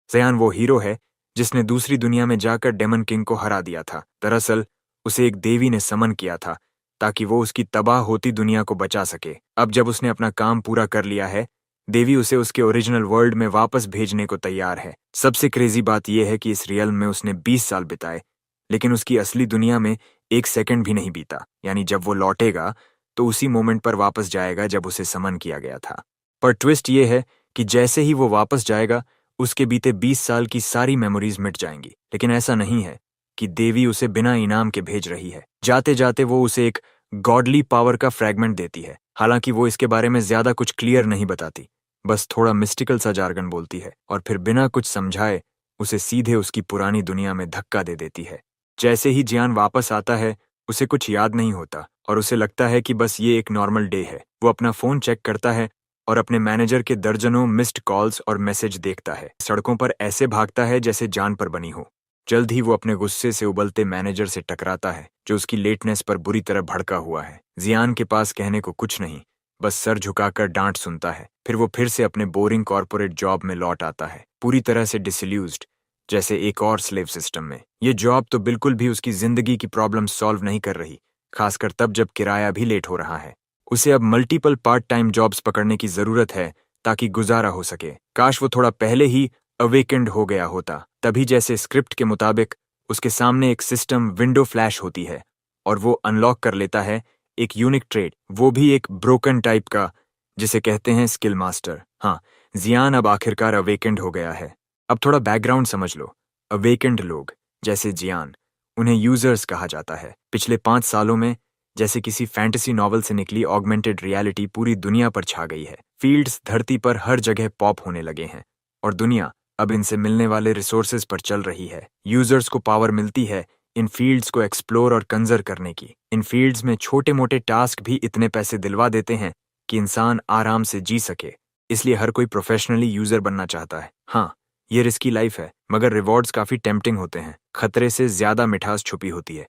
जियान वो हीरो है जिसने दूसरी दुनिया में जाकर डेमन किंग को हरा दिया था। दरअसल उसे एक देवी ने समन किया था ताकि वो उसकी तबाह होती दुनिया को बचा सके। अब जब उसने अपना काम पूरा कर लिया है, देवी उसे उसके ओरिजिनल वर्ल्ड में वापस भेजने को तैयार है। सबसे क्रेजी बात यह है कि इस रियल में उसने 20 साल बिताए, लेकिन उसकी असली दुनिया में 1 सेकंड भी नहीं बीता। यानी जब वो लौटेगा तो उसी मोमेंट पर वापस जाएगा जब उसे समन किया गया था। पर ट्विस्ट ये है कि जैसे ही वो वापस जाएगा, उसके बीते 20 साल की सारी मेमोरीज मिट जाएंगी। लेकिन ऐसा नहीं है कि देवी उसे बिना इनाम के भेज रही है। जाते जाते वो उसे एक गॉडली पावर का फ्रैगमेंट देती है। हालांकि वो इसके बारे में ज्यादा कुछ क्लियर नहीं बताती, बस थोड़ा मिस्टिकल सा जार्गन बोलती है और फिर बिना कुछ समझाए उसे सीधे उसकी पुरानी दुनिया में धक्का दे देती है। जैसे ही जियान वापस आता है, उसे कुछ याद नहीं होता और उसे लगता है कि बस ये एक नॉर्मल डे है। वो अपना फोन चेक करता है और अपने मैनेजर के दर्जनों मिस्ड कॉल्स और मैसेज देखता है। सड़कों पर ऐसे भागता है जैसे जान पर बनी हो। जल्द ही वो अपने गुस्से से उबलते मैनेजर से टकराता है जो उसकी लेटनेस पर बुरी तरह भड़का हुआ है। जियान के पास कहने को कुछ नहीं, बस सर झुकाकर डांट सुनता है। फिर वो फिर से अपने बोरिंग कॉर्पोरेट जॉब में लौट आता है, पूरी तरह से डिसइल्यूज्ड, जैसे एक और स्लेव सिस्टम में। ये जॉब तो बिल्कुल भी उसकी जिंदगी की प्रॉब्लम सॉल्व नहीं कर रही, खासकर तब जब किराया भी लेट हो रहा है। उसे अब मल्टीपल पार्ट टाइम जॉब्स पकड़ने की जरूरत है ताकि गुजारा हो सके। काश वो थोड़ा पहले ही अवेकेंड हो गया होता। तभी जैसे स्क्रिप्ट के मुताबिक उसके सामने एक सिस्टम विंडो फ्लैश होती है और वो अनलॉक कर लेता है एक यूनिक ट्रेड, वो भी एक ब्रोकन टाइप का, जिसे कहते हैं स्किल मास्टर। हाँ, जियान अब आखिरकार अवेकेंड हो गया है। अब थोड़ा बैकग्राउंड समझ लो। अवेकेंड लोग जैसे जियान, उन्हें यूजर्स कहा जाता है। पिछले 5 सालों में जैसे किसी फैंटेसी नॉवल से निकली ऑगमेंटेड रियलिटी पूरी दुनिया पर छा गई है। फील्ड्स धरती पर हर जगह पॉप होने लगे हैं और दुनिया अब इनसे मिलने वाले रिसोर्सेज पर चल रही है। यूजर्स को पावर मिलती है इन फील्ड्स को एक्सप्लोर और कंजर करने की। इन फील्ड्स में छोटे मोटे टास्क भी इतने पैसे दिलवा देते हैं कि इंसान आराम से जी सके। इसलिए हर कोई प्रोफेशनली यूजर बनना चाहता है। हाँ, ये रिस्की लाइफ है, मगर रिवॉर्ड्स काफी टेम्पटिंग होते हैं। खतरे से ज्यादा मिठास छुपी होती है,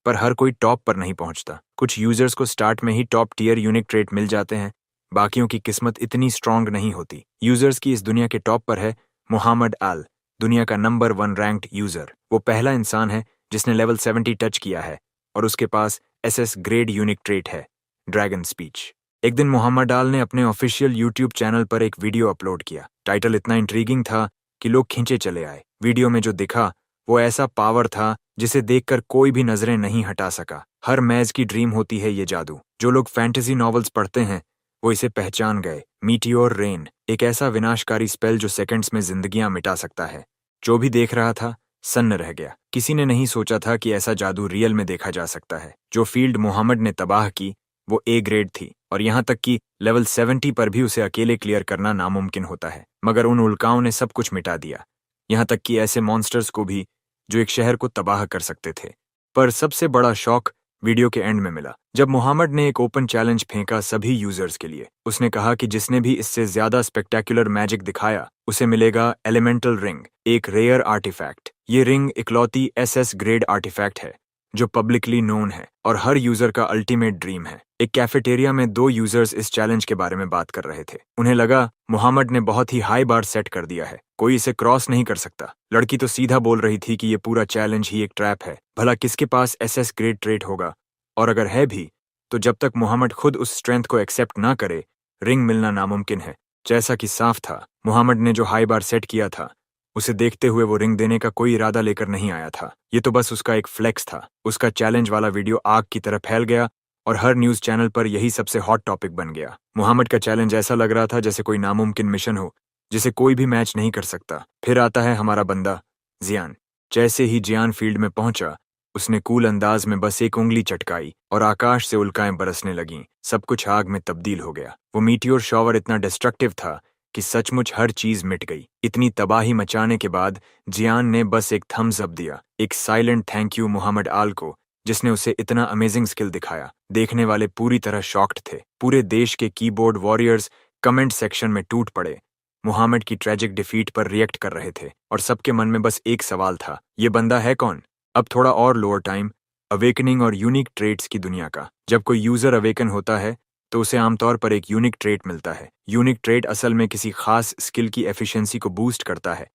पर हर कोई टॉप पर नहीं पहुंचता। कुछ यूजर्स को स्टार्ट में ही टॉप टियर यूनिक ट्रेट मिल जाते हैं, बाकियों की किस्मत इतनी स्ट्रांग नहीं होती। यूजर्स की इस दुनिया के टॉप पर है मोहम्मद आल, दुनिया का नंबर 1 रैंक्ड यूजर। वो पहला इंसान है जिसने लेवल 70 टच किया है और उसके पास एसएस ग्रेड यूनिक ट्रेट है, ड्रैगन स्पीच। एक दिन मोहम्मद आल ने अपने ऑफिशियल यूट्यूब चैनल पर एक वीडियो अपलोड किया। टाइटल इतना इंट्रीगिंग था कि लोग खींचे चले आए। वीडियो में जो दिखा वो ऐसा पावर था जिसे देखकर कोई भी नजरें नहीं हटा सका। हर मैज की ड्रीम होती है ये जादू। जो लोग फैंटेसी नॉवेल्स पढ़ते हैं वो इसे पहचान गए। मीटियोर रेन, एक ऐसा विनाशकारी स्पेल जो सेकंड्स में जिंदगियां मिटा सकता है। जो भी देख रहा था सन्न रह गया। किसी ने नहीं सोचा था कि ऐसा जादू रियल में देखा जा सकता है। जो फील्ड मोहम्मद ने तबाह की वो ए ग्रेड थी और यहाँ तक कि लेवल 70 पर भी उसे अकेले क्लियर करना नामुमकिन होता है। मगर उन उल्काओं ने सब कुछ मिटा दिया, यहाँ तक कि ऐसे मॉन्स्टर्स को भी जो एक शहर को तबाह कर सकते थे। पर सबसे बड़ा शॉक वीडियो के एंड में मिला, जब मोहम्मद ने एक ओपन चैलेंज फेंका सभी यूजर्स के लिए। उसने कहा कि जिसने भी इससे ज्यादा स्पेक्टेकुलर मैजिक दिखाया उसे मिलेगा एलिमेंटल रिंग, एक रेयर आर्टिफैक्ट। ये रिंग इकलौती एसएस ग्रेड आर्टिफैक्ट है जो पब्लिकली नोन है और हर यूजर का अल्टीमेट ड्रीम है। एक कैफेटेरिया में 2 यूजर्स इस चैलेंज के बारे में बात कर रहे थे। उन्हें लगा मोहम्मद ने बहुत ही हाई बार सेट कर दिया है, कोई इसे क्रॉस नहीं कर सकता। लड़की तो सीधा बोल रही थी कि ये पूरा चैलेंज ही एक ट्रैप है। भला किसके पास एसएस ग्रेड ट्रेट होगा, और अगर है भी तो जब तक मोहम्मद खुद उस स्ट्रेंथ को एक्सेप्ट ना करे, रिंग मिलना नामुमकिन है। जैसा कि साफ था, मोहम्मद ने जो हाई बार सेट किया था उसे देखते हुए वो रिंग देने का कोई इरादा लेकर नहीं आया था। ये तो बस उसका एक फ्लेक्स था। उसका चैलेंज वाला वीडियो आग की तरह फैल गया और हर न्यूज चैनल पर यही सबसे हॉट टॉपिक बन गया। मोहम्मद का चैलेंज ऐसा लग रहा था जैसे कोई नामुमकिन मिशन हो जिसे कोई भी मैच नहीं कर सकता। फिर आता है हमारा बंदा जियान। जैसे ही जियान फील्ड में पहुंचा, उसने कूल अंदाज में बस एक उंगली चटकाई और आकाश से उल्काएं बरसने लगीं। सब कुछ आग में तब्दील हो गया। वो मीटियोर शॉवर इतना डिस्ट्रक्टिव था कि सचमुच हर चीज मिट गई। इतनी तबाही मचाने के बाद जियान ने बस एक थम्स अप दिया, एक साइलेंट थैंक यू मोहम्मद आल को, जिसने उसे इतना अमेजिंग स्किल दिखाया। देखने वाले पूरी तरह शॉक्ड थे। पूरे देश के कीबोर्ड वॉरियर्स कमेंट सेक्शन में टूट पड़े, मोहम्मद की ट्रेजिक डिफीट पर रिएक्ट कर रहे थे और सबके मन में बस एक सवाल था, ये बंदा है कौन? अब थोड़ा और लोअर टाइम, अवेकनिंग और यूनिक ट्रेट्स की दुनिया का। जब कोई यूजर अवेकन होता है तो उसे आमतौर पर एक यूनिक ट्रेट मिलता है। यूनिक ट्रेट असल में किसी खास स्किल की एफिशिएंसी को बूस्ट करता है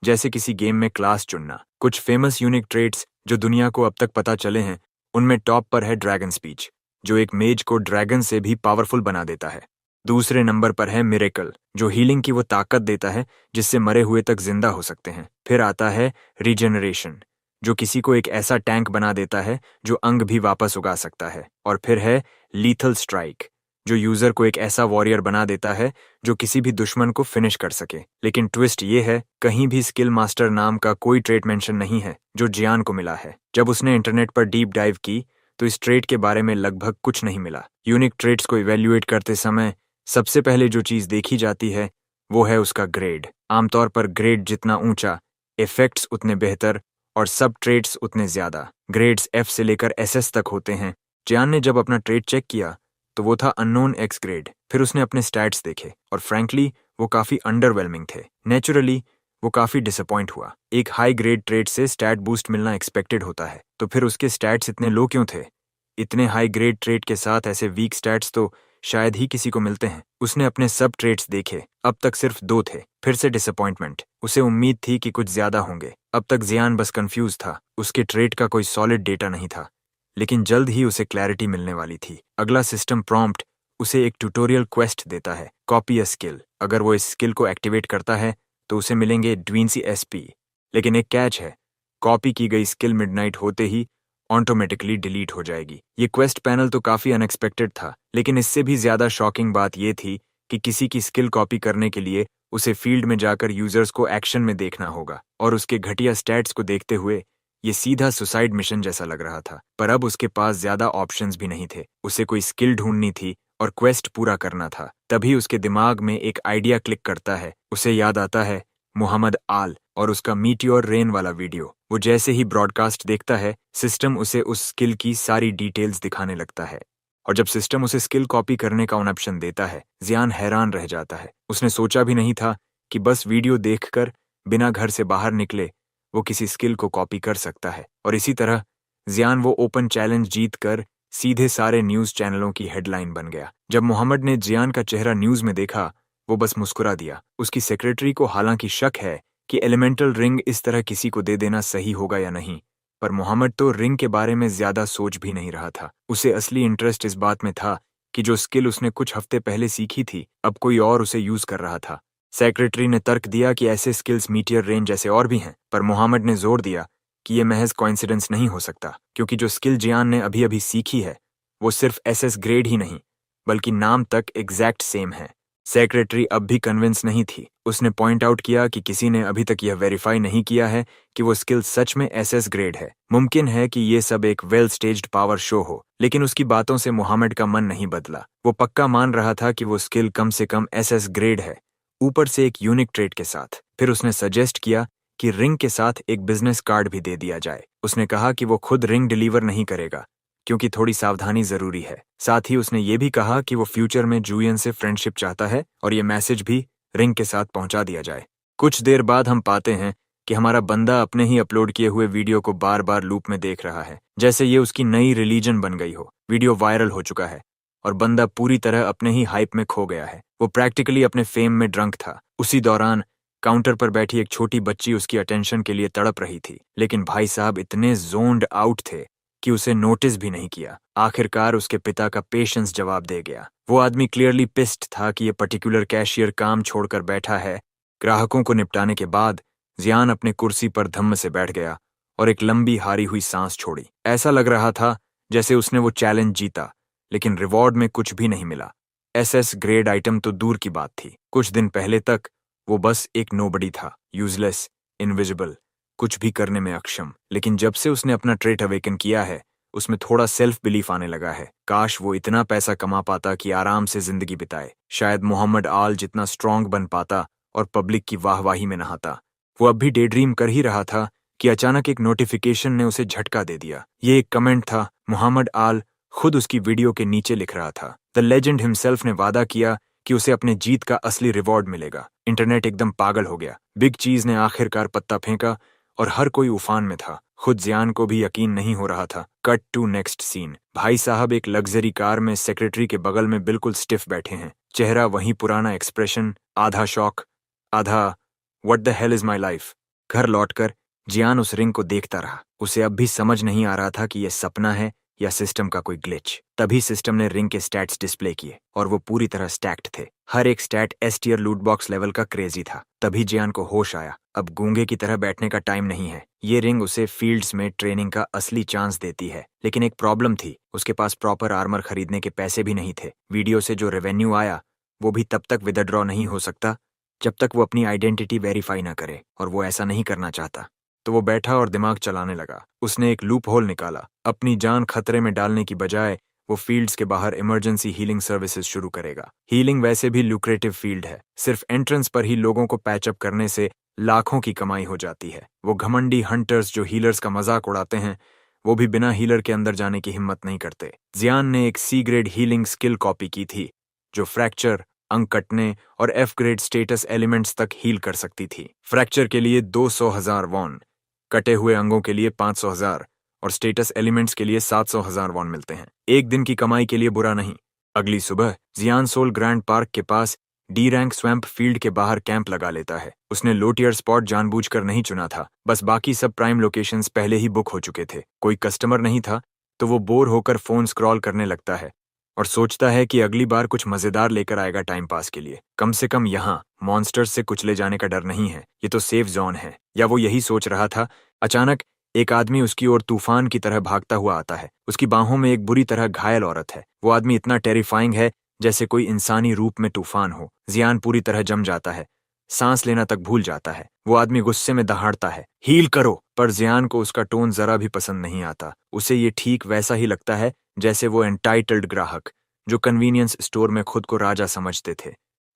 जैसे किसी गेम में क्लास चुनना। कुछ फेमस यूनिक ट्रेड्स जो दुनिया को अब तक पता चले हैं, उनमें टॉप पर है ड्रैगन स्पीच, जो एक मेज को ड्रैगन से भी पावरफुल बना देता है। दूसरे नंबर पर है मिरेकल, जो हीलिंग की वो ताकत देता है जिससे मरे हुए तक जिंदा हो सकते हैं। फिर आता है रीजनरेशन, जो किसी को एक ऐसा टैंक बना देता है जो अंग भी वापस उगा सकता है। और फिर है लीथल स्ट्राइक, जो यूजर को एक ऐसा वॉरियर बना देता है जो किसी भी दुश्मन को फिनिश कर सके। लेकिन ट्विस्ट ये है, कहीं भी स्किल मास्टर नाम का कोई ट्रेट मेंशन नहीं है जो जियान को मिला है। जब उसने इंटरनेट पर डीप डाइव की तो इस ट्रेट के बारे में लगभग कुछ नहीं मिला। यूनिक ट्रेट्स को इवेल्युएट करते समय सबसे पहले जो चीज देखी जाती है वो है उसका ग्रेड। आमतौर पर ग्रेड जितना ऊंचा, इफेक्ट्स उतने बेहतर और सब ट्रेट्स उतने ज्यादा। ग्रेड्स एफ से लेकर एसएस तक होते हैं। जियान ने जब अपना ट्रेट चेक किया तो वो था अननोन एक्स ग्रेड। फिर उसने अपने स्टैट्स देखे और फ्रैंकली वो काफी अंडरवेलमिंग थे। नेचुरली वो काफी डिसअपॉइंट हुआ। एक हाई ग्रेड ट्रेड से स्टैट बूस्ट मिलना एक्सपेक्टेड होता है, तो फिर उसके स्टैट्स इतने लो क्यों थे? इतने हाई ग्रेड ट्रेड के साथ ऐसे वीक स्टैट्स तो शायद ही किसी को मिलते हैं। उसने अपने सब ट्रेड्स देखे, अब तक सिर्फ 2 थे। फिर से डिसअपॉइंटमेंट। उसे उम्मीद थी कि कुछ ज्यादा होंगे। अब तक जियान बस कंफ्यूज था, उसके ट्रेड का कोई सॉलिड डेटा नहीं था। लेकिन जल्द ही उसे क्लैरिटी मिलने वाली थी। अगला सिस्टम प्रॉम्प्ट उसे एक ट्यूटोरियल क्वेस्ट देता है, कॉपी अ स्किल। अगर वो इस स्किल को एक्टिवेट करता है तो उसे मिलेंगे ड्वींसी एसपी। लेकिन एक कैच है, कॉपी की गई स्किल मिडनाइट होते ही ऑटोमेटिकली डिलीट हो जाएगी। ये क्वेस्ट पैनल तो काफी अनएक्सपेक्टेड था, लेकिन इससे भी ज्यादा शॉकिंग बात ये थी कि किसी की स्किल कॉपी करने के लिए उसे फील्ड में जाकर यूजर्स को एक्शन में देखना होगा। और उसके घटिया स्टैट्स को देखते हुए ये सीधा सुसाइड मिशन जैसा लग रहा था। पर अब उसके पास ज्यादा ऑप्शंस भी नहीं थे। उसे कोई स्किल ढूंढनी थी और क्वेस्ट पूरा करना था। तभी उसके दिमाग में एक आइडिया क्लिक करता है। उसे याद आता है मोहम्मद आल और उसका मीटियोर रेन वाला वीडियो। वो जैसे ही ब्रॉडकास्ट देखता है, सिस्टम उसे उस स्किल की सारी डिटेल्स दिखाने लगता है। और जब सिस्टम उसे स्किल कॉपी करने का ऑप्शन देता है, जियान हैरान रह जाता है। उसने सोचा भी नहीं था कि बस वीडियो देखकर बिना घर से बाहर निकले वो किसी स्किल को कॉपी कर सकता है। और इसी तरह जियान वो ओपन चैलेंज जीत कर सीधे सारे न्यूज चैनलों की हेडलाइन बन गया। जब मोहम्मद ने जियान का चेहरा न्यूज में देखा, वो बस मुस्कुरा दिया। उसकी सेक्रेटरी को हालांकि शक है कि एलिमेंटल रिंग इस तरह किसी को दे देना सही होगा या नहीं, पर मोहम्मद तो रिंग के बारे में ज्यादा सोच भी नहीं रहा था। उसे असली इंटरेस्ट इस बात में था कि जो स्किल उसने कुछ हफ्ते पहले सीखी थी, अब कोई और उसे यूज कर रहा था। सेक्रेटरी ने तर्क दिया कि ऐसे स्किल्स मीटियर रेन जैसे और भी हैं, पर मोहम्मद ने जोर दिया कि ये महज कोइंसिडेंस नहीं हो सकता, क्योंकि जो स्किल जियान ने अभी अभी सीखी है वो सिर्फ एसएस ग्रेड ही नहीं बल्कि नाम तक एग्जैक्ट सेम है। सेक्रेटरी अब भी कन्विंस नहीं थी। उसने पॉइंट आउट किया कि किसी ने अभी तक यह वेरीफाई नहीं किया है कि वो स्किल सच में एसएस ग्रेड है। मुमकिन है कि ये सब एक वेल स्टेज्ड पावर शो हो, लेकिन उसकी बातों से मोहम्मद का मन नहीं बदला। वो पक्का मान रहा था कि वो स्किल कम से कम एसएस ग्रेड है, ऊपर से एक यूनिक ट्रेड के साथ। फिर उसने सजेस्ट किया कि रिंग के साथ एक बिजनेस कार्ड भी दे दिया जाए। उसने कहा कि वो खुद रिंग डिलीवर नहीं करेगा क्योंकि थोड़ी सावधानी जरूरी है। साथ ही उसने ये भी कहा कि वो फ्यूचर में जूयन से फ्रेंडशिप चाहता है और ये मैसेज भी रिंग के साथ पहुंचा दिया जाए। कुछ देर बाद हम पाते हैं कि हमारा बंदा अपने ही अपलोड किए हुए वीडियो को बार बार लूप में देख रहा है, जैसे ये उसकी नई रिलीजन बन गई हो। वीडियो वायरल हो चुका है और बंदा पूरी तरह अपने ही हाइप में खो गया है। वो प्रैक्टिकली अपने फेम में ड्रंक था। उसी दौरान काउंटर पर बैठी एक छोटी बच्ची उसकी अटेंशन के लिए तड़प रही थी, लेकिन भाई साहब इतने जोन्ड आउट थे कि उसे नोटिस भी नहीं किया। आखिरकार उसके पिता का पेशेंस जवाब दे गया। वो आदमी क्लियरली पिस्ड था कि ये पर्टिकुलर कैशियर काम छोड़कर बैठा है। ग्राहकों को निपटाने के बाद जियान अपने कुर्सी पर धम्म से बैठ गया और एक लंबी हारी हुई सांस छोड़ी। ऐसा लग रहा था जैसे उसने वो चैलेंज जीता, लेकिन रिवॉर्ड में कुछ भी नहीं मिला। एसएस ग्रेड आइटम तो दूर की बात थी। कुछ दिन पहले तक वो बस एक नोबडी था, यूजलेस, इनविजिबल, कुछ भी करने में अक्षम। लेकिन जब से उसने अपना ट्रेट अवेकन किया है, उसमें थोड़ा सेल्फ बिलीफ आने लगा है। काश वो इतना पैसा कमा पाता कि आराम से जिंदगी बिताए। शायद मोहम्मद आल जितना स्ट्रांग बन पाता और पब्लिक की वाहवाही में नहाता। वो अब भी डे ड्रीम कर ही रहा था कि अचानक एक नोटिफिकेशन ने उसे झटका दे दिया। ये एक कमेंट था। मोहम्मद आल खुद उसकी वीडियो के नीचे लिख रहा था। द लेजेंड हिमसेल्फ ने वादा किया कि उसे अपने जीत का असली रिवॉर्ड मिलेगा। इंटरनेट एकदम पागल हो गया। बिग चीज ने आखिरकार पत्ता फेंका और हर कोई उफान में था। खुद जियान को भी यकीन नहीं हो रहा था। Cut to next scene. भाई साहब एक लग्जरी कार में सेक्रेटरी के बगल में बिल्कुल स्टिफ बैठे हैं। चेहरा वही पुराना एक्सप्रेशन, आधा शॉक, आधा what the hell is my life. घर लौटकर जियान उस रिंग को देखता रहा। उसे अब भी समझ नहीं आ रहा था कि यह सपना है या सिस्टम का कोई ग्लिच। तभी सिस्टम ने रिंग के स्टैट्स डिस्प्ले किए और वो पूरी तरह स्टैक्ड थे। हर एक stat S tier loot box level का क्रेजी था। तभी जियान को होश आया, अब गूंगे की तरह बैठने का टाइम नहीं है। ये रिंग उसे फील्ड्स में ट्रेनिंग का असली चांस देती है। लेकिन एक प्रॉब्लम थी, उसके पास प्रॉपर आर्मर खरीदने के पैसे भी नहीं थे। वीडियो से जो रेवेन्यू आया वो भी तब तक विदड्रॉ नहीं हो सकता जब तक वो अपनी आइडेंटिटी वेरीफाई ना करे, और वो ऐसा नहीं करना चाहता। तो वो बैठा और दिमाग चलाने लगा। उसने एक लूप होल निकाला। अपनी जान खतरे में डालने की बजाय वो फील्ड्स के बाहर इमरजेंसी हीलिंग सर्विसेज शुरू करेगा। हीलिंग वैसे भी लुक्रेटिव फील्ड है, सिर्फ एंट्रेंस पर ही लोगों को पैचअप करने से लाखों की कमाई हो जाती है। वो घमंडी हंटर्स जो हीलर्स का मजाक उड़ाते हैं, वो भी बिना हीलर के अंदर जाने की हिम्मत नहीं करते। जियान ने एक C grade healing skill copy की थी जो फ्रैक्चर, अंग कटने और एफ ग्रेड स्टेटस एलिमेंट्स तक हील कर सकती थी। फ्रैक्चर के लिए 200,000 वॉन, कटे हुए अंगों के लिए 500,000 और स्टेटस एलिमेंट्स के लिए 700,000 वॉन मिलते हैं। एक दिन की कमाई के लिए बुरा नहीं। अगली सुबह जियान सोल ग्रैंड पार्क के पास डी रैंक स्वैम्प फील्ड के बाहर कैंप लगा लेता है। उसने लो टियर स्पॉट जानबूझकर नहीं चुना था, बस बाकी सब प्राइम लोकेशंस पहले ही बुक हो चुके थे। कोई कस्टमर नहीं था तो वो बोर होकर फोन स्क्रॉल करने लगता है और सोचता है कि अगली बार कुछ मजेदार लेकर आएगा टाइम पास के लिए। कम से कम यहाँ मॉन्स्टर्स से कुचले जाने का डर नहीं है, ये तो सेफ जोन है। या वो यही सोच रहा था, अचानक एक आदमी उसकी ओर तूफान की तरह भागता हुआ आता है। उसकी बाहों में एक बुरी तरह घायल औरत है। वो आदमी इतना टेरिफाइंग है जैसे कोई इंसानी रूप में तूफान हो। जियान पूरी तरह जम जाता है, सांस लेना तक भूल जाता है। वो आदमी गुस्से में दहाड़ता है, हील करो। पर जियान को उसका टोन जरा भी पसंद नहीं आता। उसे ये ठीक वैसा ही लगता है जैसे वो एंटाइटल्ड ग्राहक जो कन्वीनियंस स्टोर में खुद को राजा समझते थे।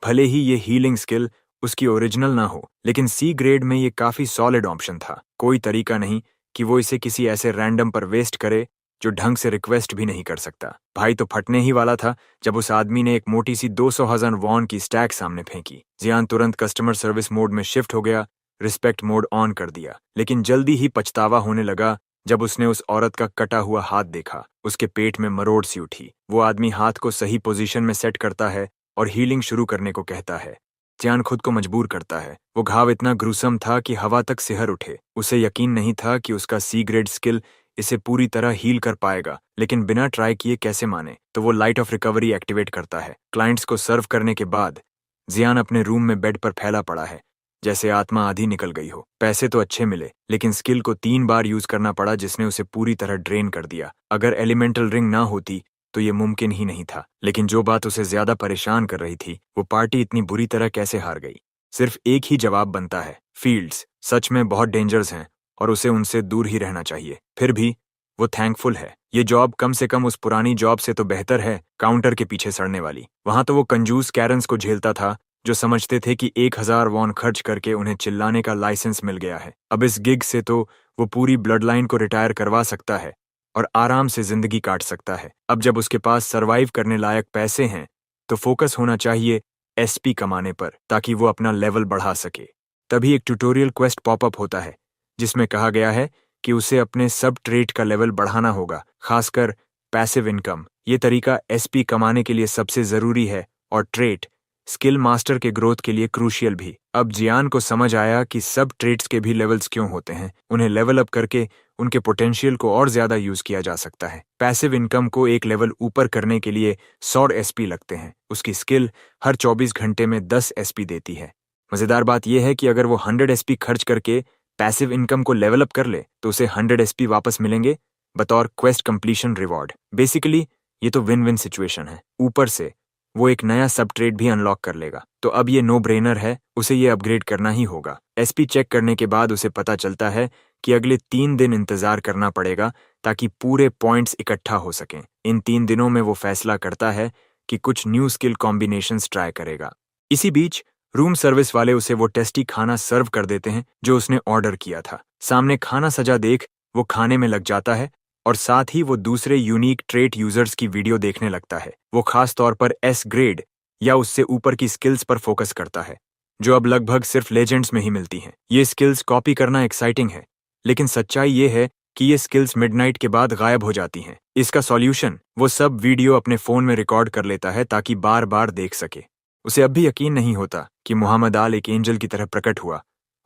भले ही ये हीलिंग स्किल उसकी ओरिजिनल ना हो, लेकिन सी ग्रेड में ये काफी सॉलिड ऑप्शन था। कोई तरीका नहीं कि वो इसे किसी ऐसे रैंडम पर वेस्ट करे जो ढंग से रिक्वेस्ट भी नहीं कर सकता। भाई तो फटने ही वाला था जब उस आदमी ने एक मोटी सी 200,000 वॉन की स्टैक सामने फेंकी। जियान तुरंत कस्टमर सर्विस मोड में शिफ्ट हो गया, रिस्पेक्ट मोड ऑन कर दिया। लेकिन जल्दी ही पछतावा होने लगा जब उसने उस औरत का कटा हुआ हाथ देखा। उसके पेट में मरोड़ सी उठी। वो आदमी हाथ को सही पोजीशन में सेट करता है और हीलिंग शुरू करने को कहता है। जियान खुद को मजबूर करता है। वो घाव इतना ग्रूसम था कि हवा तक सिहर उठे। उसे यकीन नहीं था कि उसका सी ग्रेड स्किल इसे पूरी तरह हील कर पाएगा, लेकिन बिना ट्राई किए कैसे माने। तो वो लाइट ऑफ रिकवरी एक्टिवेट करता है। क्लाइंट्स को सर्व करने के बाद जियान अपने रूम में बेड पर फैला पड़ा है, जैसे आत्मा आधी निकल गई हो। पैसे तो अच्छे मिले, लेकिन स्किल को 3 बार यूज करना पड़ा जिसने उसे पूरी तरह ड्रेन कर दिया। अगर एलिमेंटल रिंग ना होती तो ये मुमकिन ही नहीं था। लेकिन जो बात उसे ज्यादा परेशान कर रही थी, वो पार्टी इतनी बुरी तरह कैसे हार गई। सिर्फ एक ही जवाब बनता है, फील्ड्स सच में बहुत डेंजरस हैं और उसे उनसे दूर ही रहना चाहिए। फिर भी वो थैंकफुल है। ये जॉब कम से कम उस पुरानी जॉब से तो बेहतर है, काउंटर के पीछे सड़ने वाली। वहां तो वो कंजूस कैरन्स को झेलता था जो समझते थे कि 1,000 वॉन खर्च करके उन्हें चिल्लाने का लाइसेंस मिल गया है। अब इस गिग से तो वो पूरी ब्लड लाइन को रिटायर करवा सकता है और आराम से जिंदगी काट सकता है। अब जब उसके पास सरवाइव करने लायक पैसे हैं तो फोकस होना चाहिए एसपी कमाने पर, ताकि वो अपना लेवल बढ़ा सके। तभी एक ट्यूटोरियल क्वेस्ट पॉपअप होता है जिसमें कहा गया है कि उसे अपने सब ट्रेट का लेवल बढ़ाना होगा, खासकर पैसिव इनकम। ये तरीका एसपी कमाने के लिए सबसे जरूरी है और ट्रेट स्किल मास्टर के ग्रोथ के लिए क्रूशियल भी। अब जियान को समझ आया कि सब ट्रेट्स के भी लेवल्स क्यों होते हैं। उन्हें लेवल अप करके उनके पोटेंशियल को और ज्यादा यूज किया जा सकता है। पैसिव इनकम को एक लेवल ऊपर करने के लिए 100 एसपी लगते हैं। उसकी स्किल हर 24 घंटे में 10 एसपी देती है। मजेदार बात यह है कि अगर वो 100 एसपी खर्च करके पैसिव इनकम को लेवल अप कर ले तो उसे 100 एसपी वापस मिलेंगे बतौर क्वेस्ट कंप्लीशन रिवॉर्ड। बेसिकली ये तो विन विन सिचुएशन है। ऊपर से वो एक नया सब ट्रेड भी अनलॉक कर लेगा। तो अब ये नो ब्रेनर है, उसे ये अपग्रेड करना ही होगा। एसपी चेक करने के बाद उसे पता चलता है कि अगले 3 दिन इंतजार करना पड़ेगा ताकि पूरे पॉइंट्स इकट्ठा हो सकें। इन 3 दिनों में वो फैसला करता है कि कुछ न्यू स्किल कॉम्बिनेशंस ट्राई करेगा। इसी बीच रूम सर्विस वाले उसे वो टेस्टी खाना सर्व कर देते हैं जो उसने ऑर्डर किया था। सामने खाना सजा देख वो खाने में लग जाता है और साथ ही वो दूसरे यूनिक ट्रेट यूजर्स की वीडियो देखने लगता है। वो खास तौर पर एस ग्रेड या उससे ऊपर की स्किल्स पर फोकस करता है जो अब लगभग सिर्फ लेजेंड्स में ही मिलती हैं। ये स्किल्स कॉपी करना एक्साइटिंग है, लेकिन सच्चाई ये है कि ये स्किल्स मिडनाइट के बाद गायब हो जाती हैं। इसका सॉल्यूशन वो सब वीडियो अपने फोन में रिकॉर्ड कर लेता है ताकि बार बार देख सके। उसे अब भी यकीन नहीं होता कि मोहम्मद आल एक एंजल की तरह प्रकट हुआ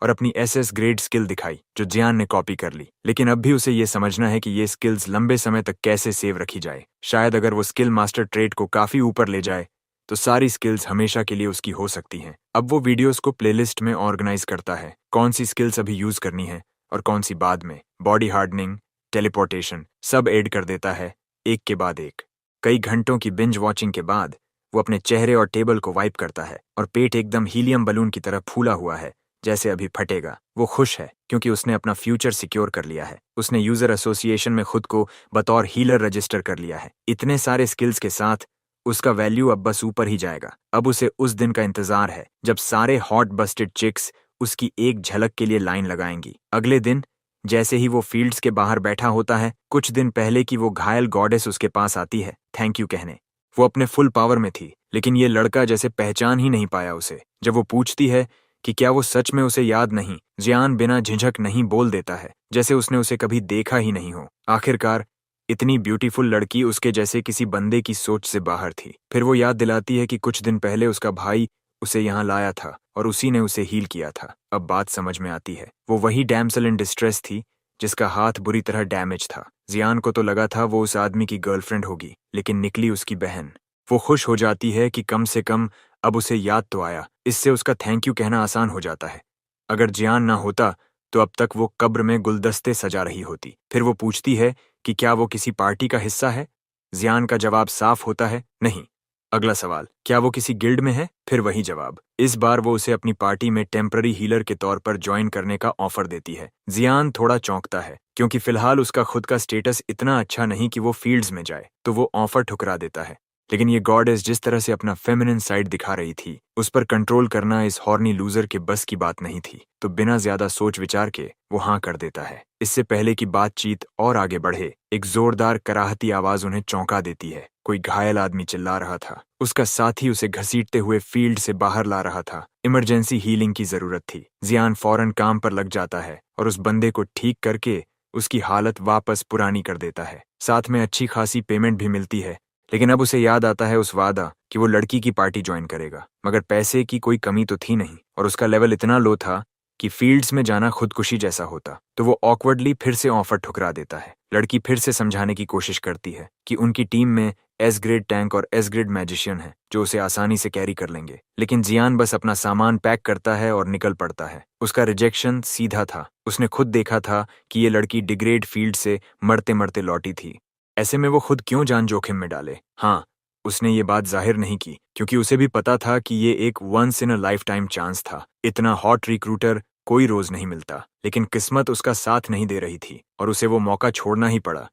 और अपनी एसएस ग्रेड स्किल दिखाई जो जियान ने कॉपी कर ली। लेकिन अब भी उसे ये समझना है कि ये स्किल्स लंबे समय तक कैसे सेव रखी जाए। शायद अगर वो स्किल मास्टर ट्रेड को काफी ऊपर ले जाए तो सारी स्किल्स हमेशा के लिए उसकी हो सकती हैं। अब वो वीडियोस को प्लेलिस्ट में ऑर्गेनाइज करता है, कौन सी स्किल्स अभी यूज करनी है और कौन सी बाद में। बॉडी हार्डनिंग, टेलीपोर्टेशन सब ऐड कर देता है एक के बाद एक। कई घंटों की बिंज वॉचिंग के बाद वो अपने चेहरे और टेबल को वाइप करता है और पेट एकदम हीलियम बलून की तरह फूला हुआ है, जैसे अभी फटेगा। वो खुश है क्योंकि उसने अपना फ्यूचर सिक्योर कर लिया है। उसने यूजर एसोसिएशन में खुद को बतौर हीलर रजिस्टर कर लिया है। इतने सारे स्किल्स के साथ उसका वैल्यू अब बस ऊपर ही जाएगा। अब उसे उस दिन का इंतजार है जब सारे हॉट बस्टेड चिक्स उसकी एक झलक के लिए लाइन लगाएंगी। अगले दिन जैसे ही वो फील्ड्स के बाहर बैठा होता है, कुछ दिन पहले की वो घायल गॉडेस उसके पास आती है थैंक यू कहने। वो अपने फुल पावर में थी, लेकिन ये लड़का जैसे पहचान ही नहीं पाया उसे। जब वो पूछती है कि क्या वो सच में उसे याद नहीं, जियान बिना झिझक नहीं बोल देता है, जैसे उसने उसे कभी देखा ही नहीं हो। आखिरकार इतनी ब्यूटीफुल लड़की उसके जैसे किसी बंदे की सोच से बाहर थी। फिर वो याद दिलाती है कि कुछ दिन पहले उसका भाई उसे यहाँ लाया था और उसी ने उसे हील किया था। अब बात समझ में आती है, वो वही डैमसल इन डिस्ट्रेस थी जिसका हाथ बुरी तरह डैमेज था। जियान को तो लगा था वो उस आदमी की गर्लफ्रेंड होगी, लेकिन निकली उसकी बहन। वो खुश हो जाती है कि कम से कम अब उसे याद तो आया। इससे उसका थैंक यू कहना आसान हो जाता है। अगर जियान ना होता तो अब तक वो कब्र में गुलदस्ते सजा रही होती। फिर वो पूछती है कि क्या वो किसी पार्टी का हिस्सा है। जियान का जवाब साफ होता है, नहीं। अगला सवाल, क्या वो किसी गिल्ड में है? फिर वही जवाब। इस बार वो उसे अपनी पार्टी में टेम्पररी हीलर के तौर पर ज्वाइन करने का ऑफर देती है। जियान थोड़ा चौंकता है क्योंकि फिलहाल उसका खुद का स्टेटस इतना अच्छा नहीं कि वो फील्ड्स में जाए, तो वो ऑफर ठुकरा देता है। लेकिन ये गॉडेस जिस तरह से अपना फेमिनिन साइड दिखा रही थी, उस पर कंट्रोल करना इस हॉर्नी लूजर के बस की बात नहीं थी, तो बिना ज्यादा सोच विचार के वो हाँ कर देता है। इससे पहले कि बातचीत और आगे बढ़े, एक जोरदार कराहती आवाज उन्हें चौंका देती है। कोई घायल आदमी चिल्ला रहा था। उसका साथी उसे घसीटते हुए फील्ड से बाहर ला रहा था। इमरजेंसी हीलिंग की जरूरत थी। जियान फौरन काम पर लग जाता है और उस बंदे को ठीक करके उसकी हालत वापस पुरानी कर देता है। साथ में अच्छी खासी पेमेंट भी मिलती है। लेकिन अब उसे याद आता है उस वादा कि वो लड़की की पार्टी ज्वाइन करेगा, मगर पैसे की कोई कमी तो थी नहीं और उसका लेवल इतना लो था कि फील्ड्स में जाना खुदकुशी जैसा होता। तो वो ऑकवर्डली फिर से ऑफर ठुकरा देता है। लड़की फिर से समझाने की कोशिश करती है कि उनकी टीम में एस ग्रेड टैंक और एस ग्रेड मैजिशियन है जो उसे आसानी से कैरी कर लेंगे। लेकिन जियान बस अपना सामान पैक करता है और निकल पड़ता है। उसका रिजेक्शन सीधा था। उसने खुद देखा था कि ये लड़की डिग्रेड फील्ड से मरते मरते लौटी थी। ऐसे में वो खुद क्यों जान जोखिम में डाले? हाँ, उसने ये बात जाहिर नहीं की क्योंकि उसे भी पता था कि ये एक once in a life time chance था। इतना हॉट रिक्रूटर कोई रोज नहीं मिलता। लेकिन किस्मत उसका साथ नहीं दे रही थी और उसे वो मौका छोड़ना ही पड़ा,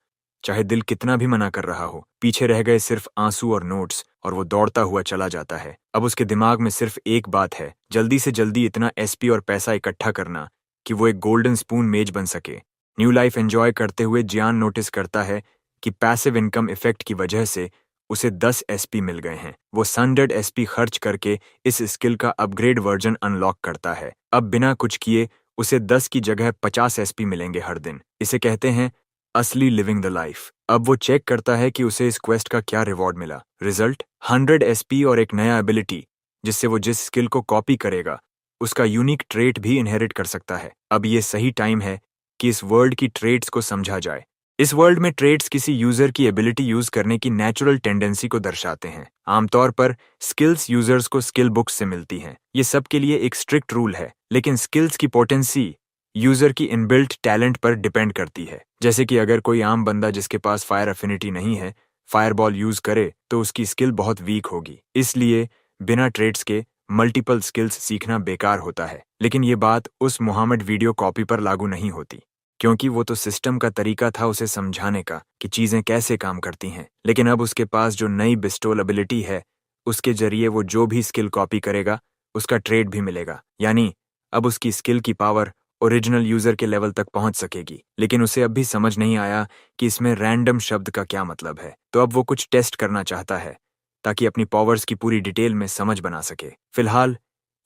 चाहे दिल कितना भी मना कर रहा हो। पीछे रह गए सिर्फ आंसू और नोट्स और वो दौड़ता हुआ चला जाता है। अब उसके दिमाग में सिर्फ एक बात है, जल्दी से जल्दी इतना एसपी और पैसा इकट्ठा करना कि वो एक गोल्डन स्पून मेज बन सके। न्यू लाइफ एंजॉय करते हुए जियान नोटिस करता है कि पैसिव इनकम इफेक्ट की वजह से उसे 10 एसपी मिल गए हैं। वो 100 एसपी खर्च करके इस स्किल का अपग्रेड वर्जन अनलॉक करता है। अब बिना कुछ किए उसे 10 की जगह 50 एसपी मिलेंगे हर दिन। इसे कहते हैं असली लिविंग द लाइफ। अब वो चेक करता है कि उसे इस क्वेस्ट का क्या रिवॉर्ड मिला। रिजल्ट 100 एसपी और एक नया एबिलिटी जिससे वो जिस स्किल को कॉपी करेगा उसका यूनिक ट्रेट भी इनहेरिट कर सकता है। अब ये सही टाइम है कि इस वर्ल्ड की ट्रेट्स को समझा जाए। इस वर्ल्ड में ट्रेड्स किसी यूजर की एबिलिटी यूज करने की नेचुरल टेंडेंसी को दर्शाते हैं। आमतौर पर स्किल्स यूजर्स को स्किल बुक्स से मिलती हैं। ये सबके लिए एक स्ट्रिक्ट रूल है, लेकिन स्किल्स की पोटेंसी यूजर की इनबिल्ट टैलेंट पर डिपेंड करती है। जैसे कि अगर कोई आम बंदा जिसके पास फायर अफिनिटी नहीं है फायरबॉल यूज करे तो उसकी स्किल बहुत वीक होगी। इसलिए बिना ट्रेड्स के मल्टीपल स्किल्स सीखना बेकार होता है। लेकिन ये बात उस मुहम्मद वीडियो कॉपी पर लागू नहीं होती, क्योंकि वो तो सिस्टम का तरीका था उसे समझाने का कि चीजें कैसे काम करती हैं। लेकिन अब उसके पास जो नई बिस्टोल एबिलिटी है उसके जरिए वो जो भी स्किल कॉपी करेगा उसका ट्रेड भी मिलेगा। यानी अब उसकी स्किल की पावर ओरिजिनल यूजर के लेवल तक पहुंच सकेगी। लेकिन उसे अब भी समझ नहीं आया कि इसमें रैंडम शब्द का क्या मतलब है। तो अब वो कुछ टेस्ट करना चाहता है ताकि अपनी पावर्स की पूरी डिटेल में समझ बना सके। फिलहाल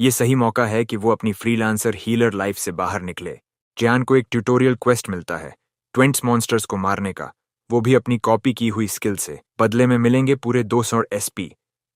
ये सही मौका है कि वो अपनी फ्रीलांसर हीलर लाइफ से बाहर निकले। जियान को एक ट्यूटोरियल क्वेस्ट मिलता है ट्वेंट्स मॉन्स्टर्स को मारने का, वो भी अपनी कॉपी की हुई स्किल से। बदले में मिलेंगे पूरे 200 एसपी।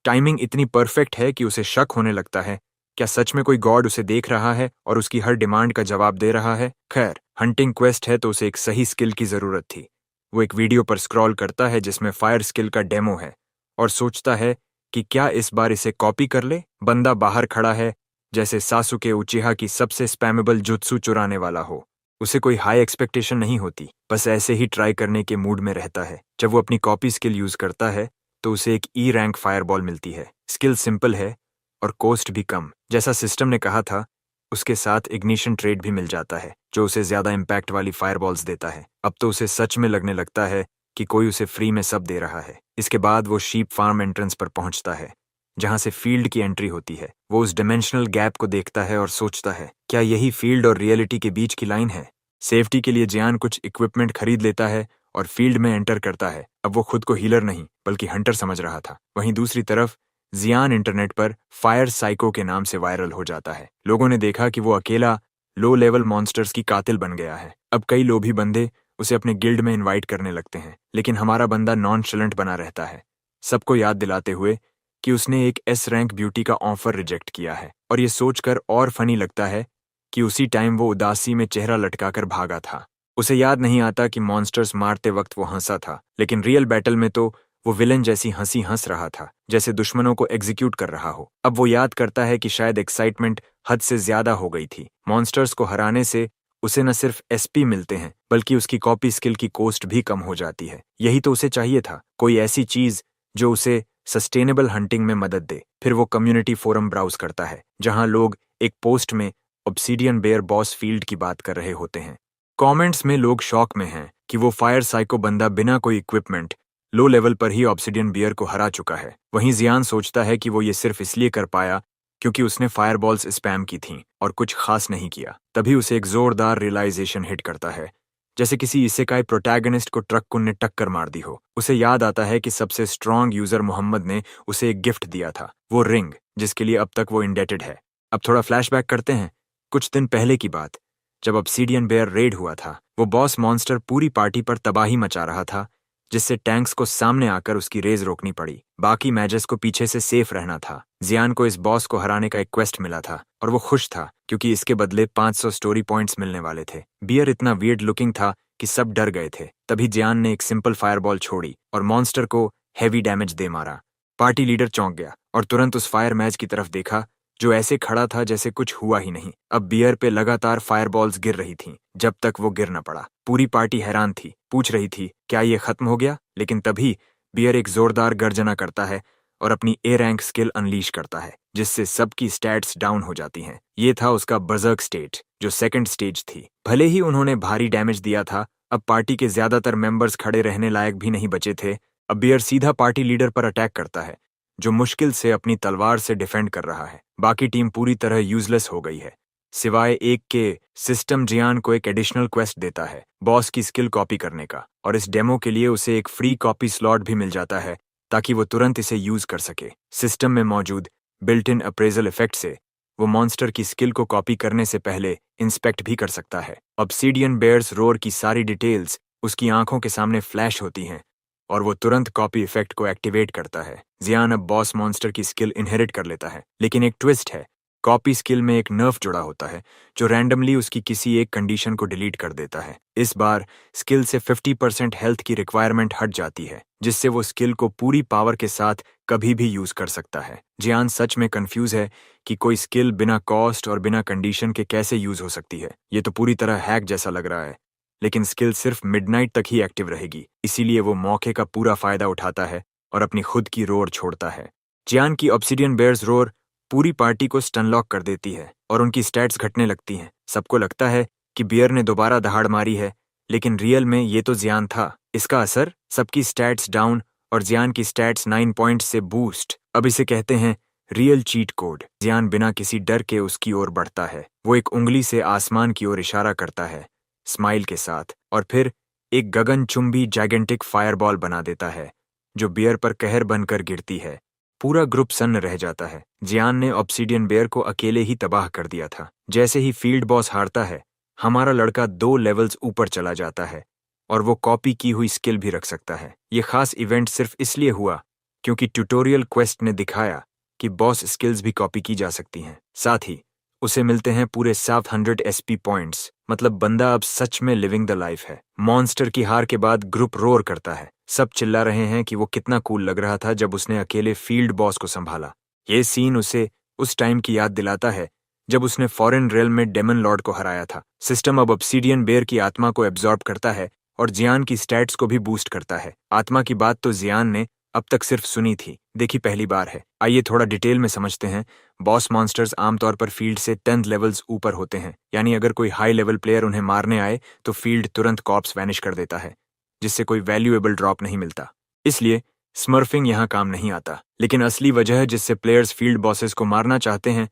टाइमिंग इतनी परफेक्ट है कि उसे शक होने लगता है क्या सच में कोई गॉड उसे देख रहा है और उसकी हर डिमांड का जवाब दे रहा है? खैर, हंटिंग क्वेस्ट है तो उसे एक सही स्किल की जरूरत थी। वो एक वीडियो पर स्क्रॉल करता है जिसमें फायर स्किल का डेमो है और सोचता है कि क्या इस बार इसे कॉपी कर ले। बंदा बाहर खड़ा है जैसे सासुके उचिहा की सबसे स्पैमेबल जुत्सु चुराने वाला हो। उसे कोई हाई एक्सपेक्टेशन नहीं होती, बस ऐसे ही ट्राई करने के मूड में रहता है। जब वो अपनी कॉपी स्किल यूज करता है तो उसे एक ई रैंक फायरबॉल मिलती है। स्किल सिंपल है और कॉस्ट भी कम। जैसा सिस्टम ने कहा था, उसके साथ इग्निशन ट्रेड भी मिल जाता है जो उसे ज्यादा इम्पैक्ट वाली फायरबॉल्स देता है। अब तो उसे सच में लगने लगता है कि कोई उसे फ्री में सब दे रहा है। इसके बाद वो शीप फार्म एंट्रेंस पर पहुंचता है जहां से फील्ड की एंट्री होती है। वो उस डिमेंशनल गैप को देखता है और सोचता है, क्या यही फील्ड और रियलिटी के बीच की लाइन है? सेफ्टी के लिए जियान कुछ इक्विपमेंट खरीद लेता है और फील्ड में एंटर करता है। अब वो खुद को हीलर नहीं बल्कि हंटर समझ रहा था। वहीं दूसरी तरफ जियान इंटरनेट पर फायर साइको के नाम से वायरल हो जाता है। लोगों ने देखा कि वो अकेला लो लेवल मॉन्स्टर्स की कातिल बन गया है। अब कई लोभी बंदे उसे अपने गिल्ड में इनवाइट करने लगते हैं, लेकिन हमारा बंदा नॉनशलेंट बना रहता है, सबको याद दिलाते हुए कि उसने एक एस रैंक ब्यूटी का ऑफर रिजेक्ट किया है। और ये सोचकर और फनी लगता है कि उसी टाइम वो उदासी में चेहरा लटकाकर भागा था। उसे याद नहीं आता कि मॉन्स्टर्स मारते वक्त वो हंसा था, लेकिन रियल बैटल में तो वो विलन जैसी हंसी हंस रहा था, जैसे दुश्मनों को एग्जीक्यूट कर रहा हो। अब वो याद करता है कि शायद एक्साइटमेंट हद से ज्यादा हो गई थी। मॉन्स्टर्स को हराने से उसे न सिर्फ एसपी मिलते हैं बल्कि उसकी कॉपी स्किल की कॉस्ट भी कम हो जाती है। यही तो उसे चाहिए था, कोई ऐसी चीज जो उसे सस्टेनेबल हंटिंग में मदद दे। फिर वो कम्युनिटी फोरम ब्राउज करता है जहां लोग एक पोस्ट में ऑब्सीडियन बेयर बॉस फील्ड की बात कर रहे होते हैं। कमेंट्स में लोग शॉक में हैं कि वो फायर साइको बंदा बिना कोई इक्विपमेंट लो लेवल पर ही ऑब्सीडियन बियर को हरा चुका है। वहीं जियान सोचता है कि वो ये सिर्फ इसलिए कर पाया क्योंकि उसने फायरबॉल्स स्पैम की थीं और कुछ खास नहीं किया। तभी उसे एक जोरदार रियलाइजेशन हिट करता है, जैसे किसी इसेकाई प्रोटैगनिस्ट को ट्रक ने टक्कर मार दी हो। उसे याद आता है कि सबसे स्ट्रॉन्ग यूजर मोहम्मद ने उसे एक गिफ्ट दिया था, वो रिंग जिसके लिए अब तक वो इंडेटेड है। अब थोड़ा फ्लैशबैक करते हैं कुछ दिन पहले की बात, जब ऑब्सीडियन बेयर रेड हुआ था। वो बॉस मॉन्स्टर पूरी पार्टी पर तबाही मचा रहा था, जिससे टैंक्स को सामने आकर उसकी रेज रोकनी पड़ी। बाकी मैजेस को पीछे से सेफ रहना था। जियान को इस बॉस को हराने का एक क्वेस्ट मिला था और वो खुश था क्योंकि इसके बदले 500 स्टोरी पॉइंट्स मिलने वाले थे। बियर इतना वियर्ड लुकिंग था कि सब डर गए थे। तभी जियान ने एक सिंपल फायरबॉल छोड़ी और मॉन्स्टर को हैवी डैमेज दे मारा। पार्टी लीडर चौंक गया और तुरंत उस फायर मैच की तरफ देखा जो ऐसे खड़ा था जैसे कुछ हुआ ही नहीं। अब बियर पे लगातार फायरबॉल्स गिर रही थीं जब तक वो गिर न पड़ा। पूरी पार्टी हैरान थी, पूछ रही थी क्या ये खत्म हो गया। लेकिन तभी बियर एक जोरदार गर्जना करता है और अपनी ए रैंक स्किल अनलीश करता है, जिससे सबकी स्टैट्स डाउन हो जाती हैं। ये था उसका बर्जर्क स्टेट, जो सेकंड स्टेज थी। भले ही उन्होंने भारी डैमेज दिया था, अब पार्टी के ज्यादातर मेंबर्स खड़े रहने लायक भी नहीं बचे थे। अब बियर सीधा पार्टी लीडर पर अटैक करता है, जो मुश्किल से अपनी तलवार से डिफेंड कर रहा है। बाकी टीम पूरी तरह यूजलेस हो गई है, सिवाय एक के। सिस्टम जियान को एक एडिशनल क्वेस्ट देता है बॉस की स्किल कॉपी करने का, और इस डेमो के लिए उसे एक फ्री कॉपी स्लॉट भी मिल जाता है ताकि वो तुरंत इसे यूज कर सके। सिस्टम में मौजूद बिल्ट इन अप्रेजल इफेक्ट से वो मॉन्स्टर की स्किल को कॉपी करने से पहले इंस्पेक्ट भी कर सकता है। ऑब्सीडियन बेयर्स रोर की सारी डिटेल्स उसकी आंखों के सामने फ्लैश होती हैं और वो तुरंत कॉपी इफेक्ट को एक्टिवेट करता है। जियान अब बॉस मॉन्स्टर की स्किल इनहेरिट कर लेता है, लेकिन एक ट्विस्ट है। कॉपी स्किल में एक नर्फ जुड़ा होता है जो रैंडमली उसकी किसी एक कंडीशन को डिलीट कर देता है। इस बार स्किल से 50% हेल्थ की रिक्वायरमेंट हट जाती है, जिससे वो स्किल को पूरी पावर के साथ कभी भी यूज कर सकता है। जियान सच में कंफ्यूज है कि कोई स्किल बिना कॉस्ट और बिना कंडीशन के कैसे यूज हो सकती है। ये तो पूरी तरह हैक जैसा लग रहा है, लेकिन स्किल सिर्फ मिडनाइट तक ही एक्टिव रहेगी। इसीलिए वो मौके का पूरा फायदा उठाता है और अपनी खुद की रोर छोड़ता है। जियान की ऑब्सीडियन बेयर्स रोर पूरी पार्टी को स्टनलॉक कर देती है और उनकी स्टैट्स घटने लगती हैं। सबको लगता है कि बियर ने दोबारा दहाड़ मारी है, लेकिन रियल में ये तो जियान था। इसका असर, सबकी स्टैट्स डाउन और जियान की स्टैट्स 9 पॉइंट्स से बूस्ट। अब इसे कहते हैं रियल चीट कोड। जियान बिना किसी डर के उसकी ओर बढ़ता है। वो एक उंगली से आसमान की ओर इशारा करता है स्माइल के साथ, और फिर एक गगनचुंबी जैगेंटिक फायरबॉल बना देता है जो बियर पर कहर बनकर गिरती है। पूरा ग्रुप सन्न रह जाता है। जियान ने ऑब्सीडियन बेयर को अकेले ही तबाह कर दिया था। जैसे ही फील्ड बॉस हारता है, हमारा लड़का 2 लेवल्स ऊपर चला जाता है और वो कॉपी की हुई स्किल भी रख सकता है। ये खास इवेंट सिर्फ इसलिए हुआ क्योंकि ट्यूटोरियल क्वेस्ट ने दिखाया कि बॉस स्किल्स भी कॉपी की जा सकती हैं। साथ ही उसे मिलते हैं पूरे 700 एसपी पॉइंट्स, मतलब बंदा अब सच में लिविंग द लाइफ है। मॉन्स्टर की हार के बाद ग्रुप रोर करता है। सब चिल्ला रहे हैं कि वो कितना कूल लग रहा था जब उसने अकेले फील्ड बॉस को संभाला। ये सीन उसे उस टाइम की याद दिलाता है जब उसने फॉरेन रेल में डेमन लॉर्ड को हराया था। सिस्टम अब ऑब्सीडियन बेयर की आत्मा को एब्जॉर्ब करता है और जियान की स्टैट्स को भी बूस्ट करता है। आत्मा की बात तो जियान ने अब तक सिर्फ सुनी थी, देखी पहली बार है। आइए थोड़ा डिटेल में समझते हैं। बॉस मॉन्स्टर्स आमतौर पर फील्ड से 10 लेवल्स ऊपर होते हैं, यानी अगर कोई हाई लेवल प्लेयर उन्हें मारने आए तो फील्ड तुरंत कॉप्स वैनिश कर देता है, जिससे कोई वैल्यूएबल ड्रॉप नहीं मिलता। इसलिए स्मर्फिंग यहाँ काम नहीं आता। लेकिन असली वजह जिससे प्लेयर्स फील्ड बॉसेस को मारना चाहते हैं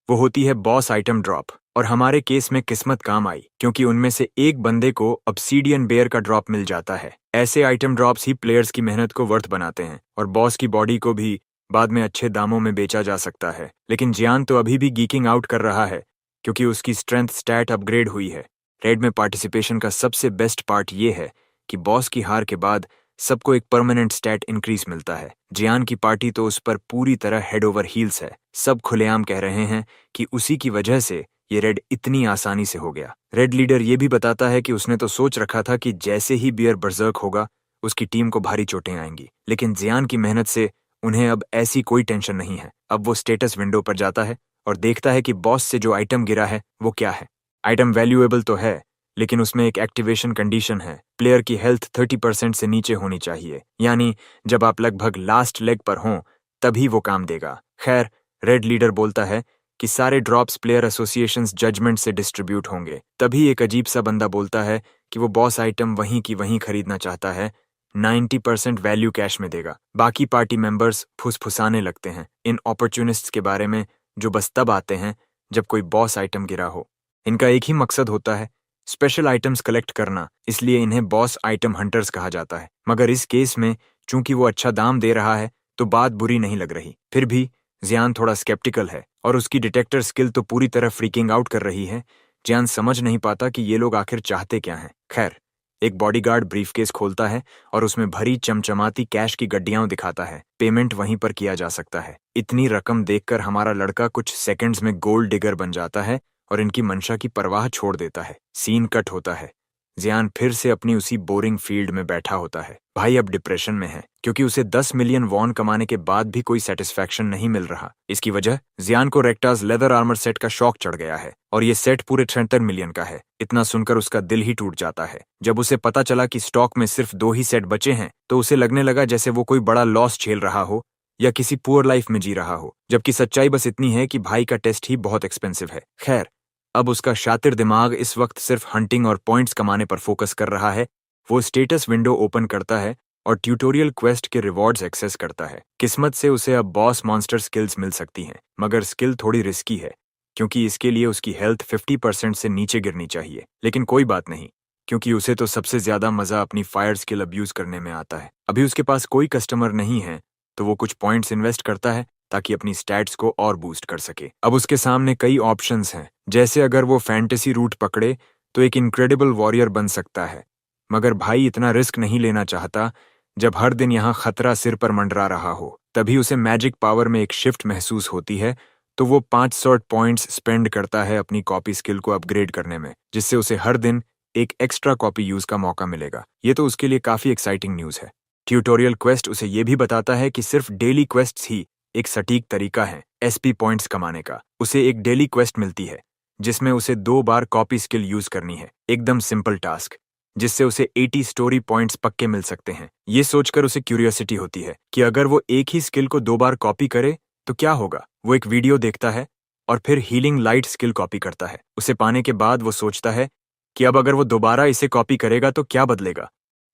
वो होती है बॉस आइटम ड्रॉप। और हमारे केस में किस्मत काम आई, क्योंकि उनमें से एक बंदे को ऑब्सीडियन बेयर का ड्रॉप मिल जाता है। ऐसे आइटम ड्रॉप्स ही प्लेयर्स की मेहनत को वर्थ बनाते हैं और बॉस की बॉडी को भी बाद में अच्छे दामों में बेचा जा सकता है। लेकिन जियान तो अभी भी गीकिंग आउट कर रहा है, क्योंकि उसकी स्ट्रेंथ स्टैट अपग्रेड हुई है। रेड में पार्टिसिपेशन का सबसे बेस्ट पार्ट ये है कि बॉस की हार के बाद सबको एक परमानेंट स्टैट इंक्रीज मिलता है। जियान की पार्टी तो उस पर पूरी तरह हेड ओवर हील्स है। सब खुलेआम कह रहे हैं कि उसी की वजह से ये रेड इतनी आसानी से हो गया। रेड लीडर ये भी बताता है कि उसने तो सोच रखा था कि जैसे ही बियर बर्जर्क होगा उसकी टीम को भारी चोटें आएंगी, लेकिन जियान की मेहनत से उन्हें अब ऐसी कोई टेंशन नहीं है। अब वो स्टेटस विंडो पर जाता है और देखता है कि बॉस से जो आइटम गिरा है वो क्या है। आइटम वैल्यूएबल तो है, लेकिन उसमें एक एक्टिवेशन कंडीशन है। प्लेयर की हेल्थ 30% से नीचे होनी चाहिए, यानी जब आप लगभग लास्ट लेग पर हों तभी वो काम देगा। खैर, रेड लीडर बोलता है कि सारे ड्रॉप्स प्लेयर एसोसिएशंस जजमेंट से डिस्ट्रीब्यूट होंगे। तभी एक अजीब सा बंदा बोलता है कि वो बॉस आइटम वहीं की वहीं खरीदना चाहता है, 90% वैल्यू कैश में देगा। बाकी पार्टी मेंबर्स फुसफुसाने लगते हैं इन अपॉर्चुनिस्ट्स के बारे में, जो बस तब आते हैं जब कोई बॉस आइटम गिरा हो। इनका एक ही मकसद होता है, स्पेशल आइटम्स कलेक्ट करना, इसलिए इन्हें बॉस आइटम हंटर्स कहा जाता है। मगर इस केस में चूंकि वो अच्छा दाम दे रहा है तो बात बुरी नहीं लग रही। फिर भी जियान थोड़ा स्केप्टिकल है और उसकी डिटेक्टर स्किल तो पूरी तरह फ्रीकिंग आउट कर रही है। जियान समझ नहीं पाता कि ये लोग आखिर चाहते क्या हैं। खैर, एक बॉडीगार्ड ब्रीफकेस खोलता है और उसमें भरी चमचमाती कैश की गड्डियां दिखाता है। पेमेंट वहीं पर किया जा सकता है। इतनी रकम देखकर हमारा लड़का कुछ सेकंड्स में गोल्ड डिगर बन जाता है और इनकी मंशा की परवाह छोड़ देता है। सीन कट होता है। जियान फिर से अपनी उसी बोरिंग फील्ड में बैठा होता है। भाई अब डिप्रेशन में है, क्योंकि उसे 10 मिलियन वॉन कमाने के बाद भी कोई सेटिस्फैक्शन नहीं मिल रहा। इसकी वजह जियान को रेक्टास लेदर आर्मर सेट का शौक चढ़ गया है और ये सेट पूरे 76 मिलियन का है। इतना सुनकर उसका दिल ही टूट जाता है। जब उसे पता चला कि स्टॉक में सिर्फ 2 ही सेट बचे हैं तो उसे लगने लगा जैसे वो कोई बड़ा लॉस झेल रहा हो या किसी पुअर लाइफ में जी रहा हो, जबकि सच्चाई बस इतनी है कि भाई का टेस्ट ही बहुत एक्सपेंसिव है। खैर, अब उसका शातिर दिमाग इस वक्त सिर्फ हंटिंग और पॉइंट्स कमाने पर फोकस कर रहा है। वो स्टेटस विंडो ओपन करता है और ट्यूटोरियल क्वेस्ट के रिवॉर्ड्स एक्सेस करता है। किस्मत से उसे अब बॉस मॉन्स्टर स्किल्स मिल सकती हैं, मगर स्किल थोड़ी रिस्की है, क्योंकि इसके लिए उसकी हेल्थ 50% से नीचे गिरनी चाहिए। लेकिन कोई बात नहीं, क्योंकि उसे तो सबसे ज्यादा मजा अपनी फायर स्किल अब्यूज करने में आता है। अभी उसके पास कोई कस्टमर नहीं है, तो वो कुछ पॉइंट्स इन्वेस्ट करता है ताकि अपनी स्टैट्स को और बूस्ट कर सके। अब उसके सामने कई ऑप्शंस हैं, जैसे अगर वो फैंटेसी रूट पकड़े तो एक इनक्रेडिबल वॉरियर बन सकता है। मगर भाई इतना रिस्क नहीं लेना चाहता जब हर दिन यहाँ खतरा सिर पर मंडरा रहा हो। तभी उसे मैजिक पावर में एक शिफ्ट महसूस होती है, तो वो 500 पॉइंट्स स्पेंड करता है अपनी कॉपी स्किल को अपग्रेड करने में, जिससे उसे हर दिन एक एक्स्ट्रा कॉपी यूज का मौका मिलेगा। ये तो उसके लिए काफी एक्साइटिंग न्यूज है। ट्यूटोरियल क्वेस्ट उसे ये भी बताता है कि सिर्फ डेली क्वेस्ट्स ही एक सटीक तरीका है एसपी पॉइंट्स कमाने का। उसे एक डेली क्वेस्ट मिलती है जिसमें उसे 2 बार कॉपी स्किल यूज करनी है, एकदम सिंपल टास्क, जिससे उसे 80 स्टोरी पॉइंट्स पक्के मिल सकते हैं। ये सोचकर उसे क्यूरियोसिटी होती है कि अगर वो एक ही स्किल को 2 बार कॉपी करे तो क्या होगा। वो एक वीडियो देखता है और फिर हीलिंग लाइट स्किल कॉपी करता है। उसे पाने के बाद वो सोचता है कि अब अगर वो दोबारा इसे कॉपी करेगा तो क्या बदलेगा।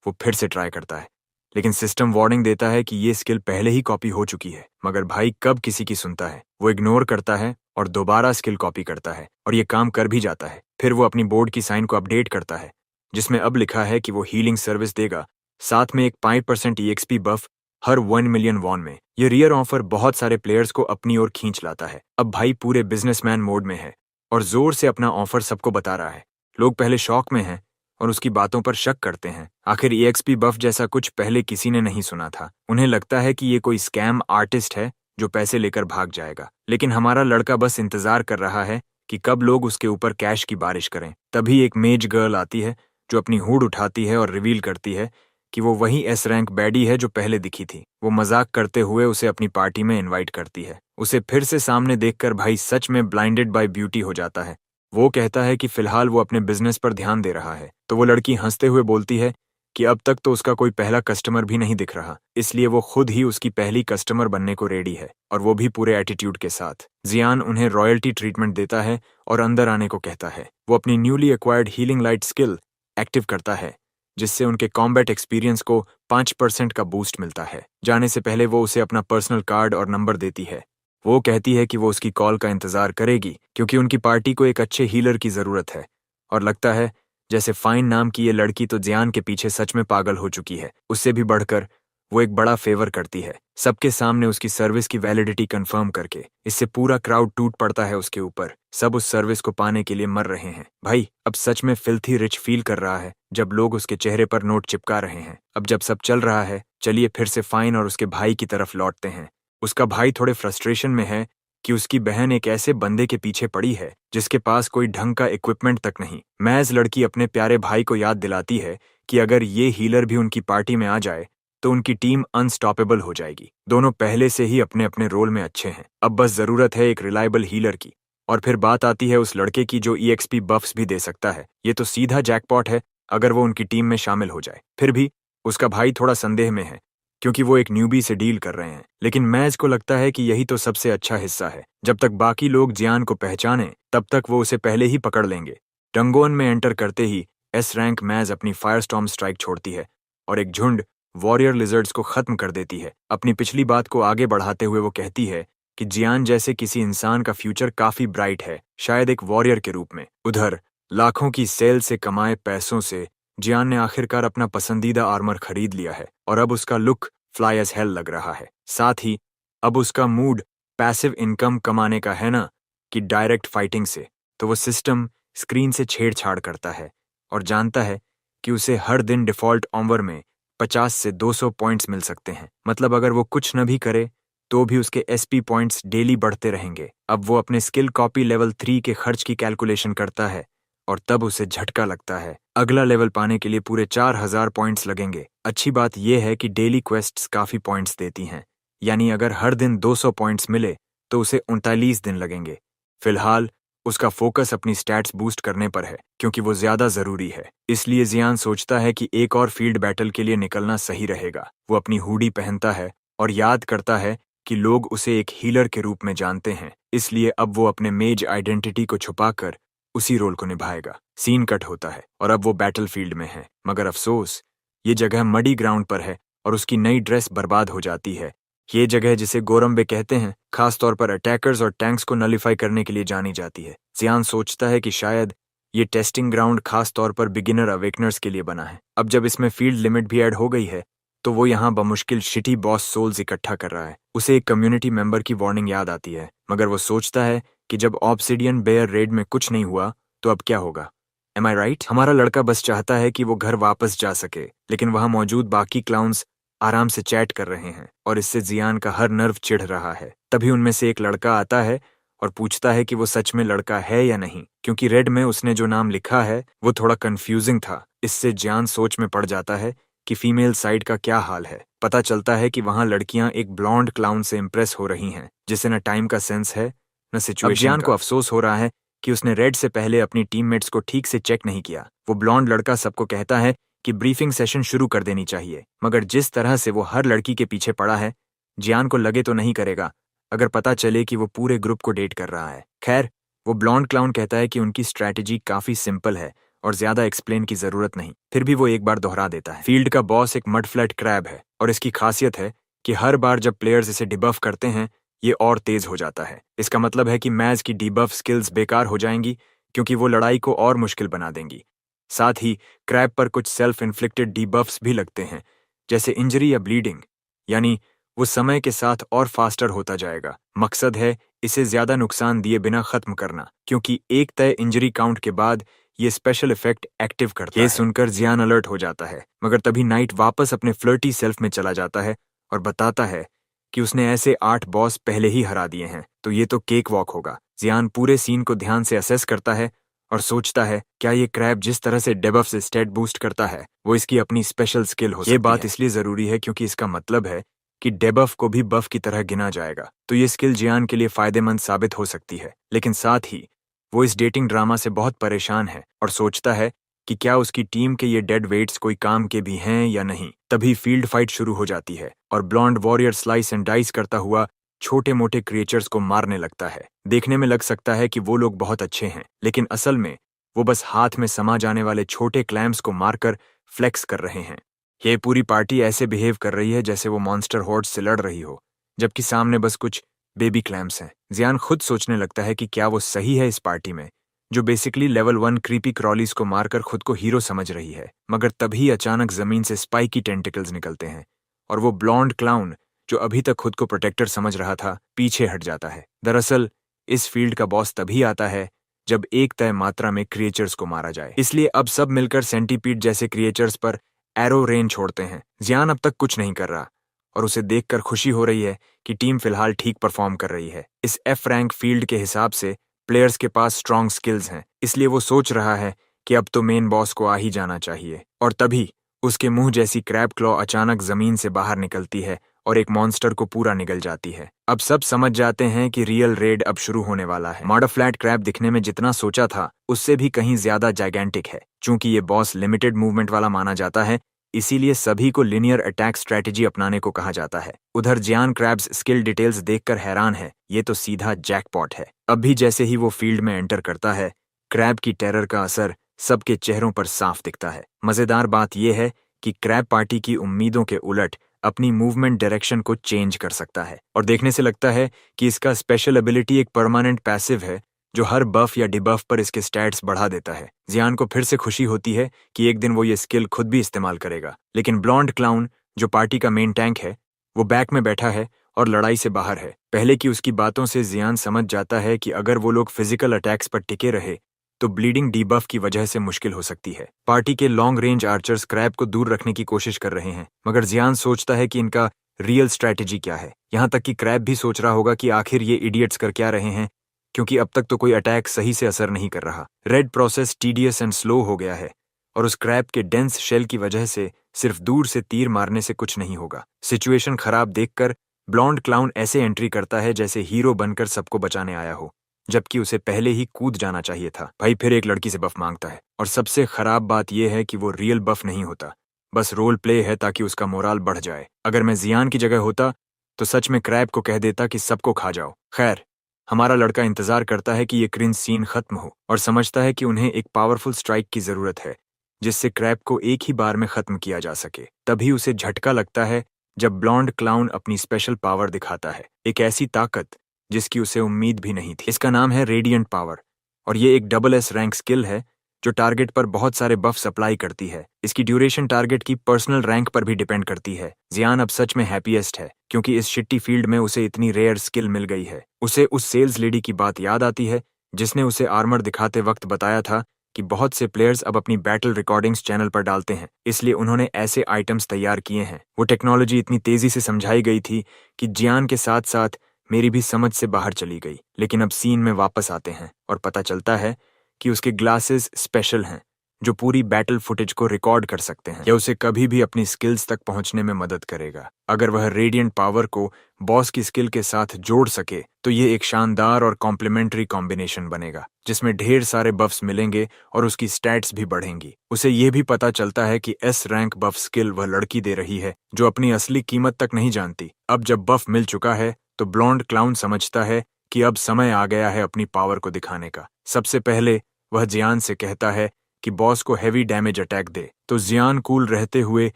वो फिर से ट्राई करता है, लेकिन सिस्टम वार्निंग देता है कि ये स्किल पहले ही कॉपी हो चुकी है। मगर भाई कब किसी की सुनता है। वो इग्नोर करता है और दोबारा स्किल कॉपी करता है और ये काम कर भी जाता है। फिर वो अपनी बोर्ड की साइन को अपडेट करता है, जिसमें अब लिखा है कि वो हीलिंग सर्विस देगा, साथ में एक 5% EXP बफ हर 1 मिलियन वॉन में। ये रियर ऑफर बहुत सारे प्लेयर्स को अपनी ओर खींच लाता है। अब भाई पूरे बिजनेसमैन मोड में है और जोर से अपना ऑफर सबको बता रहा है। लोग पहले शॉक में हैं और उसकी बातों पर शक करते हैं। आखिर EXP बफ जैसा कुछ पहले किसी ने नहीं सुना था। उन्हें लगता है कि ये कोई स्कैम आर्टिस्ट है जो पैसे लेकर भाग जाएगा। लेकिन हमारा लड़का बस इंतजार कर रहा है कि कब लोग उसके ऊपर कैश की बारिश करें। तभी एक मेज गर्ल आती है जो अपनी हुड उठाती है और रिवील करती है कि वो वही एस रैंक बैडी है जो पहले दिखी थी। वो मजाक करते हुए उसे अपनी पार्टी में इनवाइट करती है। उसे फिर से सामने देखकर भाई सच में ब्लाइंडेड बाय ब्यूटी हो जाता है। वो कहता है कि फिलहाल वो अपने बिजनेस पर ध्यान दे रहा है, तो वो लड़की हंसते हुए बोलती है कि अब तक तो उसका कोई पहला कस्टमर भी नहीं दिख रहा, इसलिए वो खुद ही उसकी पहली कस्टमर बनने को रेडी है, और वो भी पूरे एटीट्यूड के साथ। जियान उन्हें रॉयल्टी ट्रीटमेंट देता है और अंदर आने को कहता है। वो अपनी newly acquired healing light skill active करता है, जिससे उनके कॉम्बैट एक्सपीरियंस को 5% का बूस्ट मिलता है। जाने से पहले वो उसे अपना पर्सनल कार्ड और नंबर देती है। वो कहती है कि वो उसकी कॉल का इंतजार करेगी क्योंकि उनकी पार्टी को एक अच्छे हीलर की जरूरत है। और लगता है जैसे फाइन नाम की ये लड़की तो जियान के पीछे सच में पागल हो चुकी है। उससे भी बढ़कर वो एक बड़ा फेवर करती है, सबके सामने उसकी सर्विस की वैलिडिटी कंफर्म करके। इससे पूरा क्राउड टूट पड़ता है उसके ऊपर। सब उस सर्विस को पाने के लिए मर रहे हैं। भाई अब सच में फिल्थी रिच फील कर रहा है जब लोग उसके चेहरे पर नोट चिपका रहे हैं। अब जब सब चल रहा है, चलिए फिर से फाइन और उसके भाई की तरफ लौटते हैं। उसका भाई थोड़े फ्रस्ट्रेशन में है कि उसकी बहन एक ऐसे बंदे के पीछे पड़ी है जिसके पास कोई ढंग का इक्विपमेंट तक नहीं। मैज लड़की अपने प्यारे भाई को याद दिलाती है कि अगर ये हीलर भी उनकी पार्टी में आ जाए तो उनकी टीम अनस्टॉपेबल हो जाएगी। दोनों पहले से ही अपने अपने रोल में अच्छे हैं, अब बस जरूरत है एक रिलायबल हीलर की। और फिर बात आती है उस लड़के की जो EXP बफ्स भी दे सकता है। ये तो सीधा जैकपॉट है अगर वो उनकी टीम में शामिल हो जाए। फिर भी उसका भाई थोड़ा संदेह में है क्योंकि वो एक न्यूबी से डील कर रहे हैं, लेकिन मैज को लगता है कि यही तो सबसे अच्छा हिस्सा है। जब तक बाकी लोग जियान को पहचाने तब तक वो उसे पहले ही पकड़ लेंगे। डंगोन में एंटर करते ही एस रैंक मैज अपनी फायरस्टॉर्म स्ट्राइक छोड़ती है और एक झुंड वॉरियर लिजर्ड्स को खत्म कर देती है। अपनी पिछली बात को आगे बढ़ाते हुए वो कहती है कि जियान जैसे किसी इंसान का फ्यूचर काफी ब्राइट है, शायद एक वॉरियर के रूप में। उधर लाखों की सेल से कमाए पैसों से जियान ने आखिरकार अपना पसंदीदा आर्मर खरीद लिया है और अब उसका लुक फ्लाई एज हेल लग रहा है। साथ ही अब उसका मूड पैसिव इनकम कमाने का है ना कि डायरेक्ट फाइटिंग से। तो वो सिस्टम स्क्रीन से छेड़छाड़ करता है और जानता है कि उसे हर दिन डिफॉल्ट ऑम्वर में 50 से 200 पॉइंट्स मिल सकते हैं। मतलब अगर वो कुछ न भी करे तो भी उसके SP पॉइंट्स डेली बढ़ते रहेंगे। अब वो अपने स्किल कॉपी लेवल 3 के खर्च की कैलकुलेशन करता है और तब उसे झटका लगता है। अगला लेवल पाने के लिए पूरे 4000 पॉइंट्स लगेंगे। अच्छी बात यह है कि डेली क्वेस्ट्स काफी पॉइंट्स देती हैं, यानी अगर हर दिन 200 पॉइंट्स मिले तो उसे 39 दिन लगेंगे। फिलहाल उसका फोकस अपनी स्टैट्स बूस्ट करने पर है क्योंकि वो ज्यादा जरूरी है। इसलिए जियान सोचता है कि एक और फील्ड बैटल के लिए निकलना सही रहेगा। वो अपनी हुडी पहनता है और याद करता है कि लोग उसे एक हीलर के रूप में जानते हैं, इसलिए अब वो अपने मेज आइडेंटिटी को छुपाकर उसी रोल को निभाएगा। सीन कट होता है और अब वो बैटलफील्ड में है, मगर अफसोस ये जगह मडी ग्राउंड पर है और उसकी नई ड्रेस बर्बाद हो जाती है। ये जगह जिसे गोरम्बे कहते हैं खासतौर पर अटैकर्स और टैंक्स को नलीफाई करने के लिए जानी जाती है। जियान सोचता है कि शायद ये टेस्टिंग ग्राउंड खास तौर पर बिगिनर अवेकनर्स के लिए बना है। अब जब इसमें फील्ड लिमिट भी ऐड हो गई है तो वो यहाँ बमुश्किल शिटी बॉस सोल्स इकट्ठा कर रहा है। उसे एक कम्युनिटी मेंबर की वार्निंग याद आती है, मगर वो सोचता है कि जब ऑब्सिडियन बेयर रेड में कुछ नहीं हुआ तो अब क्या होगा। एम आई राइट? हमारा लड़का बस चाहता है कि वो घर वापस जा सके, लेकिन वहां मौजूद बाकी क्लाउन्स आराम से चैट कर रहे हैं और इससे जियान का हर नर्व चिढ़ रहा है। तभी उनमें से एक लड़का आता है और पूछता है कि वो सच में लड़का है या नहीं, क्योंकि रेड में उसने जो नाम लिखा है वो थोड़ा कंफ्यूजिंग था। इससे जियान सोच में पड़ जाता है कि फीमेल साइड का क्या हाल है। पता चलता है कि वहां लड़कियां एक ब्लॉन्ड क्लाउन से इम्प्रेस हो रही हैं जिसे न टाइम का सेंस है न सिचुएशन। जियान को अफसोस हो रहा है कि उसने रेड से पहले अपनी टीममेट्स को ठीक से चेक नहीं किया। वो ब्लॉन्ड लड़का सबको कहता है कि ब्रीफिंग सेशन शुरू कर देनी चाहिए, मगर जिस तरह से वो हर लड़की के पीछे पड़ा है, जियान को लगे तो नहीं करेगा अगर पता चले कि वो पूरे ग्रुप को डेट कर रहा है। खैर, वो ब्लॉन्ड क्लाउन कहता है कि उनकी स्ट्रैटेजी काफी सिंपल है और ज्यादा एक्सप्लेन की जरूरत नहीं। फिर भी वो एक बार दोहरा देता है। फील्ड का बॉस एक मडफ्लैट क्रैब है और इसकी खासियत है कि हर बार जब प्लेयर्स इसे डिबफ करते हैं ये और तेज हो जाता है। इसका मतलब है कि मैज की डिबफ स्किल्स बेकार हो जाएंगी क्योंकि वो लड़ाई को और मुश्किल बना देंगी। साथ ही क्रैब पर कुछ सेल्फ इन्फ्लिक्टेड डिबफ्स भी लगते हैं, जैसे इंजरी या ब्लीडिंग, यानी वो समय के साथ और फास्टर होता जाएगा। मकसद है इसे ज्यादा नुकसान दिए बिना खत्म करना, क्योंकि एक तय इंजरी काउंट के बाद ये स्पेशल इफेक्ट एक्टिव करता है। ये सुनकर जियान अलर्ट हो जाता है, मगर तभी नाइट वापस अपने फ्लर्टी सेल्फ में चला जाता है और बताता है कि उसने ऐसे 8 बॉस पहले ही हरा दिए हैं, तो ये तो केक वॉक होगा। जियान पूरे सीन को ध्यान से असेस करता है और सोचता है क्या ये क्रैब जिस तरह से डेबफ से स्टेट बूस्ट करता है वो इसकी अपनी स्पेशल स्किल हो सकती है। ये बात इसलिए जरूरी है क्योंकि इसका मतलब है कि डेबफ को भी बफ की तरह गिना जाएगा, तो ये स्किल जियान के लिए फायदेमंद साबित हो सकती है। लेकिन साथ ही वो इस डेटिंग ड्रामा से बहुत परेशान है और सोचता है कि क्या उसकी टीम के ये डेड वेट्स कोई काम के भी हैं या नहीं। तभी फील्ड फाइट शुरू हो जाती है और blonde warrior slice and dice करता हुआ छोटे मोटे क्रिएचर्स को मारने लगता है। देखने में लग सकता है कि वो लोग बहुत अच्छे हैं, लेकिन असल में वो बस हाथ में समा जाने वाले छोटे क्लैम्स को मारकर फ्लेक्स कर रहे हैं। ये पूरी पार्टी ऐसे बिहेव कर रही है जैसे वो मॉन्स्टर हॉर्ड से लड़ रही हो, जबकि सामने बस कुछ बेबी क्लैम्स हैं। जियान खुद सोचने लगता है कि क्या वो सही है इस पार्टी में, जो बेसिकली लेवल 1 क्रीपी क्रॉलीज को मारकर खुद को हीरो समझ रही है। मगर तभी अचानक जमीन से स्पाइकी टेंटिकल्स निकलते हैं और वो ब्लॉन्ड क्लाउन जो अभी तक खुद को प्रोटेक्टर समझ रहा था पीछे हट जाता है। दरअसल इस फील्ड का बॉस तभी आता है जब एक तय मात्रा में क्रिएचर्स को मारा जाए, इसलिए अब सब मिलकर सेंटीपीड जैसे क्रिएचर्स पर एरो रेन छोड़ते हैं। जियान अब तक कुछ नहीं कर रहा और उसे देखकर खुशी हो रही है कि टीम फिलहाल ठीक परफॉर्म कर रही है। इस एफ रैंक फील्ड के हिसाब से प्लेयर्स के पास स्ट्रॉन्ग स्किल्स हैं, इसलिए वो सोच रहा है कि अब तो मेन बॉस को आ ही जाना चाहिए। और तभी उसके मुंह जैसी क्रैब क्लॉ अचानक जमीन से बाहर निकलती है और एक मॉन्स्टर को पूरा निगल जाती है। अब सब समझ जाते हैं कि रियल रेड अब शुरू होने वाला है। मॉडफ्लैट क्रैब दिखने में जितना सोचा था उससे भी कहीं ज्यादा जाइगेंटिक है। चूंकि ये बॉस लिमिटेड मूवमेंट वाला माना जाता है, इसीलिए सभी को लिनियर अटैक स्ट्रेटेजी अपनाने को कहा जाता है। उधर जियान क्रैब्स स्किल डिटेल्स देखकर हैरान है, ये तो सीधा जैकपॉट है। अब भी जैसे ही वो फील्ड में एंटर करता है, क्रैब की टेरर का असर सबके चेहरों पर साफ दिखता है। मजेदार बात यह है कि क्रैब पार्टी की उम्मीदों के उलट अपनी मूवमेंट डायरेक्शन को चेंज कर सकता है और देखने से लगता है कि इसका स्पेशल एबिलिटी एक परमानेंट पैसिव है जो हर बफ या डिबफ पर इसके स्टैट्स बढ़ा देता है। जियान को फिर से खुशी होती है कि एक दिन वो ये स्किल खुद भी इस्तेमाल करेगा। लेकिन ब्लॉन्ड क्लाउन जो पार्टी का मेन टैंक है वो बैक में बैठा है और लड़ाई से बाहर है। पहले की उसकी बातों से जियान समझ जाता है कि अगर वो लोग फिजिकल अटैक्स पर टिके रहे तो ब्लीडिंग डीबफ की वजह से मुश्किल हो सकती है। पार्टी के लॉन्ग रेंज आर्चर्स क्रैब को दूर रखने की कोशिश कर रहे हैं, मगर जियान सोचता है कि इनका रियल स्ट्रैटेजी क्या है। यहाँ तक कि क्रैब भी सोच रहा होगा कि आखिर ये इडियट्स कर क्या रहे हैं, क्योंकि अब तक तो कोई अटैक सही से असर नहीं कर रहा। Red process tedious and slow हो गया है और उस क्रैब के डेंस शेल की वजह से सिर्फ दूर से तीर मारने से कुछ नहीं होगा। सिचुएशन खराब देखकर ब्लॉन्ड क्लाउन ऐसे एंट्री करता है जैसे हीरो बनकर सबको बचाने आया हो, जबकि उसे पहले ही कूद जाना चाहिए था। भाई फिर एक लड़की से बफ मांगता है और सबसे खराब बात यह है कि वो रियल बफ नहीं होता, बस रोल प्ले है ताकि उसका मोराल बढ़ जाए। अगर मैं जियान की जगह होता तो सच में क्रैब को कह देता कि सबको खा जाओ। खैर, हमारा लड़का इंतजार करता है कि ये क्रिंज सीन खत्म हो और समझता है कि उन्हें एक पावरफुल स्ट्राइक की जरूरत है जिससे क्रैब को एक ही बार में खत्म किया जा सके। तभी उसे झटका लगता है जब ब्लॉन्ड क्लाउन अपनी स्पेशल पावर दिखाता है, एक ऐसी ताकत जिसकी उसे उम्मीद भी नहीं थी। इसका नाम है रेडिएंट पावर और ये एक डबल एस रैंक स्किल है जो टारगेट पर बहुत सारे बफ सप्लाई करती है। इसकी ड्यूरेशन टारगेट की पर्सनल रैंक पर भी डिपेंड करती है। जियान अब सच में हैप्पीएस्ट है क्योंकि इस शिट्टी फील्ड में उसे इतनी रेयर स्किल मिल गई है। उसे उस सेल्स लेडी की बात याद आती है जिसने उसे आर्मर दिखाते वक्त बताया था कि बहुत से प्लेयर्स अब अपनी बैटल रिकॉर्डिंग्स चैनल पर डालते हैं, इसलिए उन्होंने ऐसे आइटम्स तैयार किए हैं। वो टेक्नोलॉजी इतनी तेजी से समझाई गई थी कि जियान के साथ साथ मेरी भी समझ से बाहर चली गई। लेकिन अब सीन में वापस आते हैं और पता चलता है कि उसके ग्लासेस स्पेशल हैं जो पूरी बैटल फुटेज को रिकॉर्ड कर सकते हैं। यह उसे कभी भी अपनी स्किल्स तक पहुंचने में मदद करेगा। अगर वह रेडिएंट पावर को बॉस की स्किल के साथ जोड़ सके तो ये एक शानदार और कॉम्प्लीमेंट्री कॉम्बिनेशन बनेगा जिसमें ढेर सारे बफ्स मिलेंगे और उसकी स्टैट्स भी बढ़ेंगी। उसे ये भी पता चलता है कि एस रैंक बफ स्किल वह लड़की दे रही है जो अपनी असली कीमत तक नहीं जानती। अब जब बफ मिल चुका है तो ब्लॉन्ड क्लाउन समझता है कि अब समय आ गया है अपनी पावर को दिखाने का। सबसे पहले वह जियान से कहता है कि बॉस को हेवी डैमेज अटैक दे, तो जियान कूल रहते हुए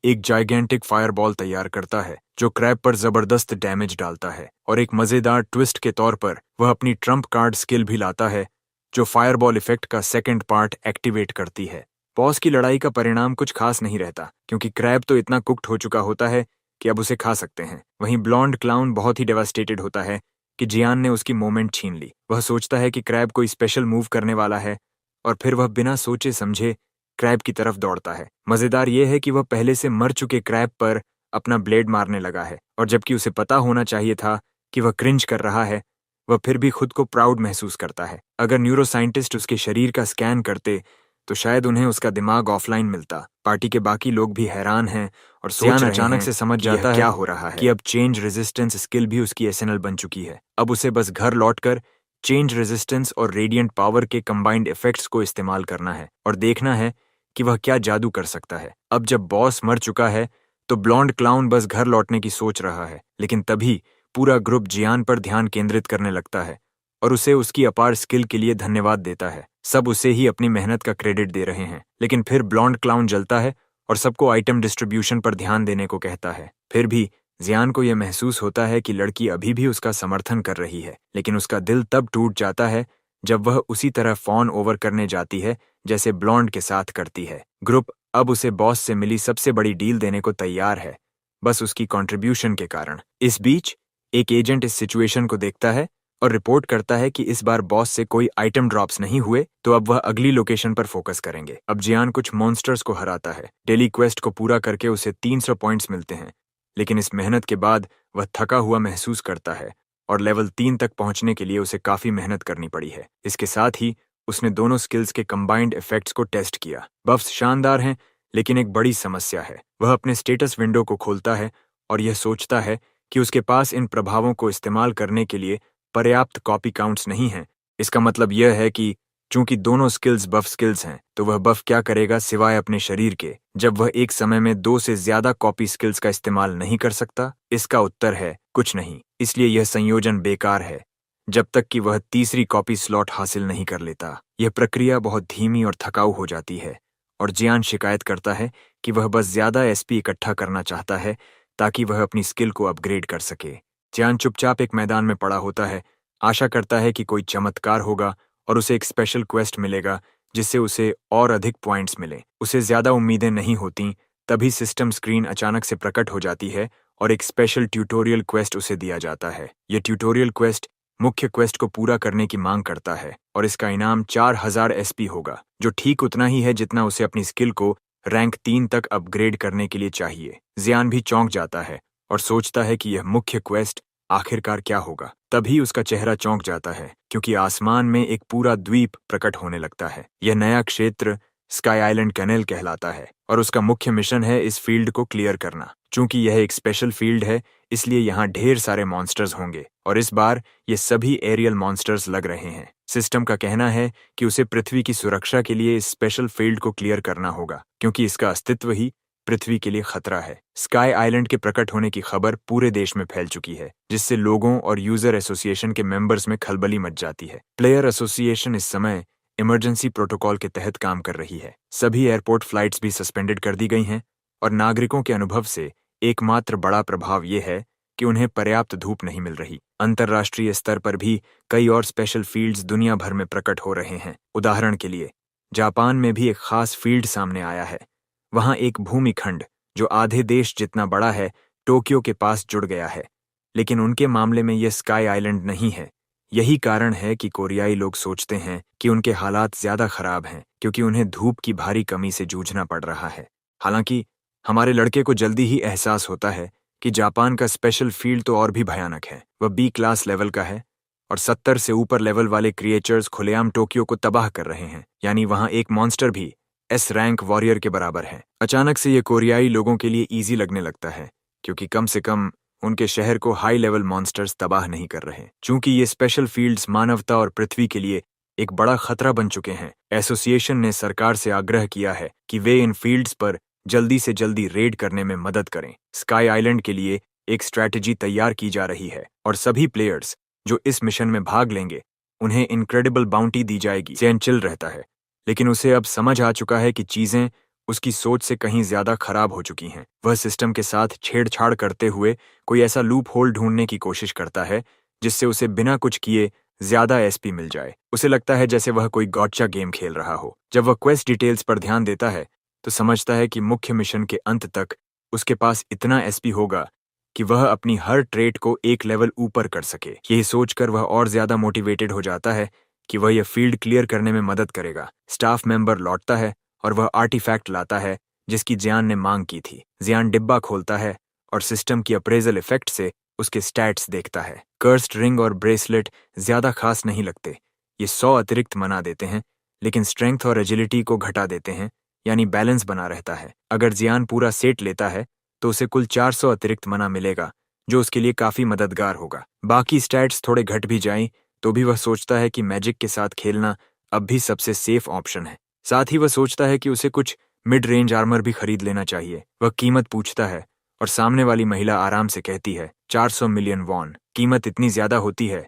एक जाइगेंटिक फायरबॉल तैयार करता है जो क्रैब पर जबरदस्त डैमेज डालता है। और एक मजेदार ट्विस्ट के तौर पर वह अपनी ट्रम्प कार्ड स्किल भी लाता है जो फायरबॉल इफेक्ट का सेकंड पार्ट एक्टिवेट करती है। बॉस की लड़ाई का परिणाम कुछ खास नहीं रहता क्योंकि क्रैब तो इतना कुक्ड हो चुका होता है कि अब उसे खा सकते हैं। वहीं ब्लॉन्ड क्लाउन बहुत ही डेवास्टेटेड होता है कि जियान ने उसकी मोमेंट छीन ली। वह सोचता है कि क्रैब कोई स्पेशल मूव करने वाला है और फिर वह बिना सोचे समझे क्रैब की तरफ दौड़ता है। मजेदार यह है कि वह पहले से मर चुके क्रैब पर अपना ब्लेड मारने लगा है, और जबकि उसे पता होना चाहिए था कि वह क्रिंज कर रहा है, वह फिर भी खुद को प्राउड महसूस करता है। अगर न्यूरोसाइंटिस्ट उसके शरीर का स्कैन करते तो शायद उन्हें उसका दिमाग ऑफलाइन मिलता। पार्टी के बाकी लोग भी हैरान हैं और सोच अचानक से समझ जाता है क्या हो रहा है कि अब चेंज रेजिस्टेंस स्किल भी उसकी एसएनएल बन चुकी है। अब उसे बस घर लौटकर चेंज रेजिस्टेंस और रेडिएंट पावर के कंबाइंड इफेक्ट्स को इस्तेमाल करना है और देखना है कि वह क्या जादू कर सकता है। अब जब बॉस मर चुका है तो ब्लॉन्ड क्लाउन बस घर लौटने की सोच रहा है, लेकिन तभी पूरा ग्रुप जियान पर ध्यान केंद्रित करने लगता है और उसे उसकी अपार स्किल के लिए धन्यवाद देता है। सब उसे ही अपनी मेहनत का क्रेडिट दे रहे हैं, लेकिन फिर ब्लॉन्ड क्लाउन जलता है और सबको आइटम डिस्ट्रीब्यूशन पर ध्यान देने को कहता है। फिर भी जियान को यह महसूस होता है कि लड़की अभी भी उसका समर्थन कर रही है, लेकिन उसका दिल तब टूट जाता है जब वह उसी तरह फॉन ओवर करने जाती है जैसे ब्लॉन्ड के साथ करती है। ग्रुप अब उसे बॉस से मिली सबसे बड़ी डील देने को तैयार है, बस उसकी कंट्रीब्यूशन के कारण। इस बीच एक एजेंट इस सिचुएशन को देखता है और रिपोर्ट करता है कि इस बार बॉस से कोई आइटम ड्रॉप्स नहीं हुए, तो अब वह अगली लोकेशन पर फोकस करेंगे। अब जियान कुछ मॉन्स्टर्स को हराता है। डेली क्वेस्ट को पूरा करके उसे 300 पॉइंट्स मिलते हैं, लेकिन इस मेहनत के बाद वह थका हुआ महसूस करता है और लेवल 3 तक पहुंचने के लिए उसे काफी मेहनत करनी पड़ी है। इसके साथ ही उसने दोनों स्किल्स के कंबाइंड इफेक्ट्स को टेस्ट किया। बफ्स शानदार हैं, लेकिन एक बड़ी समस्या है। वह अपने स्टेटस विंडो को खोलता है और यह सोचता है कि उसके पास इन प्रभावों को इस्तेमाल करने के लिए पर्याप्त कॉपी काउंट्स नहीं हैं। इसका मतलब यह है कि चूंकि दोनों स्किल्स बफ स्किल्स हैं, तो वह बफ क्या करेगा सिवाय अपने शरीर के, जब वह एक समय में 2 से ज्यादा कॉपी स्किल्स का इस्तेमाल नहीं कर सकता? इसका उत्तर है कुछ नहीं। इसलिए यह संयोजन बेकार है जब तक कि वह तीसरी कॉपी स्लॉट हासिल नहीं कर लेता। यह प्रक्रिया बहुत धीमी और थकाऊ हो जाती है और जियान शिकायत करता है कि वह बस ज्यादा एसपी इकट्ठा करना चाहता है ताकि वह अपनी स्किल को अपग्रेड कर सके। जियान चुपचाप एक मैदान में पड़ा होता है, आशा करता है कि कोई चमत्कार होगा और उसे एक स्पेशल क्वेस्ट मिलेगा जिससे उसे और अधिक पॉइंट्स मिले। उसे ज्यादा उम्मीदें नहीं होती, तभी सिस्टम स्क्रीन अचानक से प्रकट हो जाती है और एक स्पेशल ट्यूटोरियल क्वेस्ट उसे दिया जाता है। यह ट्यूटोरियल क्वेस्ट मुख्य क्वेस्ट को पूरा करने की मांग करता है और इसका इनाम 4000 एसपी होगा, जो ठीक उतना ही है जितना उसे अपनी स्किल को रैंक 3 तक अपग्रेड करने के लिए चाहिए। जियान भी चौंक जाता है और सोचता है कि यह मुख्य क्वेस्ट आखिरकार क्या होगा। तभी उसका चेहरा चौंक जाता है क्योंकि आसमान में एक पूरा द्वीप प्रकट होने लगता है। यह नया क्षेत्र स्काई आइलैंड कैनेल कहलाता है और उसका मुख्य मिशन है इस फील्ड को क्लियर करना। चूंकि यह एक स्पेशल फील्ड है, इसलिए यहाँ ढेर सारे मॉन्स्टर्स होंगे और इस बार ये सभी एरियल मॉन्स्टर्स लग रहे हैं। सिस्टम का कहना है कि उसे पृथ्वी की सुरक्षा के लिए इस स्पेशल फील्ड को क्लियर करना होगा, क्योंकि इसका अस्तित्व ही पृथ्वी के लिए खतरा है। स्काई आइलैंड के प्रकट होने की खबर पूरे देश में फैल चुकी है, जिससे लोगों और यूजर एसोसिएशन के मेंबर्स में खलबली मच जाती है। प्लेयर एसोसिएशन इस समय इमरजेंसी प्रोटोकॉल के तहत काम कर रही है। सभी एयरपोर्ट फ्लाइट्स भी सस्पेंडेड कर दी गई हैं और नागरिकों के अनुभव से एकमात्र बड़ा प्रभाव यह है कि उन्हें पर्याप्त धूप नहीं मिल रही। अंतर्राष्ट्रीय स्तर पर भी कई और स्पेशल फील्ड्स दुनिया भर में प्रकट हो रहे हैं। उदाहरण के लिए जापान में भी एक खास फील्ड सामने आया है। वहां एक भूमिखंड जो आधे देश जितना बड़ा है टोक्यो के पास जुड़ गया है, लेकिन उनके मामले में यह स्काई आइलैंड नहीं है। यही कारण है कि कोरियाई लोग सोचते हैं कि उनके हालात ज्यादा खराब हैं क्योंकि उन्हें धूप की भारी कमी से जूझना पड़ रहा है। हालांकि हमारे लड़के को जल्दी ही एहसास होता है कि जापान का स्पेशल फील्ड तो और भी भयानक है। वह बी क्लास लेवल का है और 70 से ऊपर लेवल वाले क्रिएचर्स खुलेआम टोक्यो को तबाह कर रहे हैं, यानी वहां एक मॉन्स्टर भी एस रैंक वॉरियर के बराबर है। अचानक से ये कोरियाई लोगों के लिए इजी लगने लगता है क्योंकि कम से कम उनके शहर को हाई लेवल मॉन्स्टर्स तबाह नहीं कर रहे। चूंकि ये स्पेशल फील्ड्स मानवता और पृथ्वी के लिए एक बड़ा खतरा बन चुके हैं, एसोसिएशन ने सरकार से आग्रह किया है कि वे इन फील्ड्स पर जल्दी से जल्दी रेड करने में मदद करें। स्काई आइलैंड के लिए एक स्ट्रैटेजी तैयार की जा रही है और सभी प्लेयर्स जो इस मिशन में भाग लेंगे उन्हें इनक्रेडिबल बाउंटी दी जाएगी। चैन चिल रहता है, लेकिन उसे अब समझ आ चुका है कि चीजें उसकी सोच से कहीं ज्यादा खराब हो चुकी हैं। वह सिस्टम के साथ छेड़छाड़ करते हुए कोई ऐसा लूप होल ढूंढने की कोशिश करता है जिससे उसे बिना कुछ किए ज्यादा एसपी मिल जाए। उसे लगता है जैसे वह कोई गॉटचा गेम खेल रहा हो। जब वह क्वेस्ट डिटेल्स पर ध्यान देता है तो समझता है कि मुख्य मिशन के अंत तक उसके पास इतना एसपी होगा कि वह अपनी हर ट्रेट को एक लेवल ऊपर कर सके। यही सोचकर वह और ज्यादा मोटिवेटेड हो जाता है कि वह यह फील्ड क्लियर करने में मदद करेगा। स्टाफ मेंबर लौटता है और वह आर्टिफैक्ट लाता है जिसकी जियान ने मांग की थी। जियान डिब्बा खोलता है और सिस्टम की अप्रेजल इफेक्ट से उसके स्टैट्स देखता है। कर्स्ड रिंग और ब्रेसलेट ज्यादा खास नहीं लगते, ये 100 अतिरिक्त मना देते हैं, लेकिन स्ट्रेंथ और एजिलिटी को घटा देते हैं, यानी बैलेंस बना रहता है। अगर जियान पूरा सेट लेता है तो उसे कुल 400 अतिरिक्त मना मिलेगा, जो उसके लिए काफी मददगार होगा। बाकी स्टैट्स थोड़े घट भी जाएं तो भी वह सोचता है कि मैजिक के साथ खेलना अब भी सबसे सेफ ऑप्शन है। साथ ही वह सोचता है कि उसे कुछ मिड रेंज आर्मर भी खरीद लेना चाहिए। वह कीमत पूछता है और सामने वाली महिला आराम से कहती है 400 मिलियन वॉन। कीमत इतनी ज्यादा होती है,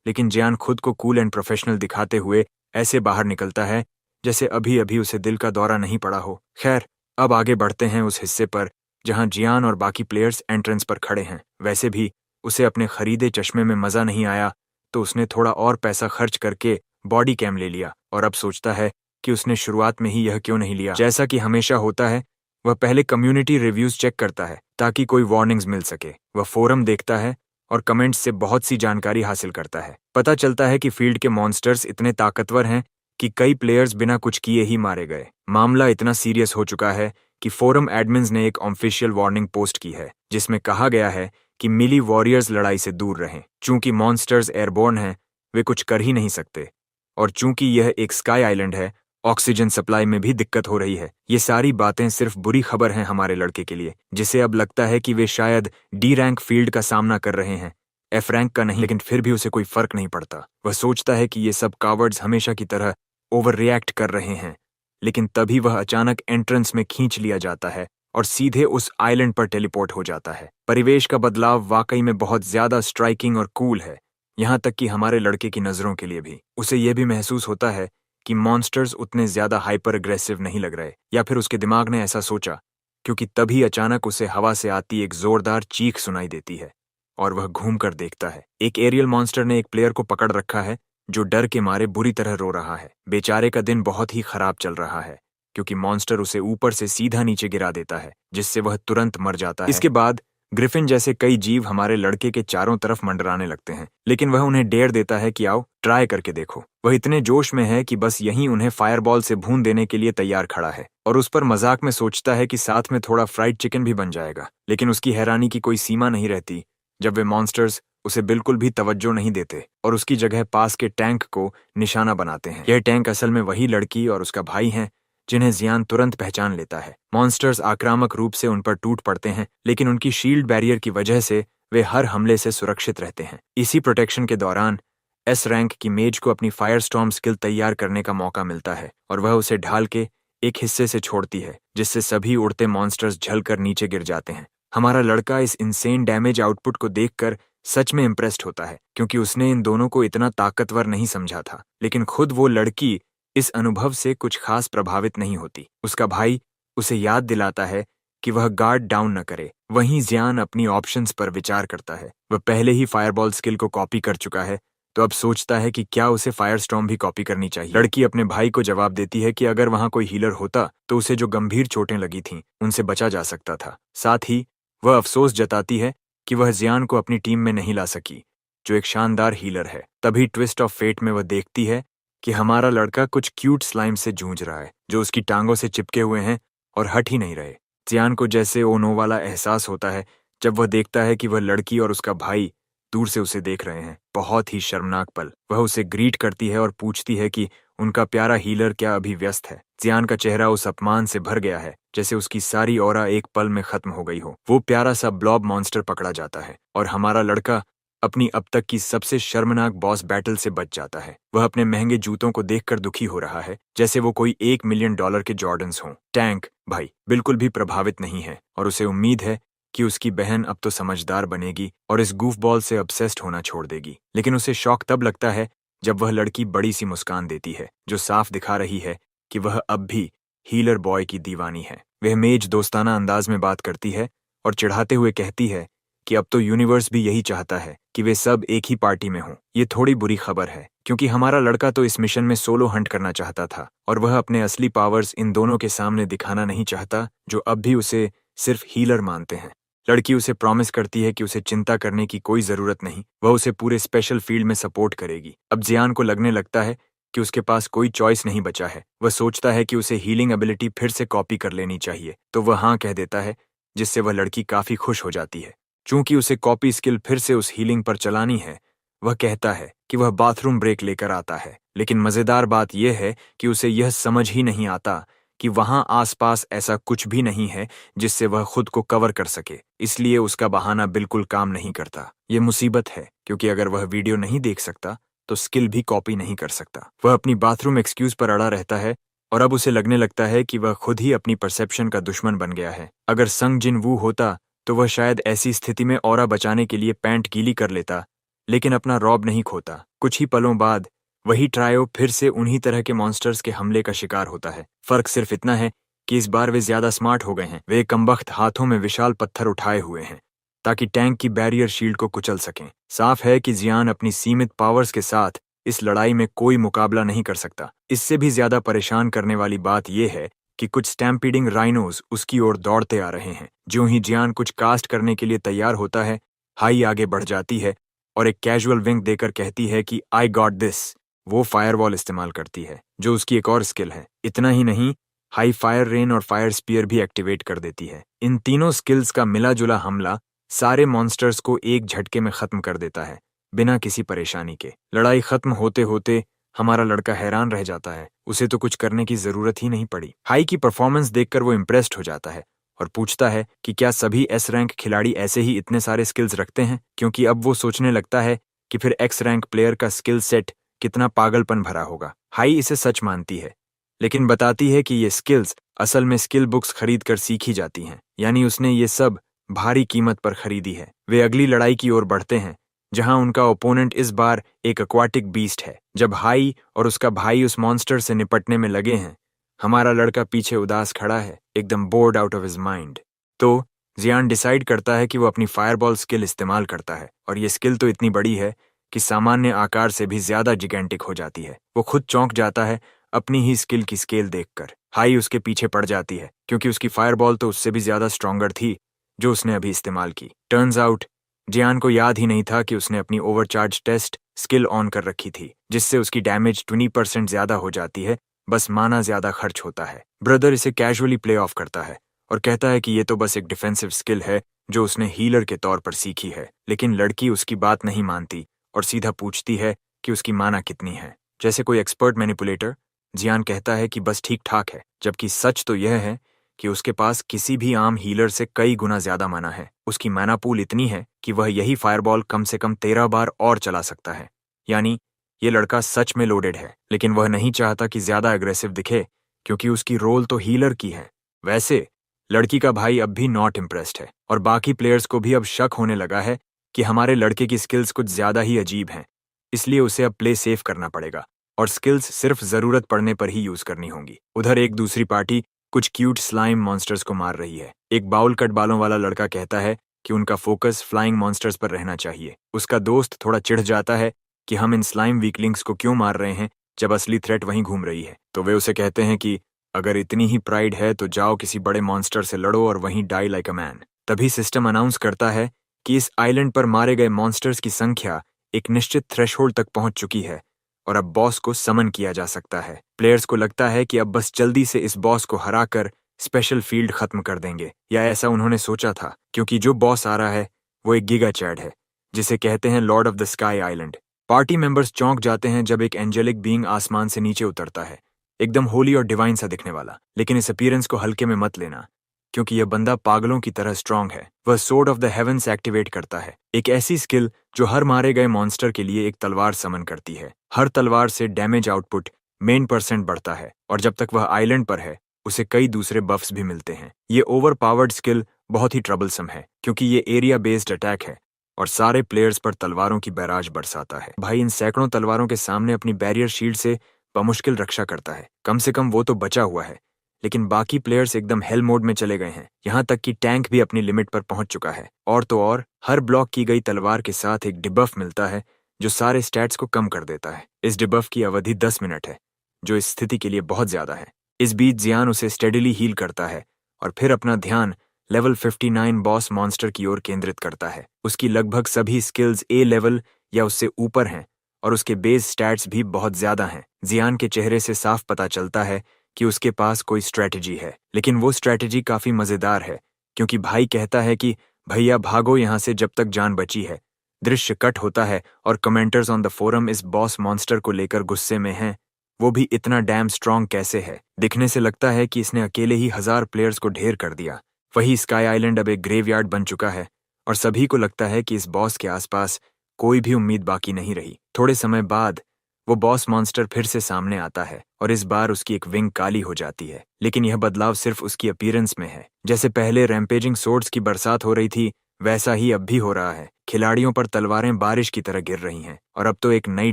लेकिन जियान खुद को कूल एंड प्रोफेशनल दिखाते हुए ऐसे बाहर निकलता है जैसे अभी अभी उसे दिल का दौरा नहीं पड़ा हो। खैर, अब आगे बढ़ते हैं उस हिस्से पर जहां जियान और बाकी प्लेयर्स एंट्रेंस पर खड़े हैं। वैसे भी उसे अपने खरीदे चश्मे में मजा नहीं आया, तो उसने थोड़ा और पैसा खर्च करके बॉडी कैम ले लिया और अब सोचता है कि उसने शुरुआत में ही यह क्यों नहीं लिया। जैसा कि हमेशा होता है, वह पहले कम्युनिटी रिव्यूज चेक करता है ताकि कोई वार्निंग्स मिल सके। वह फोरम देखता है और कमेंट्स से बहुत सी जानकारी हासिल करता है। पता चलता है कि फील्ड के मॉन्स्टर्स इतने ताकतवर हैं कि कई प्लेयर्स बिना कुछ किए ही मारे गए। मामला इतना सीरियस हो चुका है कि फोरम एडमिन्स ने एक ऑफिशियल वार्निंग पोस्ट की है, जिसमें कहा गया है कि मिली वॉरियर्स लड़ाई से दूर रहें। चूंकि मॉन्स्टर्स एयरबोर्न हैं, वे कुछ कर ही नहीं सकते, और चूंकि यह एक स्काई आइलैंड है, ऑक्सीजन सप्लाई में भी दिक्कत हो रही है। ये सारी बातें सिर्फ बुरी खबर हैं हमारे लड़के के लिए, जिसे अब लगता है कि वे शायद डी रैंक फील्ड का सामना कर रहे हैं, एफ रैंक का नहीं। लेकिन फिर भी उसे कोई फर्क नहीं पड़ता। वह सोचता है कि ये सब कावर्ड्स हमेशा की तरह ओवर रिएक्ट कर रहे हैं, लेकिन तभी वह अचानक एंट्रेंस में खींच लिया जाता है और सीधे उस आइलैंड पर टेलीपोर्ट हो जाता है। परिवेश का बदलाव वाकई में बहुत ज्यादा स्ट्राइकिंग और कूल है, यहाँ तक कि हमारे लड़के की नजरों के लिए भी। उसे यह भी महसूस होता है कि मॉन्स्टर्स उतने ज्यादा हाइपर अग्रेसिव नहीं लग रहे, या फिर उसके दिमाग ने ऐसा सोचा, क्योंकि तभी अचानक उसे हवा से आती एक जोरदार चीख सुनाई देती है और वह घूम कर देखता है। एक एरियल मॉन्स्टर ने एक प्लेयर को पकड़ रखा है जो डर के मारे बुरी तरह रो रहा है। बेचारे का दिन बहुत ही खराब चल रहा है, क्योंकि मॉन्स्टर उसे ऊपर से सीधा नीचे गिरा देता है, जिससे वह तुरंत मर जाता है। इसके बाद ग्रिफिन जैसे कई जीव हमारे लड़के के चारों तरफ मंडराने लगते हैं, लेकिन वह उन्हें डेयर देता है कि आओ ट्राई करके देखो। वह इतने जोश में है कि बस यहीं उन्हें फायरबॉल से भून देने के लिए तैयार खड़ा है, और उस पर मजाक में सोचता है कि साथ में थोड़ा फ्राइड चिकन भी बन जाएगा। लेकिन उसकी हैरानी की कोई सीमा नहीं रहती जब वे मॉन्स्टर्स उसे बिल्कुल भी तवज्जो नहीं देते और उसकी जगह पास के टैंक को निशाना बनाते हैं। यह टैंक असल में वही लड़की और उसका भाई हैं जिन्हें जियान तुरंत पहचान लेता है। मॉन्स्टर्स आक्रामक रूप से उन पर टूट पड़ते हैं, लेकिन उनकी शील्ड बैरियर की वजह से वे हर हमले से सुरक्षित रहते हैं। इसी प्रोटेक्शन के दौरान एस रैंक की मेज को अपनी फायर स्टॉर्म स्किल तैयार करने का मौका मिलता है, और वह उसे ढाल के एक हिस्से से छोड़ती है, जिससे सभी उड़ते मॉन्स्टर्स झलकर नीचे गिर जाते हैं। हमारा लड़का इस इंसेन डैमेज आउटपुट को देखकर सच में इम्प्रेस्ड होता है, क्योंकि उसने इन दोनों को इतना ताकतवर नहीं समझा था। लेकिन खुद वो लड़की इस अनुभव से कुछ खास प्रभावित नहीं होती। उसका भाई उसे याद दिलाता है कि वह गार्ड डाउन न करे। वहीं जियान अपनी ऑप्शंस पर विचार करता है। वह पहले ही फायरबॉल स्किल को कॉपी कर चुका है, तो अब सोचता है कि क्या उसे फायर स्टॉर्म भी कॉपी करनी चाहिए। लड़की अपने भाई को जवाब देती है कि अगर वहां कोई हीलर होता तो उसे जो गंभीर चोटें लगी थीं उनसे बचा जा सकता था। साथ ही वह अफसोस जताती है कि वह जियान को अपनी टीम में नहीं ला सकी, जो एक शानदार हीलर है। तभी ट्विस्ट ऑफ फेट में वह देखती है कि हमारा लड़का कुछ क्यूट स्लाइम से जूझ रहा है, जो उसकी टांगों से चिपके हुए हैं और हट ही नहीं रहे। जियान को जैसे ओनो वाला एहसास होता है जब वह देखता है कि वह लड़की और उसका भाई दूर से उसे देख रहे हैं। बहुत ही शर्मनाक पल। वह उसे ग्रीट करती है और पूछती है कि उनका प्यारा हीलर क्या अभी व्यस्त है। जियान का चेहरा उस अपमान से भर गया है, जैसे उसकी सारी ऑरा एक पल में खत्म हो गई हो। वो प्यारा सा ब्लॉब मॉन्स्टर पकड़ा जाता है और हमारा लड़का अपनी अब तक की सबसे शर्मनाक बॉस बैटल से बच जाता है। वह अपने महंगे जूतों को देखकर दुखी हो रहा है, जैसे वो कोई $1 मिलियन के जॉर्डन्स हों। टैंक भाई बिल्कुल भी प्रभावित नहीं है, और उसे उम्मीद है कि उसकी बहन अब तो समझदार बनेगी और इस गूफबॉल से ऑब्सेस्ड होना छोड़ देगी। लेकिन उसे शौक तब लगता है जब वह लड़की बड़ी सी मुस्कान देती है, जो साफ दिखा रही है कि वह अब भी हीलर बॉय की दीवानी है। वह मेज दोस्ताना अंदाज में बात करती है और चिढ़ाते हुए कहती है कि अब तो यूनिवर्स भी यही चाहता है कि वे सब एक ही पार्टी में हों। ये थोड़ी बुरी खबर है, क्योंकि हमारा लड़का तो इस मिशन में सोलो हंट करना चाहता था, और वह अपने असली पावर्स इन दोनों के सामने दिखाना नहीं चाहता, जो अब भी उसे सिर्फ हीलर मानते हैं। लड़की उसे प्रॉमिस करती है कि उसे चिंता करने की कोई जरूरत नहीं, वह उसे पूरे स्पेशल फील्ड में सपोर्ट करेगी। अब जियान को लगने लगता है कि उसके पास कोई चॉइस नहीं बचा है। वह सोचता है कि उसे हीलिंग एबिलिटी फिर से कॉपी कर लेनी चाहिए, तो वह हाँ कह देता है, जिससे वह लड़की काफी खुश हो जाती है। चूंकि उसे कॉपी स्किल फिर से उस हीलिंग पर चलानी है, वह कहता है कि वह बाथरूम ब्रेक लेकर आता है। लेकिन मजेदार बात यह है कि उसे यह समझ ही नहीं आता कि वहां आसपास ऐसा कुछ भी नहीं है जिससे वह खुद को कवर कर सके, इसलिए उसका बहाना बिल्कुल काम नहीं करता। ये मुसीबत है, क्योंकि अगर वह वीडियो नहीं देख सकता तो स्किल भी कॉपी नहीं कर सकता। वह अपनी बाथरूम एक्सक्यूज पर अड़ा रहता है और अब उसे लगने लगता है कि वह खुद ही अपनी परसेप्शन का दुश्मन बन गया है। अगर संग जिन वू होता तो वह शायद ऐसी स्थिति में ऑरा बचाने के लिए पैंट गीली कर लेता, लेकिन अपना रॉब नहीं खोता। कुछ ही पलों बाद वही ट्रायो फिर से उन्हीं तरह के मॉन्स्टर्स के हमले का शिकार होता है। फर्क सिर्फ इतना है कि इस बार वे ज्यादा स्मार्ट हो गए हैं। वे कमबख्त हाथों में विशाल पत्थर उठाए हुए हैं ताकि टैंक की बैरियर शील्ड को कुचल सकें। साफ है कि जियान अपनी सीमित पावर्स के साथ इस लड़ाई में कोई मुकाबला नहीं कर सकता। इससे भी ज्यादा परेशान करने वाली बात यह है कि कुछ स्टैम्पीडिंग राइनोज उसकी ओर दौड़ते आ रहे हैं। ज्यों ही जियान कुछ कास्ट करने के लिए तैयार होता है, हाई आगे बढ़ जाती है और एक कैजुअल विंग देकर कहती है कि आई गॉट दिस। वो फायरवॉल इस्तेमाल करती है, जो उसकी एक और स्किल है। इतना ही नहीं, हाई फायर रेन और फायर स्पीयर भी एक्टिवेट कर देती है। इन तीनों स्किल्स का मिला जुला हमला सारे मॉन्स्टर्स को एक झटके में खत्म कर देता है, बिना किसी परेशानी के। लड़ाई खत्म होते होते हमारा लड़का हैरान रह जाता है। उसे तो कुछ करने की जरूरत ही नहीं पड़ी। हाई की परफॉर्मेंस देखकर वो इम्प्रेस्ड हो जाता है और पूछता है कि क्या सभी एस रैंक खिलाड़ी ऐसे ही इतने सारे स्किल्स रखते हैं, क्योंकि अब वो सोचने लगता है कि फिर एक्स रैंक प्लेयर का स्किल सेट कितना पागलपन भरा होगा। हाई इसे सच मानती है, लेकिन बताती है कि ये स्किल्स असल में स्किल बुक्स खरीद कर सीखी जाती हैं, यानी उसने ये सब भारी कीमत पर खरीदी है। वे अगली लड़ाई की ओर बढ़ते हैं, जहां उनका ओपोनेंट इस बार एक एक्वाटिक बीस्ट है। जब हाई और उसका भाई उस मॉन्स्टर से निपटने में लगे हैं, हमारा लड़का पीछे उदास खड़ा है, एकदम board out of his mind. तो जियान डिसाइड करता है कि वो अपनी फायरबॉल स्किल इस्तेमाल करता है, और ये स्किल तो इतनी बड़ी है कि सामान्य आकार से भी ज्यादा जिगेंटिक हो जाती है। वो खुद चौंक जाता है अपनी ही स्किल की स्केल देखकर। हाई उसके पीछे पड़ जाती है, क्योंकि उसकी फायरबॉल तो उससे भी ज्यादा स्ट्रॉन्गर थी जो उसने अभी इस्तेमाल की। टर्न्स आउट जियान को याद ही नहीं था कि उसने अपनी ओवरचार्ज टेस्ट स्किल ऑन कर रखी थी, जिससे उसकी डैमेज 20% ज्यादा हो जाती है, बस माना ज्यादा खर्च होता है। ब्रदर इसे कैजुअली प्ले ऑफ करता है और कहता है कि ये तो बस एक डिफेंसिव स्किल है जो उसने हीलर के तौर पर सीखी है। लेकिन लड़की उसकी बात नहीं मानती और सीधा पूछती है कि उसकी माना कितनी है। जैसे कोई एक्सपर्ट मैनिपुलेटर, जियान कहता है कि बस ठीक ठाक है, जबकि सच तो यह है कि उसके पास किसी भी आम हीलर से कई गुना ज्यादा माना है। उसकी माना पूल इतनी है कि वह यही फायरबॉल कम से कम 13 बार और चला सकता है। यानी ये लड़का सच में लोडेड है, लेकिन वह नहीं चाहता कि ज्यादा अग्रेसिव दिखे, क्योंकि उसकी रोल तो हीलर की है। वैसे लड़की का भाई अब भी नॉट इम्प्रेस्ड है और बाकी प्लेयर्स को भी अब शक होने लगा है कि हमारे लड़के की स्किल्स कुछ ज्यादा ही अजीब हैं, इसलिए उसे अब प्ले सेफ करना पड़ेगा और स्किल्स सिर्फ जरूरत पड़ने पर ही यूज करनी होंगी। उधर एक दूसरी पार्टी कुछ क्यूट स्लाइम मॉन्स्टर्स को मार रही है। एक बाउल कट बालों वाला लड़का कहता है कि उनका फोकस फ्लाइंग मॉन्स्टर्स पर रहना चाहिए। उसका दोस्त थोड़ा चिढ़ जाता है कि हम इन स्लाइम वीकलिंग्स को क्यों मार रहे हैं जब असली थ्रेट वहीं घूम रही है। तो वे उसे कहते हैं कि अगर इतनी ही प्राइड है तो जाओ किसी बड़े मॉन्स्टर से लड़ो और वहीं डाई लाइक अ मैन। तभी सिस्टम अनाउंस करता है कि इस आइलैंड पर मारे गए मॉन्स्टर्स की संख्या एक निश्चित थ्रेशहोल्ड तक पहुंच चुकी है और अब बॉस को समन किया जा सकता है। प्लेयर्स को लगता है कि अब बस जल्दी से इस बॉस को हराकर स्पेशल फील्ड खत्म कर देंगे, या ऐसा उन्होंने सोचा था, क्योंकि जो बॉस आ रहा है वो एक गिगा चैड है, जिसे कहते हैं Lord of the sky island. Party members चौंक जाते हैं जब एक एंजेलिक बीइंग आसमान से नीचे उतरता है, एकदम होली और डिवाइन सा दिखने वाला। लेकिन इस अपीयरेंस को हल्के में मत लेना, क्योंकि यह बंदा पागलों की तरह स्ट्रांग है। वह sword of the heavens activate करता है, एक ऐसी स्किल जो हर मारे गए मॉन्स्टर के लिए एक तलवार समन करती है। हर तलवार से डैमेज आउटपुट मेन % बढ़ता है और जब तक वह आइलैंड पर है उसे कई दूसरे बफ्स भी मिलते हैं। ये ओवर पावर्ड स्किल बहुत ही ट्रबलसम है, क्योंकि ये एरिया बेस्ड अटैक है और सारे प्लेयर्स पर तलवारों की बैराज बरसाता है। भाई इन सैकड़ों तलवारों के सामने अपनी बैरियर शील्ड से बमुश्किल रक्षा करता है। कम से कम वो तो बचा हुआ है, लेकिन बाकी प्लेयर्स एकदम हेल मोड में चले गए हैं। यहाँ तक कि टैंक भी अपनी लिमिट पर पहुंच चुका है। और तो और हर ब्लॉक की गई तलवार के साथ एक डिबफ मिलता है जो सारे स्टैट्स को कम कर देता है। इस डिबफ की अवधि 10 मिनट है, जो इस स्थिति के लिए बहुत ज्यादा है। इस बीच जियान उसे स्टेडिली हील करता है और फिर अपना ध्यान लेवल 59 बॉस मॉन्स्टर की ओर केंद्रित करता है। उसकी लगभग सभी स्किल्स ए लेवल या उससे ऊपर हैं और उसके बेस स्टैट्स भी बहुत ज्यादा हैं। जियान के चेहरे से साफ पता चलता है कि उसके पास कोई स्ट्रेटजी है, लेकिन वो स्ट्रेटजी काफी मजेदार है, क्योंकि भाई कहता है कि भैया भागो यहाँ से जब तक जान बची है। दृश्य कट होता है और कमेंटर्स ऑन द फोरम इस बॉस मॉन्स्टर को लेकर गुस्से में हैं। वो भी इतना डैम स्ट्रांग कैसे है? दिखने से लगता है कि इसने अकेले ही 1000 प्लेयर्स को ढेर कर दिया। वही स्काई आइलैंड अब एक ग्रेवयार्ड बन चुका है और सभी को लगता है कि इस बॉस के आसपास कोई भी उम्मीद बाकी नहीं रही। थोड़े समय बाद वो बॉस मॉन्स्टर फिर से सामने आता है और इस बार उसकी एक विंग काली हो जाती है। लेकिन यह बदलाव सिर्फ उसकी अपीयरेंस में है। जैसे पहले रैम्पेजिंग सोर्ड्स की बरसात हो रही थी, वैसा ही अब भी हो रहा है। खिलाड़ियों पर तलवारें बारिश की तरह गिर रही हैं और अब तो एक नई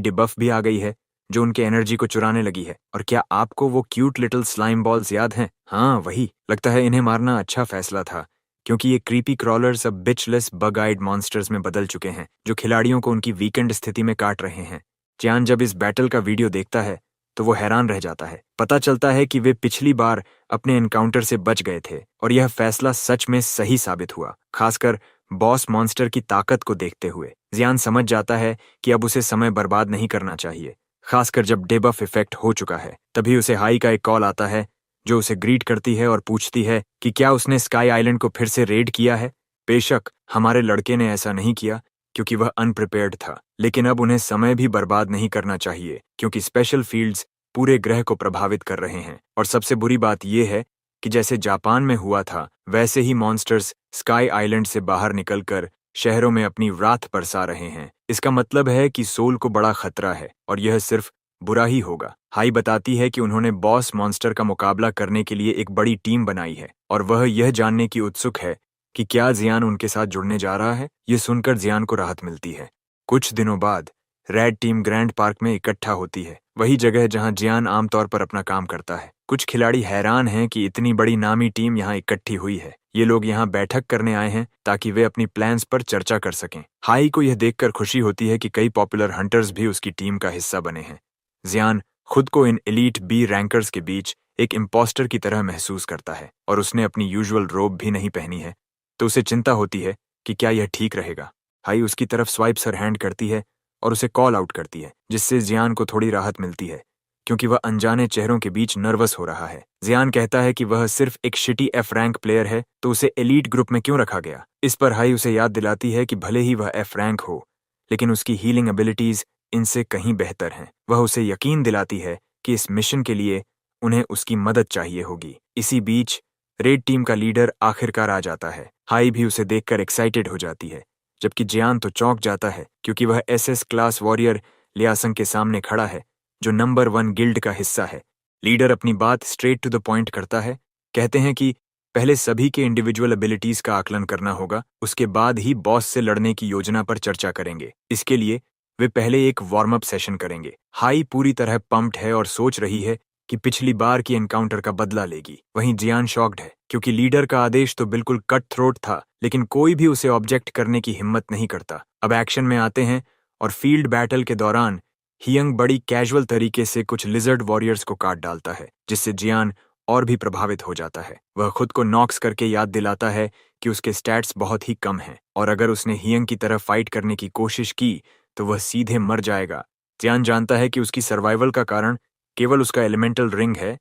डिबफ भी आ गई है जो उनके एनर्जी को चुराने लगी है। और क्या आपको वो क्यूट लिटिल स्लाइम बॉल्स याद हैं? हाँ, वही। लगता है इन्हें मारना अच्छा फैसला था, क्योंकि ये क्रीपी क्रॉलर्स अब बिचलेस बग आइड मॉन्स्टर्स में बदल चुके हैं जो खिलाड़ियों को उनकी वीकेंड स्थिति में काट रहे हैं। चियान जब इस बैटल का वीडियो देखता है तो वो हैरान रह जाता है। पता चलता है कि वे पिछली बार अपने एनकाउंटर से बच गए थे और यह फैसला सच में सही साबित हुआ। खासकर बॉस मॉन्स्टर की ताकत को देखते हुए जियान समझ जाता है कि अब उसे समय बर्बाद नहीं करना चाहिए, खासकर जब डेबफ इफेक्ट हो चुका है। तभी उसे हाई का एक कॉल आता है जो उसे ग्रीट करती है और पूछती है कि क्या उसने स्काई आइलैंड को फिर से रेड किया है। बेशक हमारे लड़के ने ऐसा नहीं किया क्योंकि वह अनप्रिपेयर्ड था, लेकिन अब उन्हें समय भी बर्बाद नहीं करना चाहिए क्योंकि स्पेशल फील्ड्स पूरे ग्रह को प्रभावित कर रहे हैं। और सबसे बुरी बात यह है कि जैसे जापान में हुआ था, वैसे ही मॉन्स्टर्स स्काई आइलैंड से बाहर निकलकर शहरों में अपनी रात बरसा रहे हैं। इसका मतलब है कि सोल को बड़ा खतरा है और यह सिर्फ बुरा ही होगा। हाई बताती है कि उन्होंने बॉस मॉन्स्टर का मुकाबला करने के लिए एक बड़ी टीम बनाई है और वह यह जानने की उत्सुक है कि क्या जियान उनके साथ जुड़ने जा रहा है। ये सुनकर जियान को राहत मिलती है। कुछ दिनों बाद रेड टीम ग्रैंड पार्क में इकट्ठा होती है, वही जगह जहां जियान आमतौर पर अपना काम करता है। कुछ खिलाड़ी हैरान हैं कि इतनी बड़ी नामी टीम यहाँ इकट्ठी हुई है। ये लोग यहाँ बैठक करने आए हैं ताकि वे अपनी प्लान्स पर चर्चा कर सकें। हाई को यह देखकर खुशी होती है कि कई पॉपुलर हंटर्स भी उसकी टीम का हिस्सा बने हैं। जियान खुद को इन एलीट बी रैंकर्स के बीच एक इम्पोस्टर की तरह महसूस करता है और उसने अपनी यूजुअल रोब भी नहीं पहनी है, तो उसे चिंता होती है कि क्या यह ठीक रहेगा। हाई उसकी तरफ स्वाइप सर हैंड करती है और उसे कॉल आउट करती है, जिससे जियान को थोड़ी राहत मिलती है क्योंकि वह अनजाने चेहरों के बीच नर्वस हो रहा है। जियान कहता है कि वह सिर्फ एक शिटी एफ रैंक प्लेयर है, तो उसे एलीट ग्रुप में क्यों रखा गया। इस पर हाई उसे याद दिलाती है कि भले ही वह एफ रैंक हो, लेकिन उसकी हीलिंग एबिलिटीज इनसे कहीं बेहतर हैं। वह उसे यकीन दिलाती है कि इस मिशन के लिए उन्हें उसकी मदद चाहिए होगी। इसी बीच रेड टीम का लीडर आखिरकार आ जाता है। हाई भी उसे देखकर एक्साइटेड हो जाती है, जबकि जियान तो चौंक जाता है क्योंकि वह एसएस क्लास वॉरियर लियासंग के सामने खड़ा है जो नंबर 1 गिल्ड का हिस्सा है। लीडर अपनी बात स्ट्रेट टू द पॉइंट करता है। कहते हैं कि पहले सभी के इंडिविजुअल एबिलिटीज का आकलन करना होगा, उसके बाद ही बॉस से लड़ने की योजना पर चर्चा करेंगे। इसके लिए वे पहले एक वार्म अप सेशन करेंगे। हाई पूरी तरह पंप्ड है और सोच रही है कि पिछली बार की एनकाउंटर का बदला लेगी। वहीं जियान शॉक्ड है क्योंकि लीडर का आदेश तो बिल्कुल कट थ्रोट था, लेकिन कोई भी उसे ऑब्जेक्ट करने की हिम्मत नहीं करता। अब एक्शन में आते हैं और फील्ड बैटल के दौरान हियंग बड़ी कैजुअल तरीके से कुछ लिजर्ड वॉरियर्स को काट डालता है, जिससे जियान और भी प्रभावित हो जाता है। वह खुद को नॉक्स करके याद दिलाता है कि उसके स्टैट्स बहुत ही कम हैं और अगर उसने हियंग की तरह फाइट करने की कोशिश की तो वह सीधे मर जाएगा। जियान जानता है कि उसकी सर्वाइवल का कारण केवल उसका एलिमेंटल रिंग है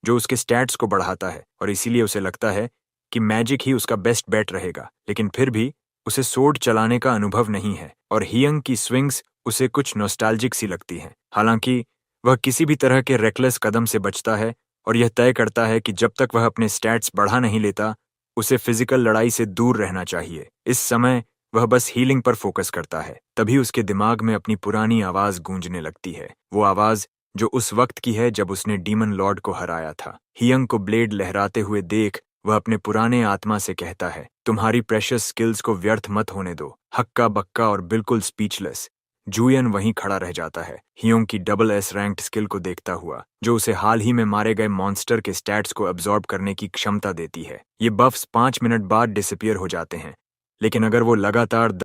जो उसके स्टैट्स को बढ़ाता है और इसीलिए उसे लगता है कि मैजिक ही उसका बेस्ट बेट रहेगा। लेकिन फिर भी उसे सोर्ड चलाने का अनुभव नहीं है और हियंग की स्विंग्स उसे कुछ नॉस्टैल्जिक सी लगती हैं। हालांकि वह किसी भी तरह के रेकलेस कदम से बचता है और यह तय करता है कि जब तक वह अपने स्टैट्स बढ़ा नहीं लेता, उसे फिजिकल लड़ाई से दूर रहना चाहिए। इस समय वह बस हीलिंग पर फोकस करता है। तभी उसके दिमाग में अपनी पुरानी आवाज गूंजने लगती है, वो आवाज जो उस वक्त की है जब उसने डीमन लॉर्ड को हराया था। हियंग को ब्लेड लहराते हुए देख वह अपने पुराने आत्मा से कहता है, तुम्हारी प्रेशियस स्किल्स को व्यर्थ मत होने दो। हक्का बक्का और बिल्कुल स्पीचलेस जूयन वहीं खड़ा रह जाता है, हियोंग की डबल एस रैंक्ड स्किल को देखता हुआ, जो उसे हाल ही में मारे गए मॉन्स्टर के स्टैट्स को अब्सॉर्ब करने की क्षमता देती है। ये बफ्स 5 मिनट बाद डिसअपियर हो जाते हैं, लेकिन अगर वो लगातार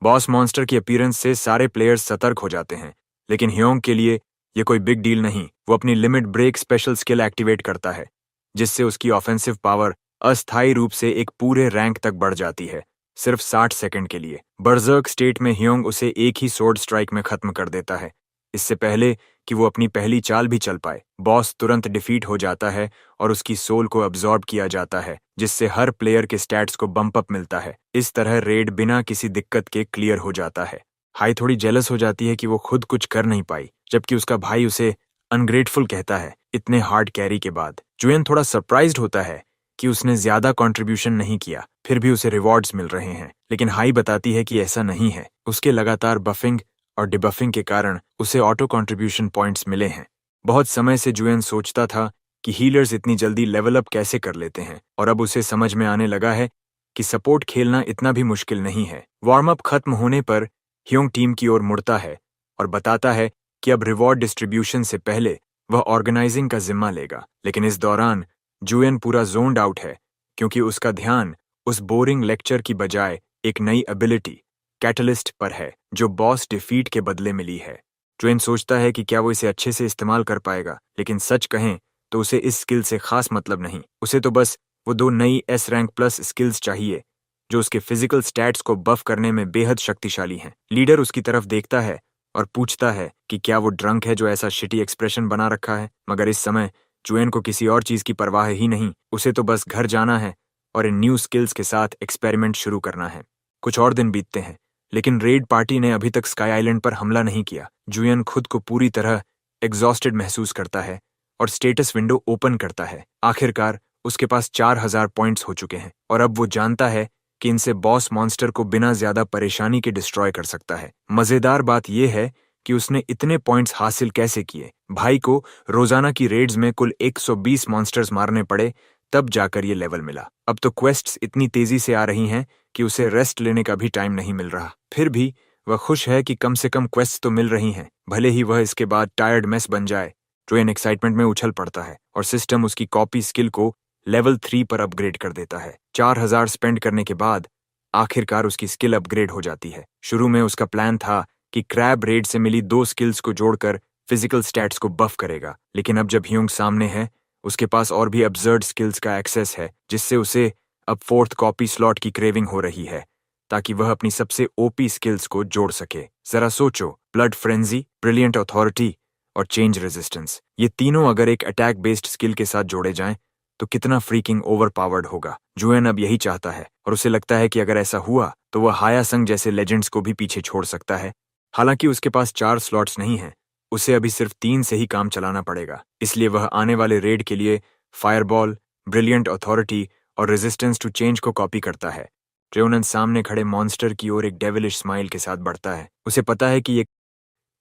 बॉस मॉन्स्टर की अपीयरेंस से सारे प्लेयर्स सतर्क हो जाते हैं, लेकिन ह्योंग के लिए ये कोई बिग डील नहीं। वो अपनी limit break special skill activate करता है, जिससे उसकी ऑफेंसिव पावर अस्थायी रूप से एक पूरे रैंक तक बढ़ जाती है, सिर्फ 60 सेकंड के लिए। बर्जर्क स्टेट में ह्योंग उसे एक ही स्वॉर्ड स्ट्राइक में खत्म कर देता है, इससे पहले कि वो अपनी पहली चाल भी चल पाए। बॉस तुरंत डिफीट हो जाता है और उसकी सोल को अब्सॉर्ब किया जाता है, जिससे हर प्लेयर के स्टैट्स को बम्प अप मिलता है। इस तरह रेड बिना किसी दिक्कत के क्लियर हो जाता है। हाई थोड़ी जेलस हो जाती है कि वो खुद कुछ कर नहीं पाई, जबकि उसका भाई उसे अनग्रेटफुल कहता है इतने हार्ड कैरी के बाद। जुएन थोड़ा सरप्राइज्ड होता है कि उसने ज्यादा कंट्रीब्यूशन नहीं किया, फिर भी उसे रिवॉर्ड्स मिल रहे हैं, लेकिन हाई बताती है कि ऐसा नहीं है। उसके लगातार बफिंग और डिबफिंग के कारण उसे ऑटो कंट्रीब्यूशन पॉइंट्स मिले हैं। बहुत समय से जुएन सोचता था कि हीलर्स इतनी जल्दी लेवल अप कैसे कर लेते हैं, और अब उसे समझ में आने लगा है कि सपोर्ट खेलना इतना भी मुश्किल नहीं है। वार्म अप खत्म होने पर ह्योंग टीम की ओर मुड़ता है और बताता है कि अब रिवॉर्ड डिस्ट्रीब्यूशन से पहले वह ऑर्गेनाइजिंग का जिम्मा लेगा। लेकिन इस दौरान जुएन पूरा जोन्ड आउट है, क्योंकि उसका ध्यान उस बोरिंग लेक्चर की बजाय एक नई एबिलिटी कैटलिस्ट पर है, जो बॉस डिफीट के बदले मिली है। जुएन सोचता है कि क्या वो इसे अच्छे से इस्तेमाल कर पाएगा, लेकिन सच कहें तो उसे इस स्किल से खास मतलब नहीं। उसे तो बस वो 2 नई एस रैंक प्लस स्किल्स चाहिए, जो उसके फिजिकल स्टैट्स को बफ करने में बेहद शक्तिशाली हैं। लीडर उसकी तरफ देखता है और पूछता है कि क्या वो ड्रंक है जो ऐसा शिटी एक्सप्रेशन बना रखा है, मगर इस समय जुएन को किसी और चीज की परवाह ही नहीं। उसे तो बस घर जाना है और इन न्यू स्किल्स के साथ एक्सपेरिमेंट शुरू करना है। कुछ और दिन बीतते हैं, लेकिन रेड पार्टी ने अभी तक स्काई आइलैंड पर हमला नहीं किया। जुएन खुद को पूरी तरह एग्जॉस्टेड महसूस करता है और स्टेटस विंडो ओपन करता है। आखिरकार उसके पास 4000 पॉइंट्स हो चुके हैं और अब वो जानता है कि इनसे बॉस मॉन्स्टर को बिना ज्यादा परेशानी के डिस्ट्रॉय कर सकता है। मजेदार बात यह है कि उसने इतने पॉइंट्स हासिल कैसे किए। भाई को रोजाना की रेड्स में कुल 120 मॉन्स्टर्स मारने पड़े, तब जाकर ये लेवल मिला। अब तो क्वेस्ट्स इतनी तेजी से आ रही हैं कि उसे रेस्ट लेने का भी टाइम नहीं मिल रहा। फिर भी वह खुश है कि कम से कम क्वेस्ट्स तो मिल रही हैं, भले ही वह इसके बाद टायर्ड मेस बन जाए। जुएन एक्साइटमेंट में उछल पड़ता है और सिस्टम उसकी कॉपी स्किल को लेवल 3 पर अपग्रेड कर देता है। 4000 स्पेंड करने के बाद आखिरकार उसकी स्किल अपग्रेड हो जाती है। शुरू में उसका प्लान था कि क्रैब रेड से मिली 2 स्किल्स को जोड़कर फिजिकल स्टैट्स को बफ करेगा, लेकिन अब जब ह्योंग सामने है, उसके पास और भी अब्सर्ड स्किल्स का एक्सेस है, जिससे उसे अब 4th कॉपी स्लॉट की क्रेविंग हो रही है, ताकि वह अपनी सबसे ओपी स्किल्स को जोड़ सके। जरा सोचो, ब्लड फ्रेंजी, ब्रिलियंट अथॉरिटी और चेंज रेजिस्टेंस, ये तीनों अगर एक अटैक बेस्ड स्किल के साथ जोड़े जाएं तो कितना फ्रीकिंग ओवरपावर्ड होगा। जुएन अब यही चाहता है और उसे लगता है कि अगर ऐसा हुआ तो वह हाया संग जैसे लेजेंड्स को भी पीछे छोड़ सकता है। हालांकि उसके पास 4 स्लॉट्स नहीं हैं, उसे अभी सिर्फ 3 से ही काम चलाना पड़ेगा। इसलिए वह आने वाले रेड के लिए फायरबॉल, ब्रिलियंट अथॉरिटी और रेजिस्टेंस टू चेंज को कॉपी करता है। ट्रेवनन सामने खड़े मॉन्स्टर की ओर एक डेविलिश स्माइल के साथ बढ़ता है। उसे पता है कि ये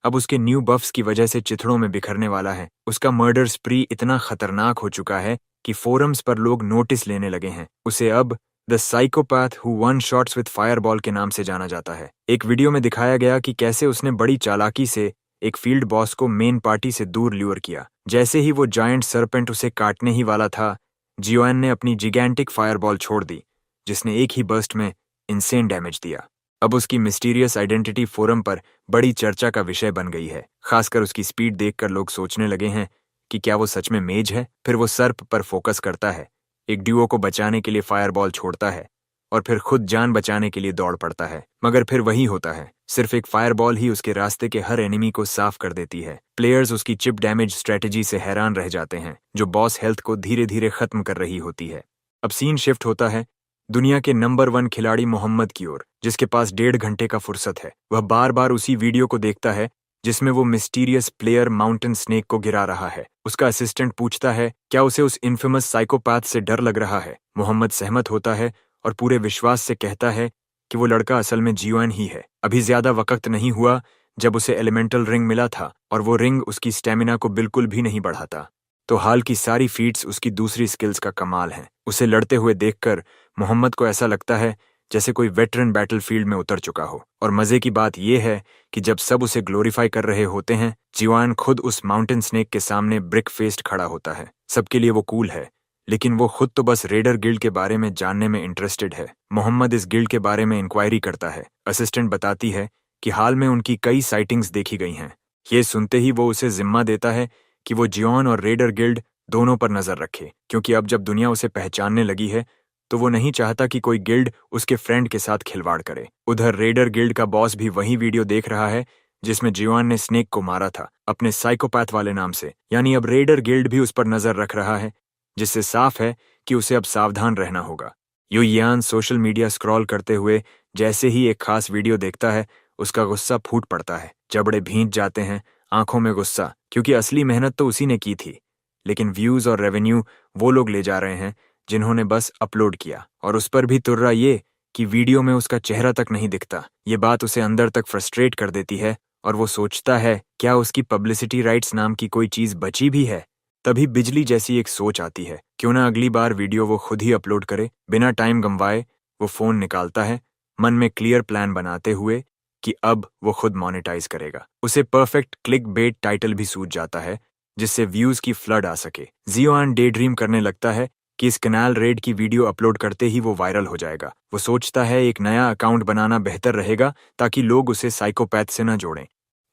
अब उसके न्यू बफ्स की वजह से चिथड़ों में बिखरने वाला है। उसका मर्डर स्प्री इतना खतरनाक हो चुका है कि फोरम्स पर लोग नोटिस लेने लगे हैं। उसे अब the psychopath who one shots with fireball के नाम से जाना जाता है। एक वीडियो में दिखाया गया कि कैसे उसने बड़ी चालाकी से एक फील्ड बॉस को मेन पार्टी से दूर ल्यूर किया। जैसे ही वो जायंट सरपेंट उसे काटने ही वाला था, जियोन ने अपनी जिगैंटिक फायरबॉल छोड़ दी, जिसने एक ही बर्स्ट में इंसेन डैमेज दिया। अब उसकी मिस्टीरियस आइडेंटिटी फोरम पर बड़ी चर्चा का विषय बन गई है। खासकर उसकी स्पीड देखकर लोग सोचने लगे हैं कि क्या वो सच में मेज है। फिर वो सर्प पर फोकस करता है, एक ड्यूओ को बचाने के लिए फायरबॉल छोड़ता है और फिर खुद जान बचाने के लिए दौड़ पड़ता है। मगर फिर वही होता है, सिर्फ एक फायरबॉल ही उसके रास्ते के हर एनिमी को साफ कर देती है। प्लेयर्स उसकी चिप डैमेज स्ट्रेटेजी से हैरान रह जाते हैं, जो बॉस हेल्थ को धीरे धीरे खत्म कर रही होती है। अब सीन शिफ्ट होता है दुनिया के नंबर 1 खिलाड़ी मोहम्मद की ओर, जिसके पास 1.5 घंटे का फुर्सत है। वह बार बार उसी वीडियो को देखता है जिसमें वो मिस्टीरियस प्लेयर माउंटेन स्नेक को गिरा रहा है। उसका असिस्टेंट पूछता है क्या उसे उस इन्फेमस साइकोपैथ से डर लग रहा है। मोहम्मद सहमत होता है और पूरे विश्वास से कहता है कि वो लड़का असल में जियोन ही है। अभी ज्यादा वक्त नहीं हुआ जब उसे एलिमेंटल रिंग मिला था और वो रिंग उसकी स्टेमिना को बिल्कुल भी नहीं बढ़ाता। तो हाल की सारी फीट्स उसकी दूसरी स्किल्स का कमाल हैं। उसे लड़ते हुए देखकर मोहम्मद को ऐसा लगता है जैसे कोई वेटरन बैटलफील्ड में उतर चुका हो। और मजे की बात यह है कि जब सब उसे ग्लोरीफाई कर रहे होते हैं, जियोन खुद उस माउंटेन स्नेक के सामने ब्रिक फेस्ड खड़ा होता है। सबके लिए वो कूल है, लेकिन वो खुद तो बस रेडर गिल्ड के बारे में जानने में इंटरेस्टेड है। मोहम्मद इस गिल्ड के बारे में इंक्वायरी करता है। असिस्टेंट बताती है कि हाल में उनकी कई साइटिंग्स देखी गई हैं। ये सुनते ही वो उसे जिम्मा देता है कि वो जियोन और रेडर गिल्ड दोनों पर नजर रखे, क्योंकि अब जब दुनिया उसे पहचानने लगी है तो वो नहीं चाहता कि कोई गिल्ड उसके फ्रेंड के साथ खिलवाड़ करे। उधर रेडर गिल्ड का बॉस भी वही वीडियो देख रहा है जिसमें जियोन ने स्नेक को मारा था, अपने साइकोपैथ वाले नाम से। यानी अब रेडर गिल्ड भी उस पर नजर रख रहा है, जिससे साफ है कि उसे अब सावधान रहना होगा। युयान सोशल मीडिया स्क्रॉल करते हुए जैसे ही एक खास वीडियो देखता है, उसका गुस्सा फूट पड़ता है। जबड़े भींच जाते हैं, आंखों में गुस्सा, क्योंकि असली मेहनत तो उसी ने की थी। लेकिन व्यूज और रेवेन्यू वो लोग ले जा रहे हैं जिन्होंने बस अपलोड किया, और उस पर भी तुर्रा ये कि वीडियो में उसका चेहरा तक नहीं दिखता। ये बात उसे अंदर तक फ्रस्ट्रेट कर देती है और वो सोचता है क्या उसकी पब्लिसिटी राइट्स नाम की कोई चीज बची भी है। तभी बिजली जैसी एक सोच आती है, क्यों ना अगली बार वीडियो वो खुद ही अपलोड करे। बिना टाइम गंवाए वो फोन निकालता है, मन में क्लियर प्लान बनाते हुए कि अब वो खुद मोनेटाइज करेगा। उसे परफेक्ट क्लिक बेट टाइटल भी सूझ जाता है जिससे व्यूज की फ्लड आ सके। जियोन डे ड्रीम करने लगता है कि इस कैनाल रेड की वीडियो अपलोड करते ही वो वायरल हो जाएगा। वो सोचता है एक नया अकाउंट बनाना बेहतर रहेगा ताकि लोग उसे साइकोपैथ से न जोड़ें।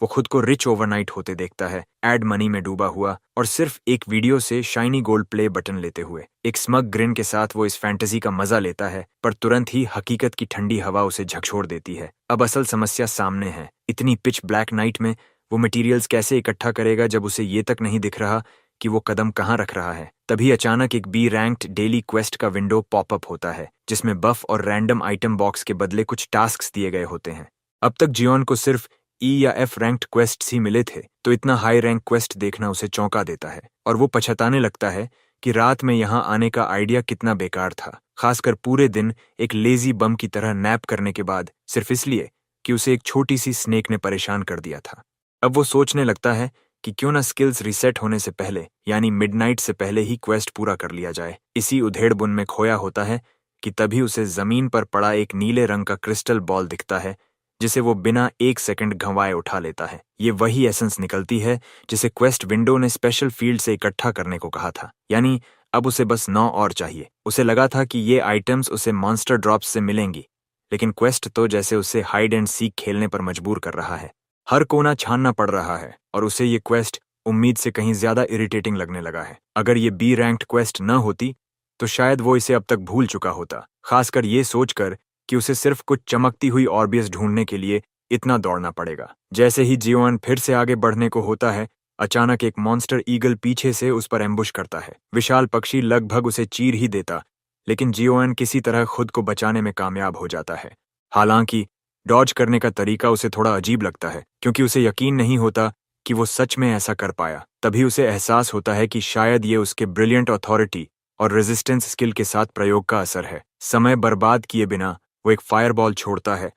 वो खुद को रिच ओवरनाइट होते देखता है, एड मनी में डूबा हुआ और सिर्फ एक वीडियो से शाइनी गोल्ड प्ले बटन लेते हुए। एक स्मग ग्रिन के साथ वो इस फैंटेसी का मजा लेता है, पर तुरंत ही हकीकत की ठंडी हवा उसे झकझोर देती है। अब असल समस्या सामने है। इतनी पिच ब्लैक नाइट में वो मटेरियल्स कैसे इकट्ठा करेगा जब उसे ये तक नहीं दिख रहा कि वो कदम कहाँ रख रहा है। तभी अचानक एक बी रैंक्ड डेली क्वेस्ट का विंडो पॉपअप होता है जिसमें बफ और रैंडम आइटम बॉक्स के बदले कुछ टास्क दिए गए होते हैं। अब तक जियोन को सिर्फ ई या एफ रैंक्ड क्वेस्ट्स ही मिले थे, तो इतना हाई रैंक क्वेस्ट देखना उसे चौंका देता है और वो पछताने लगता है कि रात में यहाँ आने का आइडिया कितना बेकार था, खासकर पूरे दिन एक लेजी बम की तरह नैप करने के बाद, सिर्फ इसलिए कि उसे एक छोटी सी स्नेक ने परेशान कर दिया था। अब वो सोचने लगता है कि क्यों ना स्किल्स रीसेट होने से पहले, यानी मिडनाइट से पहले ही क्वेस्ट पूरा कर लिया जाए। इसी उधेड़बुन में खोया होता है कि तभी उसे जमीन पर पड़ा एक नीले रंग का क्रिस्टल बॉल दिखता है जिसे वो बिना एक सेकंड घंवाए उठा लेता है। ये वही एसेंस निकलती है जिसे क्वेस्ट विंडो ने स्पेशल फील्ड से इकट्ठा करने को कहा था। यानी अब उसे बस 9 और चाहिए। उसे लगा था कि ये आइटम्स उसे मॉन्स्टर ड्रॉप्स से मिलेंगी, लेकिन क्वेस्ट तो जैसे उसे हाइड एंड सीक खेलने पर मजबूर कर रहा है। हर कोना छानना पड़ रहा है और उसे ये क्वेस्ट उम्मीद से कहीं ज्यादा इरिटेटिंग लगने लगा है। अगर ये बी रैंक्ड क्वेस्ट न होती तो शायद वो इसे अब तक भूल चुका होता, खासकर ये सोचकर कि उसे सिर्फ कुछ चमकती हुई ऑर्बियस ढूंढने के लिए इतना दौड़ना पड़ेगा। जैसे ही जियोन फिर से आगे बढ़ने को होता है, अचानक एक मॉन्स्टर ईगल पीछे से उस पर एम्बुश करता है। विशाल पक्षी लगभग उसे चीर ही देता, लेकिन जियोन किसी तरह खुद को बचाने में कामयाब हो जाता है। हालांकि डॉज करने का तरीका उसे थोड़ा अजीब लगता है, क्योंकि उसे यकीन नहीं होता कि वो सच में ऐसा कर पाया। तभी उसे एहसास होता है कि शायद ये उसके ब्रिलियंट अथॉरिटी और रेजिस्टेंस स्किल के साथ प्रयोग का असर है। समय बर्बाद किए बिना वो एक फायरबॉल छोड़ता है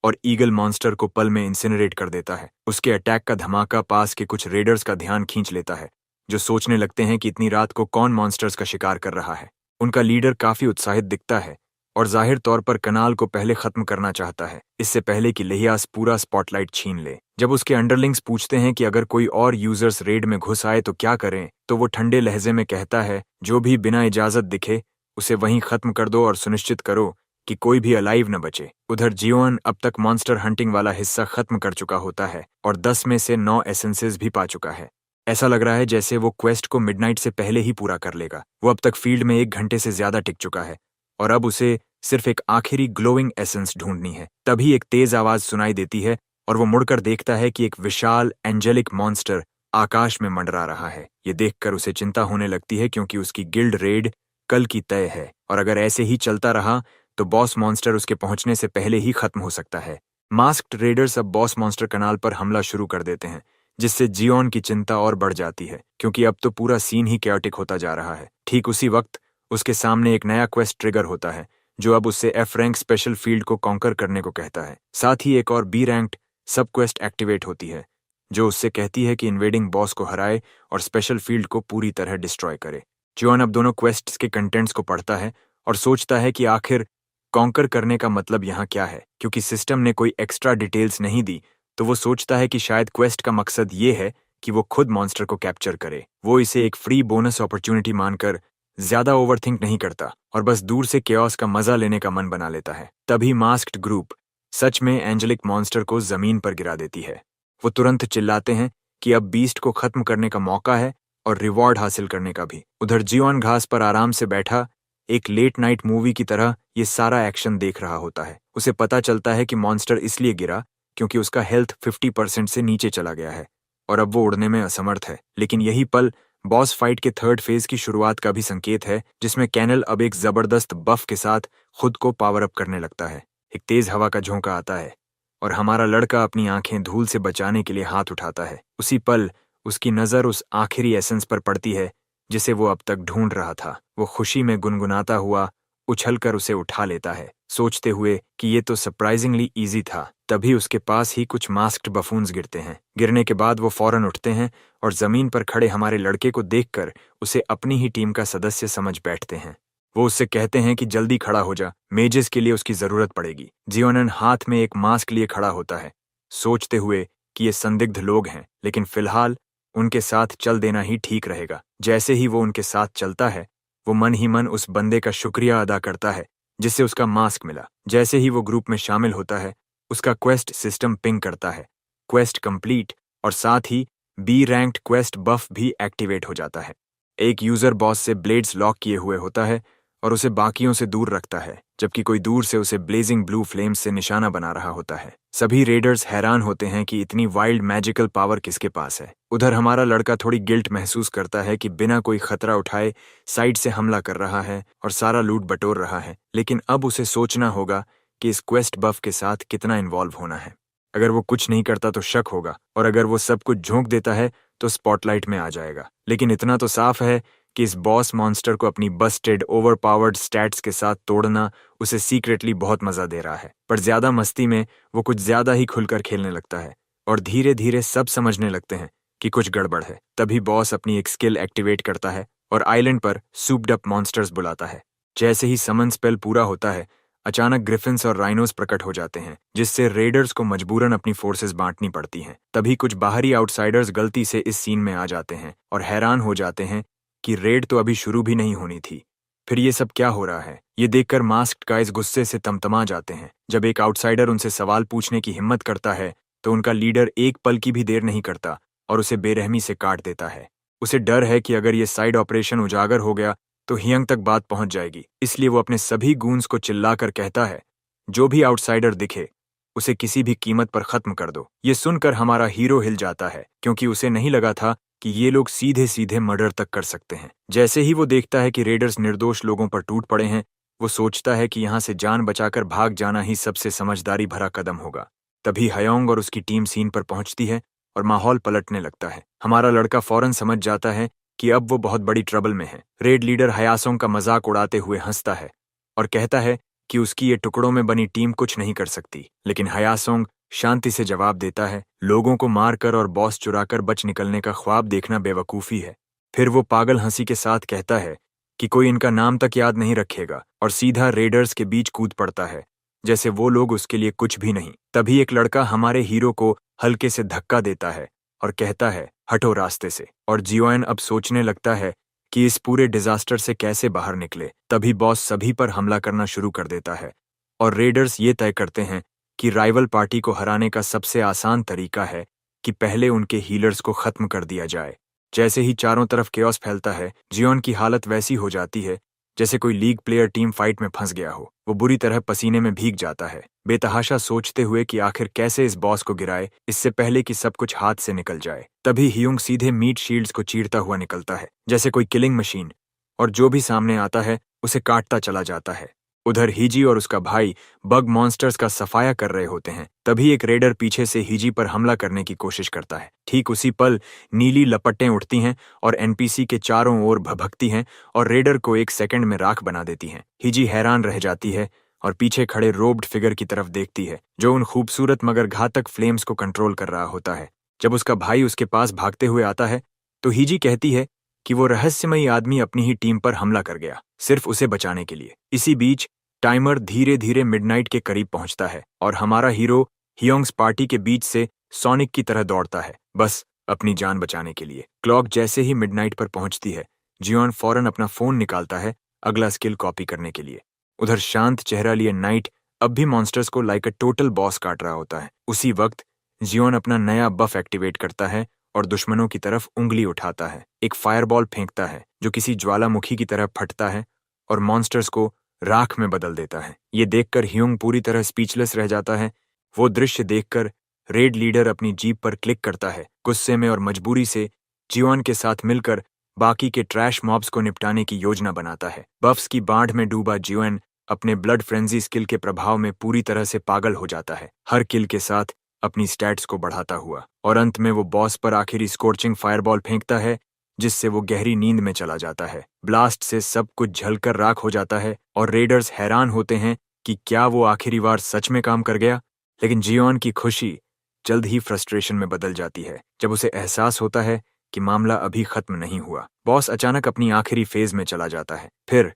और ईगल मॉन्स्टर को पल में इंसिनरेट कर देता है। उसके अटैक का धमाका पास के कुछ रेडर्स का ध्यान खींच लेता है, जो सोचने लगते हैं कि इतनी रात को कौन मॉन्स्टर्स का शिकार कर रहा है। उनका लीडर काफी उत्साहित दिखता है और जाहिर तौर पर कनाल को पहले खत्म करना चाहता है, इससे पहले कि लिहियास पूरा स्पॉटलाइट छीन ले। जब उसके अंडरलिंग्स पूछते हैं कि अगर कोई और यूजर्स रेड में घुस आए तो क्या करें, तो वो ठंडे लहजे में कहता है, जो भी बिना इजाजत दिखे उसे वहीं खत्म कर दो और सुनिश्चित करो कि कोई भी अलाइव न बचे। उधर जियोन अब तक मॉन्स्टर हंटिंग वाला हिस्सा खत्म कर चुका होता है और 10 में से 9 एसेंसेस भी पा चुका है। ऐसा लग रहा है जैसे वो क्वेस्ट को मिडनाइट से पहले ही पूरा कर लेगा। वो अब तक फील्ड में 1 घंटे से ज्यादा टिक चुका है और अब उसे सिर्फ एक आखिरी ग्लोइंग एसेंस ढूंढनी है। तभी एक तेज आवाज सुनाई देती है और वो मुड़कर देखता है कि एक विशाल एंजेलिक मॉन्स्टर आकाश में मंडरा रहा है। ये देखकर उसे चिंता होने लगती है, क्योंकि उसकी गिल्ड रेड कल की तय है और अगर ऐसे ही चलता रहा तो बॉस मॉन्स्टर उसके पहुंचने से पहले ही खत्म हो सकता है। मास्क्ड रेडर्स अब बॉस मॉन्स्टर कनाल पर हमला शुरू कर देते हैं, जिससे जियोन की चिंता और बढ़ जाती है, क्योंकि अब तो पूरा सीन ही कैओटिक होता जा रहा है। ठीक उसी वक्त उसके सामने एक नया क्वेस्ट ट्रिगर होता है, जो अब उससे एफ रैंक स्पेशल फील्ड को कॉन्कर करने को कहता है। साथ ही एक और बी रैंक्ड सब क्वेस्ट एक्टिवेट होती है, जो उससे कहती है कि इन्वेडिंग बॉस को हराए और स्पेशल फील्ड को पूरी तरह डिस्ट्रॉय करे। जियोन अब दोनों क्वेस्ट्स के कंटेंट्स को पढ़ता है और सोचता है कि आखिर कॉन्कर करने का मतलब यहाँ क्या है। क्योंकि सिस्टम ने कोई एक्स्ट्रा डिटेल्स नहीं दी, तो वो सोचता है कि शायद क्वेस्ट का मकसद ये है कि वो खुद मॉन्स्टर को कैप्चर करे। वो इसे एक फ्री बोनस अपॉर्चुनिटी मानकर ज्यादा ओवरथिंक नहीं करता और बस दूर से केओस का मजा लेने का मन बना लेता है। तभी मास्क्ड ग्रुप सच में एंजेलिक मॉन्स्टर को जमीन पर गिरा देती है। वो तुरंत चिल्लाते हैं कि अब बीस्ट को खत्म करने का मौका है और रिवॉर्ड हासिल करने का भी। उधर जियोन घास पर आराम से बैठा एक लेट नाइट मूवी की तरह ये सारा एक्शन देख रहा होता है। उसे पता चलता है कि मॉन्स्टर इसलिए गिरा क्योंकि उसका हेल्थ 50% से नीचे चला गया है और अब वो उड़ने में असमर्थ है। लेकिन यही पल बॉस फाइट के थर्ड फेज की शुरुआत का भी संकेत है, जिसमें कैनल अब एक जबरदस्त बफ के साथ खुद को पावर अप करने लगता है। एक तेज हवा का झोंका आता है और हमारा लड़का अपनी आंखें धूल से बचाने के लिए हाथ उठाता है। उसी पल उसकी नजर उस आखिरी एसेंस पर पड़ती है जिसे वो अब तक ढूंढ रहा था। वो खुशी में गुनगुनाता हुआ उछलकर उसे उठा लेता है, सोचते हुए कि ये तो सरप्राइजिंगली इजी था। तभी उसके पास ही कुछ मास्क्ड बफून्स गिरते हैं। गिरने के बाद वो फौरन उठते हैं और जमीन पर खड़े हमारे लड़के को देखकर उसे अपनी ही टीम का सदस्य समझ बैठते हैं। वो उससे कहते हैं कि जल्दी खड़ा हो जा, मेजेस के लिए उसकी जरूरत पड़ेगी। जियोनन हाथ में एक मास्क लिए खड़ा होता है, सोचते हुए कि ये संदिग्ध लोग हैं, लेकिन फिलहाल उनके साथ चल देना ही ठीक रहेगा। जैसे ही वो उनके साथ चलता है, वो मन ही मन उस बंदे का शुक्रिया अदा करता है जिससे उसका मास्क मिला। जैसे ही वो ग्रुप में शामिल होता है, उसका क्वेस्ट सिस्टम पिंग करता है, क्वेस्ट कंप्लीट, और साथ ही बी रैंक्ड क्वेस्ट बफ भी एक्टिवेट हो जाता है। एक यूजर बॉस से ब्लेड्स लॉक किए हुए होता है और उसे बाकियों से दूर रखता है, जबकि कोई दूर से उसे ब्लेजिंग ब्लू फ्लेम्स से निशाना बना रहा होता है। सभी रेडर्स हैरान होते हैं कि इतनी वाइल्ड मैजिकल पावर किसके पास है। उधर हमारा लड़का थोड़ी गिल्ट महसूस करता है कि बिना कोई खतरा उठाए साइड से हमला कर रहा है और सारा लूट बटोर रहा है, लेकिन अब उसे सोचना होगा कि इस क्वेस्ट बफ के साथ कितना इन्वॉल्व होना है। अगर वो कुछ नहीं करता तो शक होगा, और अगर वो सब कुछ झोंक देता है तो स्पॉटलाइट में आ जाएगा। लेकिन इतना तो साफ है कि इस बॉस मॉन्स्टर को अपनी बस्टेड ओवरपावर्ड स्टैट्स के साथ तोड़ना उसे सीक्रेटली बहुत मजा दे रहा है। पर ज्यादा मस्ती में वो कुछ ज्यादा ही खुलकर खेलने लगता है और धीरे धीरे सब समझने लगते हैं कि कुछ गड़बड़ है। तभी बॉस अपनी एक स्किल एक्टिवेट करता है और आइलैंड पर सूप्ड अप मॉन्स्टर्स बुलाता है। जैसे ही समन स्पेल पूरा होता है, अचानक ग्रिफिन्स और राइनोस प्रकट हो जाते हैं, जिससे रेडर्स को मजबूरन अपनी फोर्सेस बांटनी पड़ती हैं। तभी कुछ बाहरी आउटसाइडर्स गलती से इस सीन में आ जाते हैं और हैरान हो जाते हैं कि रेड तो अभी शुरू भी नहीं होनी थी। फिर ये सब क्या हो रहा है? ये देखकर मास्क्ड गाइज गुस्से से तमतमा जाते हैं। जब एक आउटसाइडर उनसे सवाल पूछने की हिम्मत करता है तो उनका लीडर एक पल की भी देर नहीं करता और उसे बेरहमी से काट देता है। उसे डर है कि अगर ये साइड ऑपरेशन उजागर हो गया तो हियंग तक बात पहुंच जाएगी, इसलिए वो अपने सभी गूंस को चिल्लाकर कहता है, जो भी आउटसाइडर दिखे उसे किसी भी कीमत पर खत्म कर दो। ये सुनकर हमारा हीरो हिल जाता है, क्योंकि उसे नहीं लगा था कि ये लोग सीधे सीधे मर्डर तक कर सकते हैं। जैसे ही वो देखता है कि रेडर्स निर्दोष लोगों पर टूट पड़े हैं, वो सोचता है कि यहाँ से जान बचाकर भाग जाना ही सबसे समझदारी भरा कदम होगा। तभी हयोंग और उसकी टीम सीन पर पहुंचती है और माहौल पलटने लगता है। हमारा लड़का फौरन समझ जाता है कि अब वो बहुत बड़ी ट्रबल में है। रेड लीडर हयासोंग का मजाक उड़ाते हुए हंसता है और कहता है कि उसकी ये टुकड़ों में बनी टीम कुछ नहीं कर सकती, लेकिन हयासोंग शांति से जवाब देता है, लोगों को मारकर और बॉस चुराकर बच निकलने का ख्वाब देखना बेवकूफ़ी है। फिर वो पागल हंसी के साथ कहता है कि कोई इनका नाम तक याद नहीं रखेगा और सीधा रेडर्स के बीच कूद पड़ता है, जैसे वो लोग उसके लिए कुछ भी नहीं। तभी एक लड़का हमारे हीरो को हल्के से धक्का देता है और कहता है, हटो रास्ते से। और जियोन अब सोचने लगता है कि इस पूरे डिजास्टर से कैसे बाहर निकले। तभी बॉस सभी पर हमला करना शुरू कर देता है और रेडर्स ये तय करते हैं कि राइवल पार्टी को हराने का सबसे आसान तरीका है कि पहले उनके हीलर्स को खत्म कर दिया जाए। जैसे ही चारों तरफ केओस फैलता है, जियोन की हालत वैसी हो जाती है जैसे कोई लीग प्लेयर टीम फाइट में फंस गया हो। वो बुरी तरह पसीने में भीग जाता है, बेतहाशा सोचते हुए कि आखिर कैसे इस बॉस को गिराए इससे पहले कि सब कुछ हाथ से निकल जाए। तभी हियुंग सीधे मीट शील्ड्स को चीरता हुआ निकलता है जैसे कोई किलिंग मशीन, और जो भी सामने आता है उसे काटता चला जाता है। उधर हिजी और उसका भाई बग मॉन्स्टर्स का सफाया कर रहे होते हैं। तभी एक रेडर पीछे से हिजी पर हमला करने की कोशिश करता है। ठीक उसी पल नीली लपटें उठती हैं और एनपीसी के चारों ओर भभकती हैं और रेडर को एक सेकंड में राख बना देती हैं। हिजी हैरान रह जाती है और पीछे खड़े रोब्ड फिगर की तरफ देखती है, जो उन खूबसूरत मगर घातक फ्लेम्स को कंट्रोल कर रहा होता है। जब उसका भाई उसके पास भागते हुए आता है तो हिजी कहती है कि वो रहस्यमयी आदमी अपनी ही टीम पर हमला कर गया, सिर्फ उसे बचाने के लिए। इसी बीच टाइमर धीरे धीरे मिडनाइट के करीब पहुंचता है और हमारा हीरो हियोंग्स पार्टी के बीच से सोनिक की तरह दौड़ता है, बस अपनी जान बचाने के लिए। क्लॉक जैसे ही मिडनाइट पर पहुंचती है, जियोन फौरन अपना फोन निकालता है अगला स्किल कॉपी करने के लिए। उधर शांत चेहरा लिए नाइट अब भी मॉन्स्टर्स को लाइक अ टोटल बॉस काट रहा होता है। उसी वक्त जियोन अपना नया बफ एक्टिवेट करता है और दुश्मनों की तरफ उंगली उठाता है। एक फायरबॉल फेंकता है जो किसी ज्वालामुखी की तरह फटता है और मॉन्स्टर्स को राख में बदल देता है। ये देखकर ह्यूंग पूरी तरह स्पीचलेस रह जाता है। वो दृश्य देखकर रेड लीडर अपनी जीप पर क्लिक करता है। गुस्से में और मजबूरी से जियोन के साथ मिलकर बाकी के ट्रैश मॉब्स को निपटाने की योजना बनाता है। बफ्स की बाढ़ में डूबा जियोन अपने ब्लड फ्रेंजी स्किल के प्रभाव में पूरी तरह से पागल हो जाता है, हर किल के साथ अपनी स्टैट्स को बढ़ाता हुआ। और अंत में वो बॉस पर आखिरी स्कॉर्चिंग फायरबॉल फेंकता है जिससे वो गहरी नींद में चला जाता है। ब्लास्ट से सब कुछ झलकर राख हो जाता है और रेडर्स हैरान होते हैं कि क्या वो आखिरी बार सच में काम कर गया। लेकिन जियोन की खुशी जल्द ही फ्रस्ट्रेशन में बदल जाती है जब उसे एहसास होता है कि मामला अभी खत्म नहीं हुआ। बॉस अचानक अपनी आखिरी फेज में चला जाता है। फिर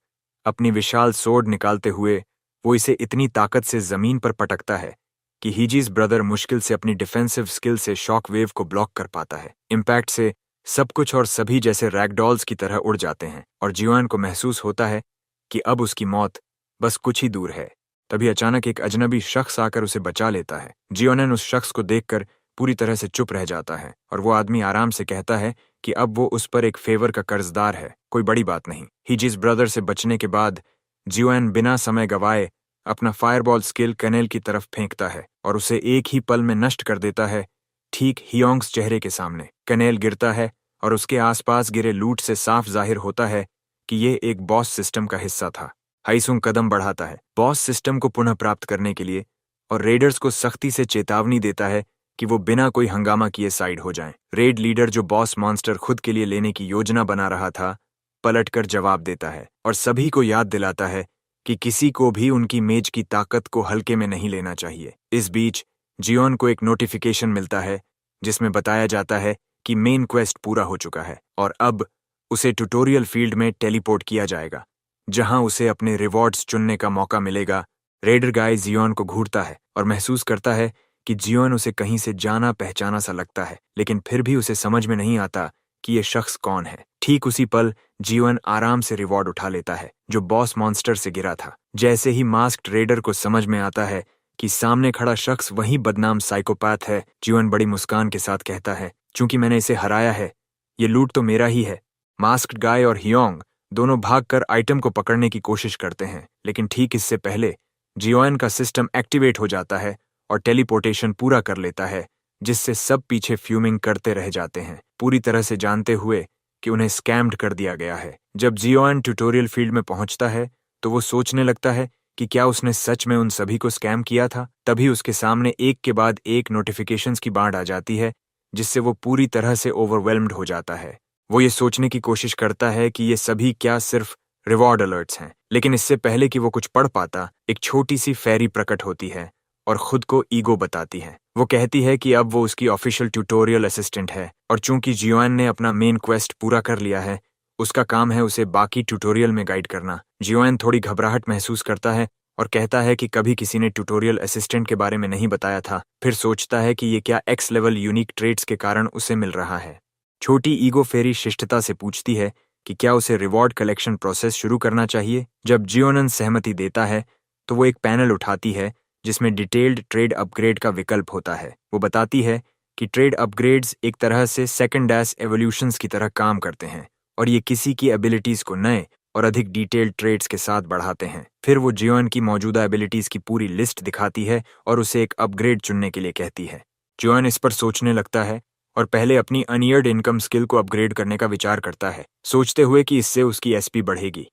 अपनी विशाल सोर्ड निकालते हुए वो इसे इतनी ताकत से जमीन पर पटकता है कि हीजीज ब्रदर मुश्किल से अपनी डिफेंसिव स्किल से शॉक वेव को ब्लॉक कर पाता है। इम्पैक्ट से सब कुछ और सभी जैसे रैगडॉल्स की तरह उड़ जाते हैं और जियोन को महसूस होता है कि अब उसकी मौत बस कुछ ही दूर है। तभी अचानक एक अजनबी शख्स आकर उसे बचा लेता है। जियोन उस शख्स को देखकर पूरी तरह से चुप रह जाता है और वो आदमी आराम से कहता है कि अब वो उस पर एक फेवर का कर्जदार है, कोई बड़ी बात नहीं। हीजीज ब्रदर से बचने के बाद जियोन बिना समय गवाए अपना फायरबॉल स्किल कनेल की तरफ फेंकता है और उसे एक ही पल में नष्ट कर देता है, ठीक हियोंग्स चेहरे के सामने। कनेल गिरता है और उसके आसपास गिरे लूट से साफ जाहिर होता है कि ये एक बॉस सिस्टम का हिस्सा था। हाइसुंग कदम बढ़ाता है बॉस सिस्टम को पुनः प्राप्त करने के लिए और रेडर्स को सख्ती से चेतावनी देता है कि वो बिना कोई हंगामा किए साइड हो जाएं। रेड लीडर जो बॉस मॉन्स्टर खुद के लिए लेने की योजना बना रहा था, पलटकर जवाब देता है और सभी को याद दिलाता है कि किसी को भी उनकी मेज की ताकत को हल्के में नहीं लेना चाहिए। इस बीच जियोन को एक नोटिफिकेशन मिलता है जिसमें बताया जाता है कि मेन क्वेस्ट पूरा हो चुका है और अब उसे ट्यूटोरियल फील्ड में टेलीपोर्ट किया जाएगा जहां उसे अपने रिवॉर्ड्स चुनने का मौका मिलेगा। रेडर गाय जियोन को घूरता है और महसूस करता है कि जियोन उसे कहीं से जाना पहचाना सा लगता है, लेकिन फिर भी उसे समझ में नहीं आता कि ये शख्स कौन है। ठीक उसी पल जियोन आराम से रिवॉर्ड उठा लेता है जो बॉस मॉन्स्टर से गिरा था। जैसे ही मास्क्ड रेडर को समझ में आता है कि सामने खड़ा शख्स वही बदनाम साइकोपैथ है, जियोन बड़ी मुस्कान के साथ कहता है, चूंकि मैंने इसे हराया है, ये लूट तो मेरा ही है। मास्क्ड गाय और हियोंग दोनों भागकर आइटम को पकड़ने की कोशिश करते हैं, लेकिन ठीक इससे पहले जियोन का सिस्टम एक्टिवेट हो जाता है और टेलीपोर्टेशन पूरा कर लेता है, जिससे सब पीछे फ्यूमिंग करते रह जाते हैं, पूरी तरह से जानते हुए कि उन्हें स्कैम्ड कर दिया गया है। जब जियोन ट्यूटोरियल फील्ड में पहुंचता है तो वो सोचने लगता है कि क्या उसने सच में उन सभी को स्कैम किया था। तभी उसके सामने एक के बाद एक नोटिफिकेशंस की बाढ़ आ जाती है जिससे वो पूरी तरह से ओवरवेल्म्ड हो जाता है। वो ये सोचने की कोशिश करता है कि ये सभी क्या सिर्फ रिवॉर्ड अलर्ट्स हैं, लेकिन इससे पहले कि वो कुछ पढ़ पाता, एक छोटी सी फेरी प्रकट होती है और खुद को ईगो बताती है। वो कहती है कि अब वो उसकी ऑफिशियल ट्यूटोरियल असिस्टेंट है और चूंकि जियोन ने अपना मेन क्वेस्ट पूरा कर लिया है, उसका काम है उसे बाकी ट्यूटोरियल में गाइड करना। जियोन थोड़ी घबराहट महसूस करता है और कहता है कि कभी किसी ने ट्यूटोरियल असिस्टेंट के बारे में नहीं बताया था। फिर सोचता है कि ये क्या एक्स लेवल यूनिक ट्रेट्स के कारण उसे मिल रहा है। छोटी ईगो फेरी शिष्टता से पूछती है कि क्या उसे रिवॉर्ड कलेक्शन प्रोसेस शुरू करना चाहिए। जब जियोन सहमति देता है तो वो एक पैनल उठाती है जिसमें डिटेल्ड ट्रेड अपग्रेड का विकल्प होता है। वो बताती है कि ट्रेड अपग्रेड्स एक तरह से सेकंड डैश एवोल्यूशंस की तरह काम करते हैं और ये किसी की एबिलिटीज को नए और अधिक डिटेल्ड ट्रेड्स के साथ बढ़ाते हैं। फिर वो जियोन की मौजूदा एबिलिटीज की पूरी लिस्ट दिखाती है और उसे एक अपग्रेड चुनने के लिए कहती है। जियोन इस पर सोचने लगता है और पहले अपनी अनईयर्ड इनकम स्किल को अपग्रेड करने का विचार करता है, सोचते हुए कि इससे उसकी एसपी बढ़ेगी।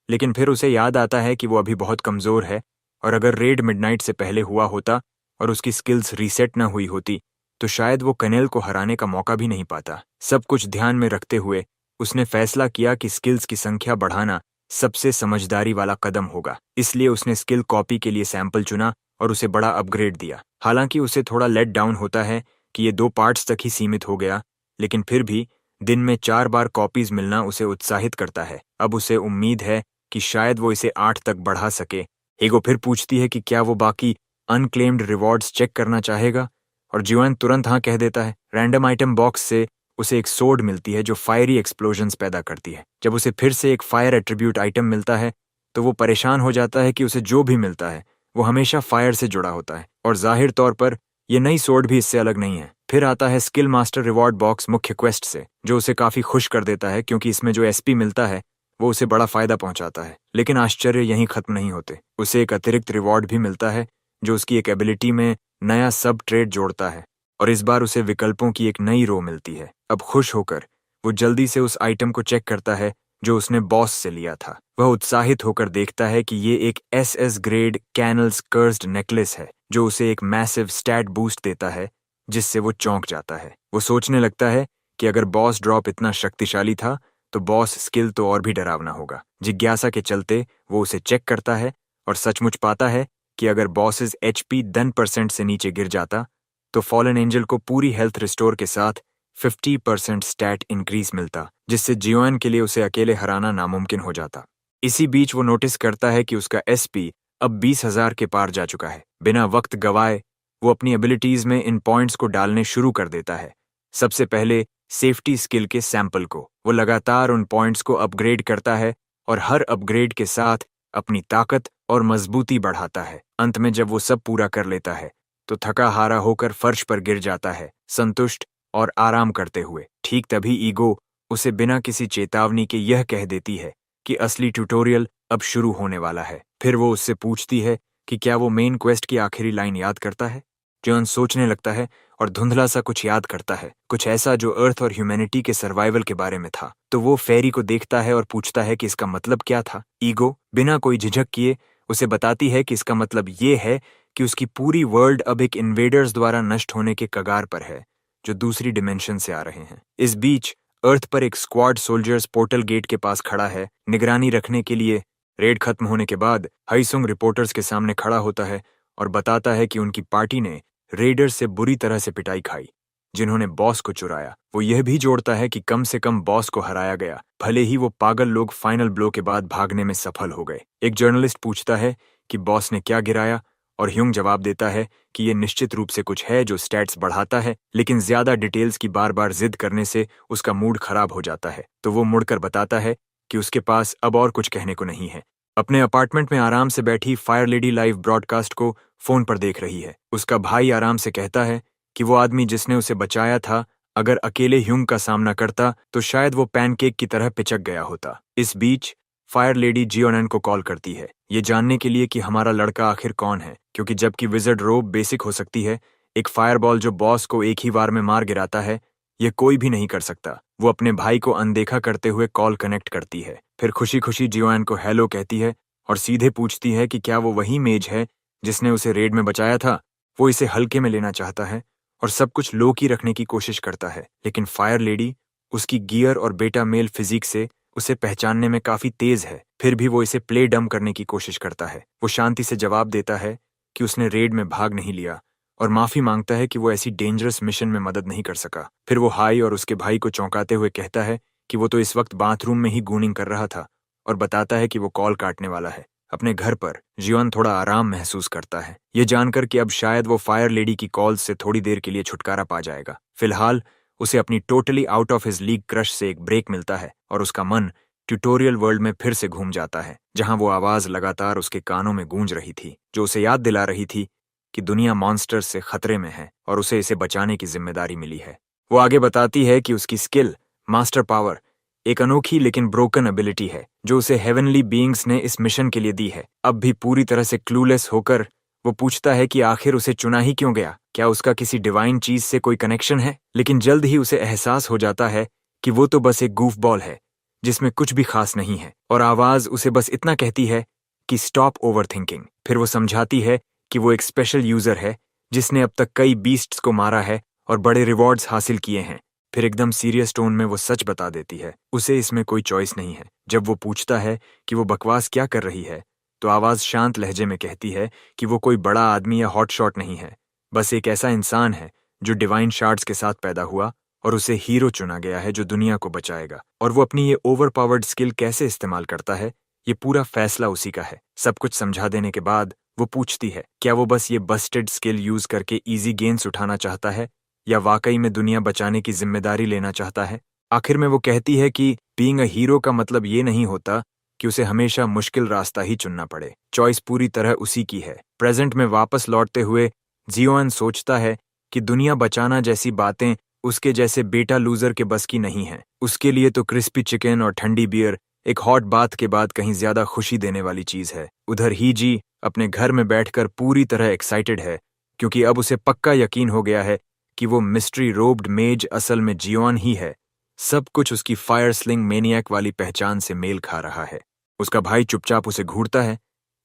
लेकिन फिर उसे याद आता है कि वो अभी बहुत कमजोर है और अगर रेड मिडनाइट से पहले हुआ होता और उसकी स्किल्स रीसेट न हुई होती तो शायद वो कनेल को हराने का मौका भी नहीं पाता। सब कुछ ध्यान में रखते हुए उसने फैसला किया कि स्किल्स की संख्या बढ़ाना सबसे समझदारी वाला कदम होगा। इसलिए उसने स्किल कॉपी के लिए सैंपल चुना और उसे बड़ा अपग्रेड दिया। हालांकि उसे थोड़ा लेट डाउन होता है कि ये 2 पार्ट्स तक ही सीमित हो गया, लेकिन फिर भी दिन में 4 बार कॉपीज मिलना उसे उत्साहित करता है। अब उसे उम्मीद है कि शायद वो इसे 8 तक बढ़ा सके। ईगो फिर पूछती है कि क्या वो बाकी अनक्लेम्ड रिवॉर्ड्स चेक करना चाहेगा और जियोन तुरंत हाँ कह देता है। रैंडम आइटम बॉक्स से उसे एक सोर्ड मिलती है जो फायरी एक्सप्लोजन्स पैदा करती है। जब उसे फिर से एक फायर एट्रीब्यूट आइटम मिलता है तो वो परेशान हो जाता है कि उसे जो भी मिलता है वो हमेशा फायर से जुड़ा होता है, और जाहिर तौर पर ये नई सोर्ड भी इससे अलग नहीं है। फिर आता है स्किल मास्टर रिवॉर्ड बॉक्स मुख्य क्वेस्ट से, जो उसे काफी खुश कर देता है क्योंकि इसमें जो एसपी मिलता है वो उसे बड़ा फायदा पहुंचाता है। लेकिन आश्चर्य यहीं खत्म नहीं होते। उसे एक अतिरिक्त रिवॉर्ड भी मिलता है जो उसकी एक एबिलिटी में नया सब ट्रेड जोड़ता है, और इस बार उसे विकल्पों की एक नई रो मिलती है। अब खुश होकर वो जल्दी से उस आइटम को चेक करता है जो उसने बॉस से लिया था। वह उत्साहित होकर देखता है कि ये एक SS grade canals cursed necklace है जो उसे एक मैसिव स्टैट बूस्ट देता है, जिससे वो चौंक जाता है। वो सोचने लगता है कि अगर बॉस ड्रॉप इतना शक्तिशाली था तो बॉस स्किल तो और भी डरावना होगा। जिज्ञासा के चलते वो उसे चेक करता है और सचमुच पाता है कि अगर बॉसेस एचपी 10% से नीचे गिर जाता तो फॉलन एंजल को पूरी हेल्थ रिस्टोर के साथ 50% स्टैट इंक्रीज मिलता, जिससे जियोन के लिए उसे अकेले हराना नामुमकिन हो जाता। इसी बीच वो नोटिस करता है कि उसका एसपी अब 20,000 के पार जा चुका है। बिना वक्त गवाए वो अपनी एबिलिटीज में इन पॉइंट्स को डालने शुरू कर देता है। सबसे पहले सेफ्टी स्किल के सैंपल को। वो लगातार उन पॉइंट्स को अपग्रेड करता है और हर अपग्रेड के साथ अपनी ताकत और मजबूती बढ़ाता है। अंत में जब वो सब पूरा कर लेता है तो थका हारा होकर फर्श पर गिर जाता है, संतुष्ट और आराम करते हुए। ठीक तभी ईगो उसे बिना किसी चेतावनी के यह कह देती है कि असली ट्यूटोरियल अब शुरू होने वाला है। फिर वो उससे पूछती है कि क्या वो मेन क्वेस्ट की आखिरी लाइन याद करता है। जॉन सोचने लगता है और धुंधला सा कुछ याद करता है, कुछ ऐसा जो अर्थ और ह्यूमैनिटी के सर्वाइवल के बारे में था। तो वो फेरी को देखता है और पूछता है कि इसका मतलब क्या था। ईगो बिना कोई झिझक किए उसे बताती है कि इसका मतलब ये है कि उसकी पूरी वर्ल्ड अब एक इन्वेडर्स द्वारा नष्ट होने के कगार पर है, जो दूसरी डिमेंशन से आ रहे हैं। इस बीच अर्थ पर एक स्क्वाड सोल्जर्स पोर्टल गेट के पास खड़ा है, निगरानी रखने के लिए। रेड खत्म होने के बाद हाईसुंग रिपोर्टर्स के सामने खड़ा होता है और बताता है कि उनकी पार्टी ने रेडर्स से बुरी तरह से पिटाई खाई, जिन्होंने बॉस को चुराया। वो यह भी जोड़ता है कि कम से कम बॉस को हराया गया, भले ही वो पागल लोग फाइनल ब्लो के बाद भागने में सफल हो गए। एक जर्नलिस्ट पूछता है कि बॉस ने क्या गिराया, और ह्यूंग जवाब देता है कि ये निश्चित रूप से कुछ है जो स्टैट्स बढ़ाता है, लेकिन ज्यादा डिटेल्स की बार बार जिद करने से उसका मूड खराब हो जाता है। तो वो मुड़कर बताता है कि उसके पास अब और कुछ कहने को नहीं है। अपने अपार्टमेंट में आराम से बैठी फायर लेडी लाइव ब्रॉडकास्ट को फोन पर देख रही है। उसका भाई आराम से कहता है कि वो आदमी जिसने उसे बचाया था अगर अकेले ह्यूंग का सामना करता तो शायद वो पैनकेक की तरह पिचक गया होता। इस बीच फायर लेडी जियोनन को कॉल करती है, ये जानने के लिए कि हमारा लड़का आखिर कौन है, क्योंकि जबकि विजर्ड रोब बेसिक हो सकती है, एक फायरबॉल जो बॉस को एक ही बार में मार गिराता है, ये कोई भी नहीं कर सकता। वो अपने भाई को अनदेखा करते हुए कॉल कनेक्ट करती है, फिर खुशी खुशी जियोन को हेलो कहती है और सीधे पूछती है कि क्या वो वही मेज है जिसने उसे रेड में बचाया था। वो इसे हल्के में लेना चाहता है और सब कुछ लो की रखने की कोशिश करता है, लेकिन फायर लेडी उसकी गियर और बेटा मेल फिजिक से उसे पहचानने में काफी तेज है। फिर भी वो इसे प्ले डम करने की कोशिश करता है। वो शांति से जवाब देता है कि उसने रेड में भाग नहीं लिया और माफी मांगता है कि वो ऐसी डेंजरस मिशन में मदद नहीं कर सका। फिर वो हाई और उसके भाई को चौंकाते हुए कहता है कि वो तो इस वक्त बाथरूम में ही गूनिंग कर रहा था, और बताता है कि वो कॉल काटने वाला है। अपने घर पर जियोन थोड़ा आराम महसूस करता है, ये जानकर कि अब शायद वो फायर लेडी की कॉल्स से थोड़ी देर के लिए छुटकारा पा जाएगा। फिलहाल उसे अपनी totally out of his league crush से एक ब्रेक मिलता है और उसका मन ट्यूटोरियल वर्ल्ड में फिर से घूम जाता है, जहां वो आवाज लगातार उसके कानों में गूंज रही थी, जो उसे याद दिला रही थी कि दुनिया मॉन्स्टर्स से खतरे में है और उसे इसे बचाने की जिम्मेदारी मिली है। वो आगे बताती है कि उसकी स्किल मास्टर पावर एक अनोखी लेकिन ब्रोकन एबिलिटी है जो उसे हेवनली बीइंग्स ने इस मिशन के लिए दी है। अब भी पूरी तरह से क्लूलेस होकर वो पूछता है कि आखिर उसे चुना ही क्यों गया, क्या उसका किसी डिवाइन चीज से कोई कनेक्शन है। लेकिन जल्द ही उसे एहसास हो जाता है कि वो तो बस एक गूफ बॉल है जिसमें कुछ भी खास नहीं है, और आवाज उसे बस इतना कहती है कि स्टॉप ओवर थिंकिंग। फिर वो समझाती है कि वो एक स्पेशल यूजर है जिसने अब तक कई बीस्ट्स को मारा है और बड़े रिवॉर्ड्स हासिल किए हैं। फिर एकदम सीरियस टोन में वो सच बता देती है, उसे इसमें कोई चॉइस नहीं है। जब वो पूछता है कि वो बकवास क्या कर रही है तो आवाज शांत लहजे में कहती है कि वो कोई बड़ा आदमी या हॉट शॉट नहीं है, बस एक ऐसा इंसान है जो डिवाइन शार्ड्स के साथ पैदा हुआ और उसे हीरो चुना गया है जो दुनिया को बचाएगा। और वो अपनी ये ओवर पावर्ड स्किल कैसे इस्तेमाल करता है, ये पूरा फैसला उसी का है। सब कुछ समझा देने के बाद वो पूछती है क्या वो बस ये बस्टेड स्किल यूज करके इजी गेन्स उठाना चाहता है या वाकई में दुनिया बचाने की जिम्मेदारी लेना चाहता है। आखिर में वो कहती है कि बीइंग अ हीरो का मतलब ये नहीं होता कि उसे हमेशा मुश्किल रास्ता ही चुनना पड़े। चॉइस पूरी तरह उसी की है। प्रेजेंट में वापस लौटते हुए जियोन सोचता है कि दुनिया बचाना जैसी बातें उसके जैसे बेटा लूजर के बस की नहीं है। उसके लिए तो क्रिस्पी चिकन और ठंडी बियर एक हॉट बाथ के बाद कहीं ज्यादा खुशी देने वाली चीज है। उधर ही जी अपने घर में बैठकर पूरी तरह एक्साइटेड है, क्योंकि अब उसे पक्का यकीन हो गया है कि वो मिस्ट्री रोब्ड मेज असल में जियोन ही है। सब कुछ उसकी फायर स्लिंग मेनियक वाली पहचान से मेल खा रहा है। उसका भाई चुपचाप उसे घूरता है,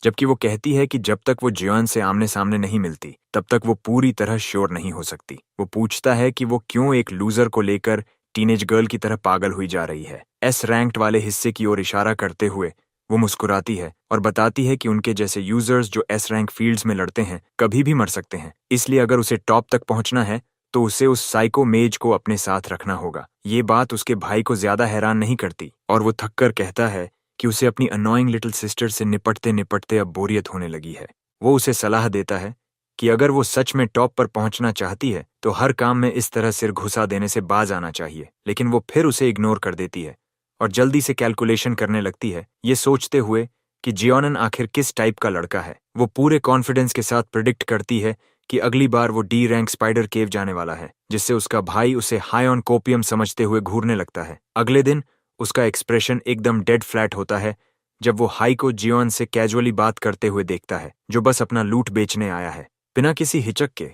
जबकि वो कहती है कि जब तक वो जियोन से आमने सामने नहीं मिलती तब तक वो पूरी तरह श्योर नहीं हो सकती। वो पूछता है कि वो क्यों एक लूजर को लेकर टीनेज गर्ल की तरह पागल हुई जा रही है। एस रैंक्ड वाले हिस्से की ओर इशारा करते हुए वो मुस्कुराती है और बताती है कि उनके जैसे यूजर्स जो एस रैंक फील्ड्स में लड़ते हैं कभी भी मर सकते हैं, इसलिए अगर उसे टॉप तक पहुंचना है तो उसे उस साइको मेज को अपने साथ रखना होगा। ये बात उसके भाई को ज्यादा हैरान नहीं करती और वो थककर कहता है कि उसे अपनी अनोइंग लिटिल सिस्टर से निपटते निपटते अब बोरियत होने लगी है। वो उसे सलाह देता है कि अगर वो सच में टॉप पर पहुंचना चाहती है तो हर काम में इस तरह सिर घुसा देने से बाज आना चाहिए, लेकिन वो फिर उसे इग्नोर कर देती है और जल्दी से कैलकुलेशन करने लगती है, ये सोचते हुए कि जियोनन आखिर किस टाइप का लड़का है। वो पूरे कॉन्फिडेंस के साथ प्रिडिक्ट करती है कि अगली बार वो डी रैंक स्पाइडर केव जाने वाला है, जिससे उसका भाई उसे हाई ऑन कोपियम समझते हुए घूरने लगता है। अगले दिन उसका एक्सप्रेशन एकदम डेड फ्लैट होता है जब वो हाई को जियोन से कैजुअली बात करते हुए देखता है, जो बस अपना लूट बेचने आया है। बिना किसी हिचक के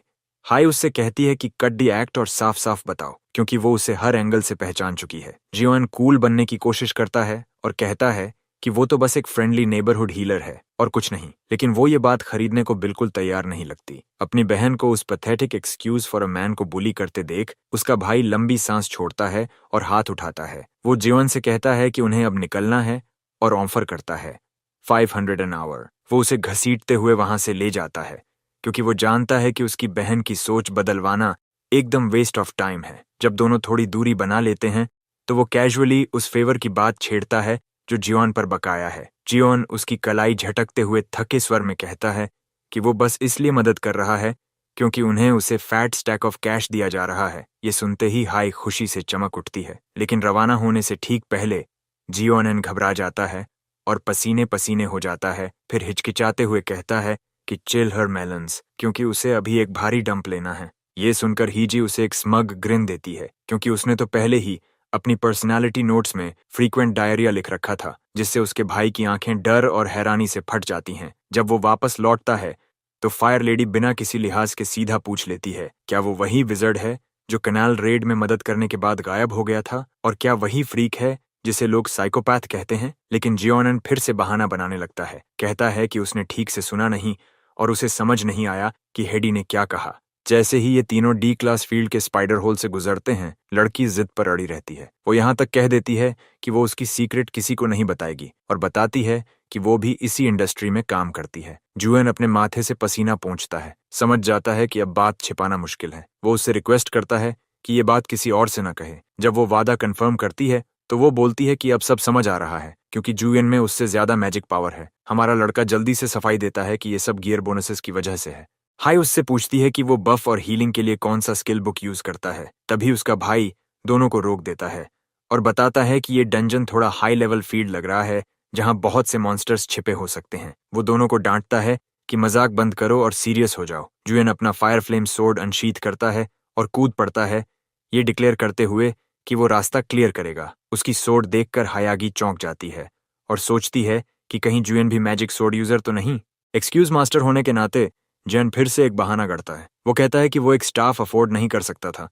हाई उससे कहती है कि कट दी एक्ट और साफ साफ बताओ, क्योंकि वो उसे हर एंगल से पहचान चुकी है। जियोन कूल बनने की कोशिश करता है और कहता है कि वो तो बस एक फ्रेंडली नेबरहुड हीलर है और कुछ नहीं, लेकिन वो ये बात खरीदने को बिल्कुल तैयार नहीं लगती। अपनी बहन को उस pathetic excuse for a man को बुली करते देख उसका भाई लंबी सांस छोड़ता है और हाथ उठाता है। वो जियोन से कहता है कि उन्हें अब निकलना है और ऑफर करता है 500 एन आवर। वो उसे घसीटते हुए वहां से ले जाता है, क्योंकि वो जानता है कि उसकी बहन की सोच बदलवाना एकदम वेस्ट ऑफ टाइम है। जब दोनों थोड़ी दूरी बना लेते हैं तो वो कैजुअली उस फेवर की बात छेड़ता है जो जियोन पर बकाया है। जियोन उसकी कलाई झटकते हुए थके स्वर में कहता है कि वो बस इसलिए मदद कर रहा है क्योंकि उन्हें उसे फैट स्टैक ऑफ कैश दिया जा रहा है। ये सुनते ही हाई खुशी से चमक उठती है, लेकिन रवाना होने से ठीक पहले जियोन घबरा जाता है और पसीने पसीने हो जाता है। फिर हिचकिचाते हुए कहता है कि चिल हर मेलन्स, क्योंकि उसे अभी एक भारी डंप लेना है। ये सुनकर हीजी उसे एक स्मग ग्रिन देती है, क्योंकि उसने तो पहले ही अपनी पर्सनालिटी नोट्स में फ्रीक्वेंट डायरिया लिख रखा था, जिससे उसके भाई की आंखें डर और हैरानी से फट जाती हैं। जब वो वापस लौटता है तो फायर लेडी बिना किसी लिहाज के सीधा पूछ लेती है, क्या वो वही विजर्ड है जो कनाल रेड में मदद करने के बाद गायब हो गया था, और क्या वही फ्रीक है जिसे लोग साइकोपैथ कहते हैं। लेकिन जियोनन फिर से बहाना बनाने लगता है, कहता है कि उसने ठीक से सुना नहीं और उसे समझ नहीं आया कि हेडी ने क्या कहा। जैसे ही ये तीनों डी क्लास फील्ड के स्पाइडर होल से गुजरते हैं, लड़की जिद पर अड़ी रहती है। वो यहाँ तक कह देती है कि वो उसकी सीक्रेट किसी को नहीं बताएगी और बताती है कि वो भी इसी इंडस्ट्री में काम करती है। जुएन अपने माथे से पसीना पोंछता है, समझ जाता है कि अब बात छिपाना मुश्किल है। वो उससे रिक्वेस्ट करता है कि ये बात किसी और से न कहे। जब वो वादा कंफर्म करती है तो वो बोलती है कि अब सब समझ आ रहा है, क्योंकि जुएन में उससे ज्यादा मैजिक पावर है। हमारा लड़का जल्दी से सफाई देता है कि ये सब गियर बोनसेस की वजह से है। हाई उससे पूछती है कि वो बफ और हीलिंग के लिए कौन सा स्किल बुक यूज करता है। तभी उसका भाई दोनों को रोक देता है और बताता है कि ये डंजन थोड़ा हाई लेवल फील्ड लग रहा है, जहां बहुत से मॉन्स्टर्स छिपे हो सकते हैं। वो दोनों को डांटता है कि मजाक बंद करो और सीरियस हो जाओ। जुएन अपना फायर फ्लेम सोर्ड अनशीथ करता है और कूद पड़ता है, ये डिक्लेयर करते हुए कि वो रास्ता क्लियर करेगा। उसकी सोर्ड देखकर हायागी चौंक जाती है और सोचती है कि कहीं जुएन भी मैजिक सोर्ड यूजर तो नहीं। एक्सक्यूज मास्टर होने के नाते जैन फिर से एक बहाना गढ़ता है। वो कहता है कि वो एक स्टाफ अफोर्ड नहीं कर सकता था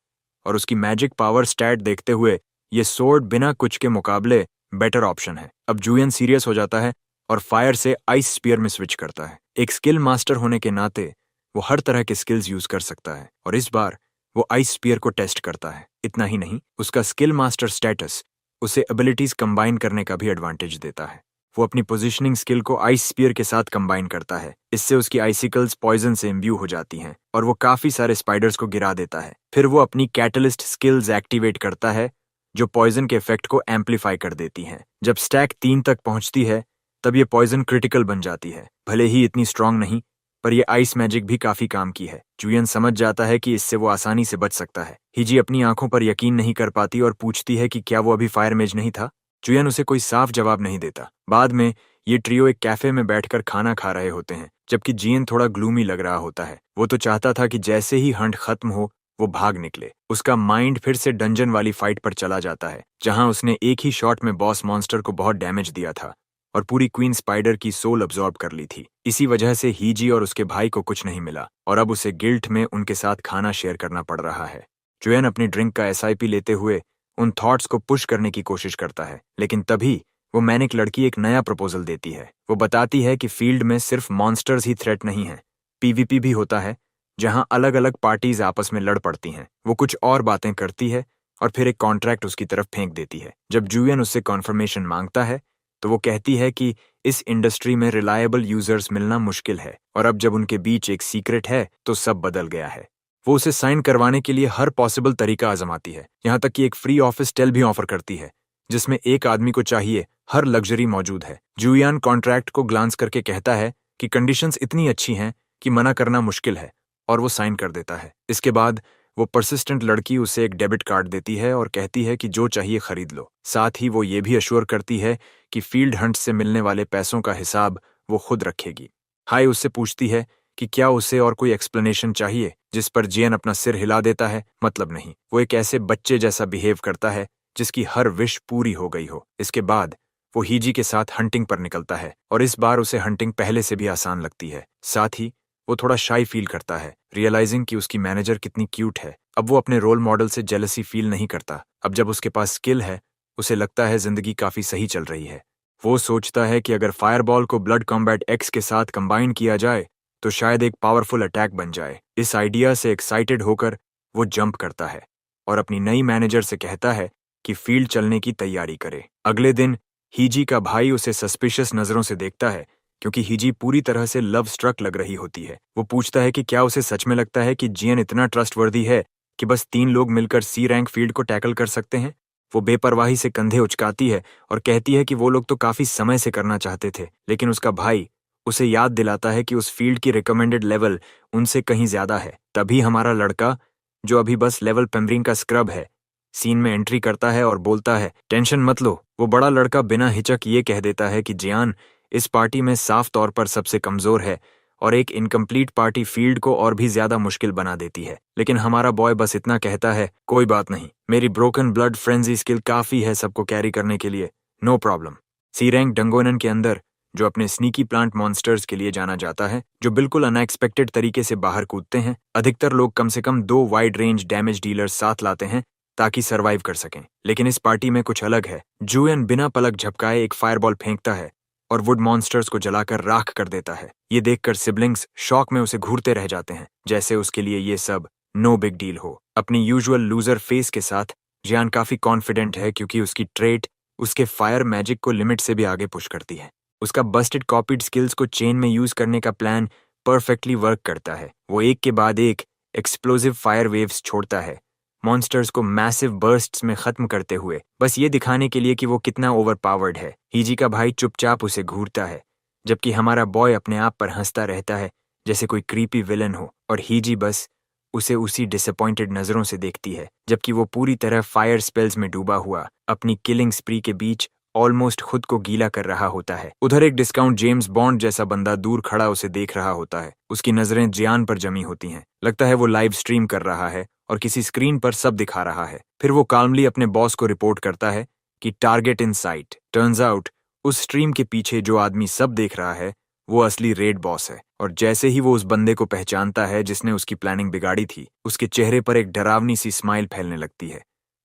और उसकी मैजिक पावर स्टैट देखते हुए ये सोर्ड बिना कुछ के मुकाबले बेटर ऑप्शन है। अब जुएन सीरियस हो जाता है और फायर से आइस स्पीयर में स्विच करता है। एक स्किल मास्टर होने के नाते वो हर तरह के स्किल्स यूज कर सकता है और इस बार वो आइस स्पीयर को टेस्ट करता है। इतना ही नहीं, उसका स्किल मास्टर स्टेटस उसे एबिलिटीज कंबाइन करने का भी एडवांटेज देता है। वो अपनी पोजीशनिंग स्किल को आइस स्पीयर के साथ कंबाइन करता है। इससे उसकी आइसिकल्स पॉइजन से इम्ब्यू हो जाती हैं और वो काफी सारे स्पाइडर्स को गिरा देता है। फिर वो अपनी कैटलिस्ट स्किल्स एक्टिवेट करता है जो पॉइजन के इफेक्ट को एम्पलीफाई कर देती हैं। जब स्टैक 3 तक पहुंचती है तब ये पॉइजन क्रिटिकल बन जाती है, भले ही इतनी स्ट्रांग नहीं, पर यह आइस मैजिक भी काफी काम की है। जुयन समझ जाता है कि इससे वो आसानी से बच सकता है। हीजी अपनी आंखों पर यकीन नहीं कर पाती और पूछती है कि क्या वो अभी फायर मेज नहीं था। जुयन उसे कोई साफ जवाब नहीं देता। बाद में ये ट्रियो एक कैफे में बैठकर खाना खा रहे होते हैं, जबकि जियन थोड़ा ग्लूमी लग रहा होता है। वो तो चाहता था कि जैसे ही हंट खत्म हो वो भाग निकले। उसका माइंड फिर से डंजन वाली फाइट पर चला जाता है, जहां उसने एक ही शॉट में बॉस मॉन्स्टर को बहुत डैमेज दिया था और पूरी क्वीन स्पाइडर की सोल अब्सॉर्ब कर ली थी। इसी वजह से हीजी और उसके भाई को कुछ नहीं मिला और अब उसे गिल्ट में उनके साथ खाना शेयर करना पड़ रहा है। जुयन अपनी ड्रिंक का एसआईपी लेते हुए उन थॉट्स को पुश करने की कोशिश करता है, लेकिन तभी वो मैनिक लड़की एक नया प्रपोजल देती है। वो बताती है कि फील्ड में सिर्फ मॉन्स्टर्स ही थ्रेट नहीं है, पीवीपी भी होता है, जहां अलग अलग पार्टीज आपस में लड़ पड़ती हैं। वो कुछ और बातें करती है और फिर एक कॉन्ट्रैक्ट उसकी तरफ फेंक देती है। जब जुयन उससे कॉन्फर्मेशन मांगता है तो वो कहती है कि इस इंडस्ट्री में रिलायबल यूजर्स मिलना मुश्किल है और अब जब उनके बीच एक सीक्रेट है तो सब बदल गया है। वो उसे साइन करवाने के लिए हर पॉसिबल तरीका आजमाती है, यहाँ तक कि एक फ्री ऑफिस टेल भी ऑफर करती है जिसमें एक आदमी को चाहिए हर लग्जरी मौजूद है। जुयान कॉन्ट्रैक्ट को ग्लांस करके कहता है कि कंडीशंस इतनी अच्छी हैं कि मना करना मुश्किल है, और वो साइन कर देता है। इसके बाद वो परसिस्टेंट लड़की उसे एक डेबिट कार्ड देती है और कहती है कि जो चाहिए खरीद लो। साथ ही वो ये भी अश्योर करती है कि फील्ड हंट से मिलने वाले पैसों का हिसाब वो खुद रखेगी। हाई उससे पूछती है कि क्या उसे और कोई एक्सप्लेनेशन चाहिए, जिस पर जियन अपना सिर हिला देता है, मतलब नहीं। वो एक ऐसे बच्चे जैसा बिहेव करता है जिसकी हर विश पूरी हो गई हो। इसके बाद वो हीजी के साथ हंटिंग पर निकलता है और इस बार उसे हंटिंग पहले से भी आसान लगती है। साथ ही वो थोड़ा शाई फील करता है, रियलाइजिंग कि उसकी मैनेजर कितनी क्यूट है। अब वो अपने रोल मॉडल से जेलसी फील नहीं करता। अब जब उसके पास स्किल है, उसे लगता है जिंदगी काफी सही चल रही है। वो सोचता है कि अगर फायरबॉल को ब्लड कॉम्बैट एक्स के साथ कंबाइन किया जाए तो शायद एक पावरफुल अटैक बन जाए। इस आइडिया से एक्साइटेड होकर वो जंप करता है और अपनी नई मैनेजर से कहता है कि फील्ड चलने की तैयारी करे। अगले दिन हीजी का भाई उसे सस्पिशियस नजरों से देखता है क्योंकि हीजी पूरी तरह से लव स्ट्रक लग रही होती है। वो पूछता है कि क्या उसे सच में लगता है कि जियन इतना ट्रस्टवर्दी है कि बस 3 लोग मिलकर सी रैंक फील्ड को टैकल कर सकते हैं। वो बेपरवाही से कंधे उचकाती है और कहती है कि वो लोग तो काफी समय से करना चाहते थे, लेकिन उसका भाई उसे याद दिलाता है कि उस फील्ड की रिकमेंडेड लेवल उनसे कहीं ज्यादा है। तभी हमारा लड़का, जो अभी बस लेवल पेम्ब्रिंग का स्क्रब है, सीन में एंट्री करता है और बोलता है, टेंशन मत लो। वो बड़ा लड़का बिना हिचक ये कह देता है कि जियान इस पार्टी में साफ तौर पर सबसे कमजोर है और एक इनकम्प्लीट पार्टी फील्ड को और भी ज्यादा मुश्किल बना देती है। लेकिन हमारा बॉय बस इतना कहता है, कोई बात नहीं, मेरी ब्रोकन ब्लड फ्रेंजी स्किल काफी है सबको कैरी करने के लिए, नो प्रॉब्लम। सी रैंक डंगोनन के अंदर, जो अपने स्नीकी प्लांट मॉन्स्टर्स के लिए जाना जाता है, जो बिल्कुल अनएक्सपेक्टेड तरीके से बाहर कूदते हैं, अधिकतर लोग कम से कम 2 वाइड रेंज डैमेज डीलर्स साथ लाते हैं ताकि सरवाइव कर सकें। लेकिन इस पार्टी में कुछ अलग है। जुएन बिना पलक झपकाए एक फायरबॉल फेंकता है और वुड मॉन्स्टर्स को जलाकर राख कर देता है। ये देखकर सिबलिंग्स शॉक में उसे घूरते रह जाते हैं, जैसे उसके लिए ये सब नो बिग डील हो। अपनी यूजुअल लूजर फेस के साथ जियान काफी कॉन्फिडेंट है क्योंकि उसकी ट्रेट उसके फायर मैजिक को लिमिट से भी आगे पुश करती है। उसका बस्टेड कॉपीड स्किल्स को चेन में यूज करने का प्लान परफेक्टली वर्क करता है। वो एक के बाद एक एक्सप्लोसिव फायर वेव्स छोड़ता है, मॉन्स्टर्स को मैसिव बर्स्ट्स में खत्म करते हुए, बस ये दिखाने के लिए कि वो कितना ओवरपावर्ड है। हीजी का भाई चुपचाप उसे घूरता है, जबकि हमारा बॉय अपने आप पर हंसता रहता है जैसे कोई क्रीपी विलन हो, और हीजी बस उसे उसी डिसअपॉइंटेड नजरों से देखती है, जबकि वो पूरी तरह फायर स्पेल्स में डूबा हुआ अपनी किलिंग स्प्री के बीच ऑलमोस्ट खुद को गीला कर रहा होता है। उधर एक डिस्काउंट जेम्स बॉन्ड जैसा बंदा दूर खड़ा उसे देख रहा होता है। उसकी नजरें जियान पर जमी होती हैं। लगता है वो लाइव स्ट्रीम कर रहा है और किसी स्क्रीन पर सब दिखा रहा है। फिर वो काल्मली अपने बॉस को रिपोर्ट करता है कि टारगेट इन साइट। टर्न्स आउट उस स्ट्रीम के पीछे जो आदमी सब देख रहा है वो असली रेड बॉस है, और जैसे ही वो उस बंदे को पहचानता है जिसने उसकी प्लानिंग बिगाड़ी थी, उसके चेहरे पर एक डरावनी सी स्माइल फैलने लगती है,